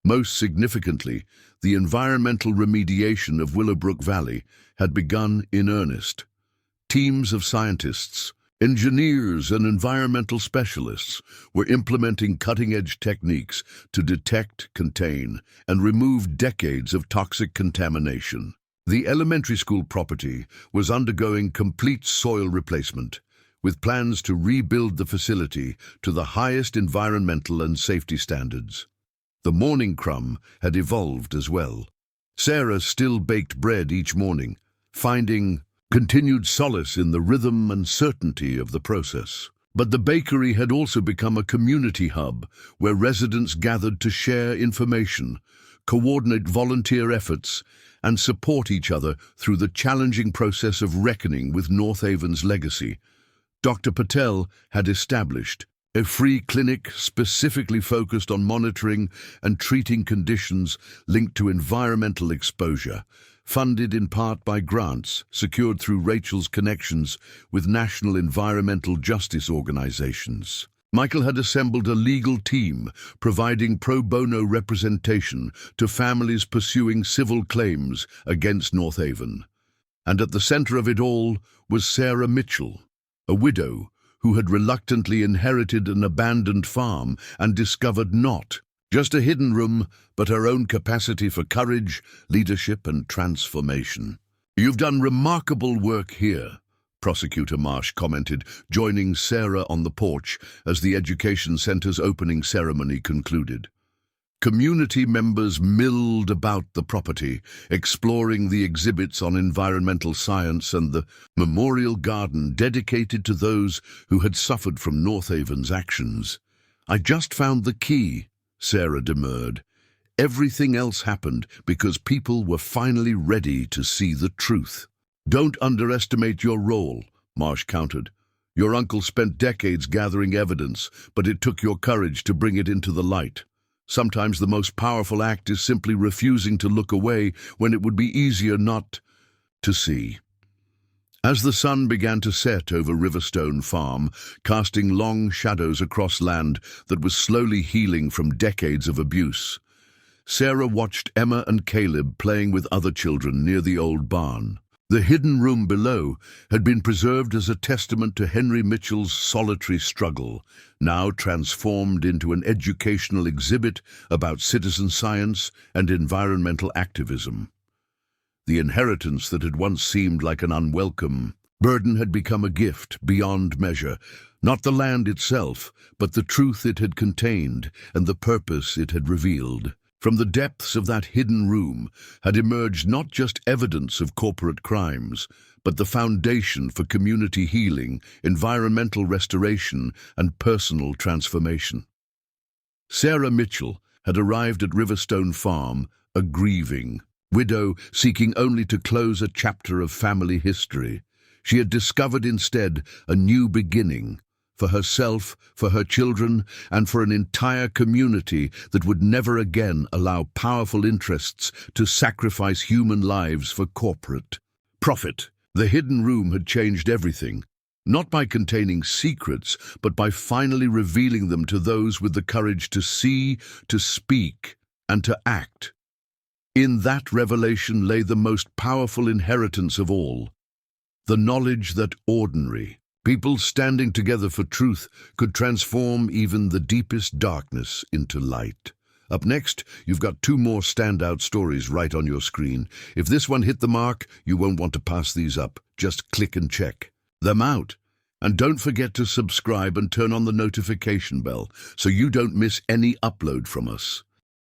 Most significantly, the environmental remediation of Willowbrook Valley had begun in earnest. Teams of scientists, engineers, and environmental specialists were implementing cutting-edge techniques to detect, contain, and remove decades of toxic contamination. The elementary school property was undergoing complete soil replacement, with plans to rebuild the facility to the highest environmental and safety standards. The morning crumb had evolved as well. Sarah still baked bread each morning, finding continued solace in the rhythm and certainty of the process. But the bakery had also become a community hub where residents gathered to share information, coordinate volunteer efforts, and support each other through the challenging process of reckoning with North Haven's legacy. Dr. Patel had established a free clinic specifically focused on monitoring and treating conditions linked to environmental exposure, funded in part by grants secured through Rachel's connections with national environmental justice organizations. Michael had assembled a legal team providing pro bono representation to families pursuing civil claims against North Haven. And at the center of it all was Sarah Mitchell, a widow who had reluctantly inherited an abandoned farm and discovered not just a hidden room, but her own capacity for courage, leadership, and transformation. "You've done remarkable work here," Prosecutor Marsh commented, joining Sarah on the porch as the education center's opening ceremony concluded. Community members milled about the property, exploring the exhibits on environmental science and the memorial garden dedicated to those who had suffered from North Haven's actions. "I just found the key," Sarah demurred. "Everything else happened because people were finally ready to see the truth." "Don't underestimate your role," Marsh countered. "Your uncle spent decades gathering evidence, but it took your courage to bring it into the light. Sometimes the most powerful act is simply refusing to look away when it would be easier not to see." As the sun began to set over Riverstone Farm, casting long shadows across land that was slowly healing from decades of abuse, Sarah watched Emma and Caleb playing with other children near the old barn. The hidden room below had been preserved as a testament to Henry Mitchell's solitary struggle, now transformed into an educational exhibit about citizen science and environmental activism. The inheritance that had once seemed like an unwelcome burden had become a gift beyond measure, not the land itself, but the truth it had contained and the purpose it had revealed. From the depths of that hidden room had emerged not just evidence of corporate crimes, but the foundation for community healing, environmental restoration, and personal transformation. Sarah Mitchell had arrived at Riverstone Farm, a grieving widow seeking only to close a chapter of family history. She had discovered instead a new beginning, for herself, for her children, and for an entire community that would never again allow powerful interests to sacrifice human lives for corporate profit. The hidden room had changed everything, not by containing secrets, but by finally revealing them to those with the courage to see, to speak, and to act. In that revelation lay the most powerful inheritance of all, the knowledge that ordinary people standing together for truth could transform even the deepest darkness into light. Up next, you've got two more standout stories right on your screen. If this one hit the mark, you won't want to pass these up. Just click and check them out. And don't forget to subscribe and turn on the notification bell so you don't miss any upload from us.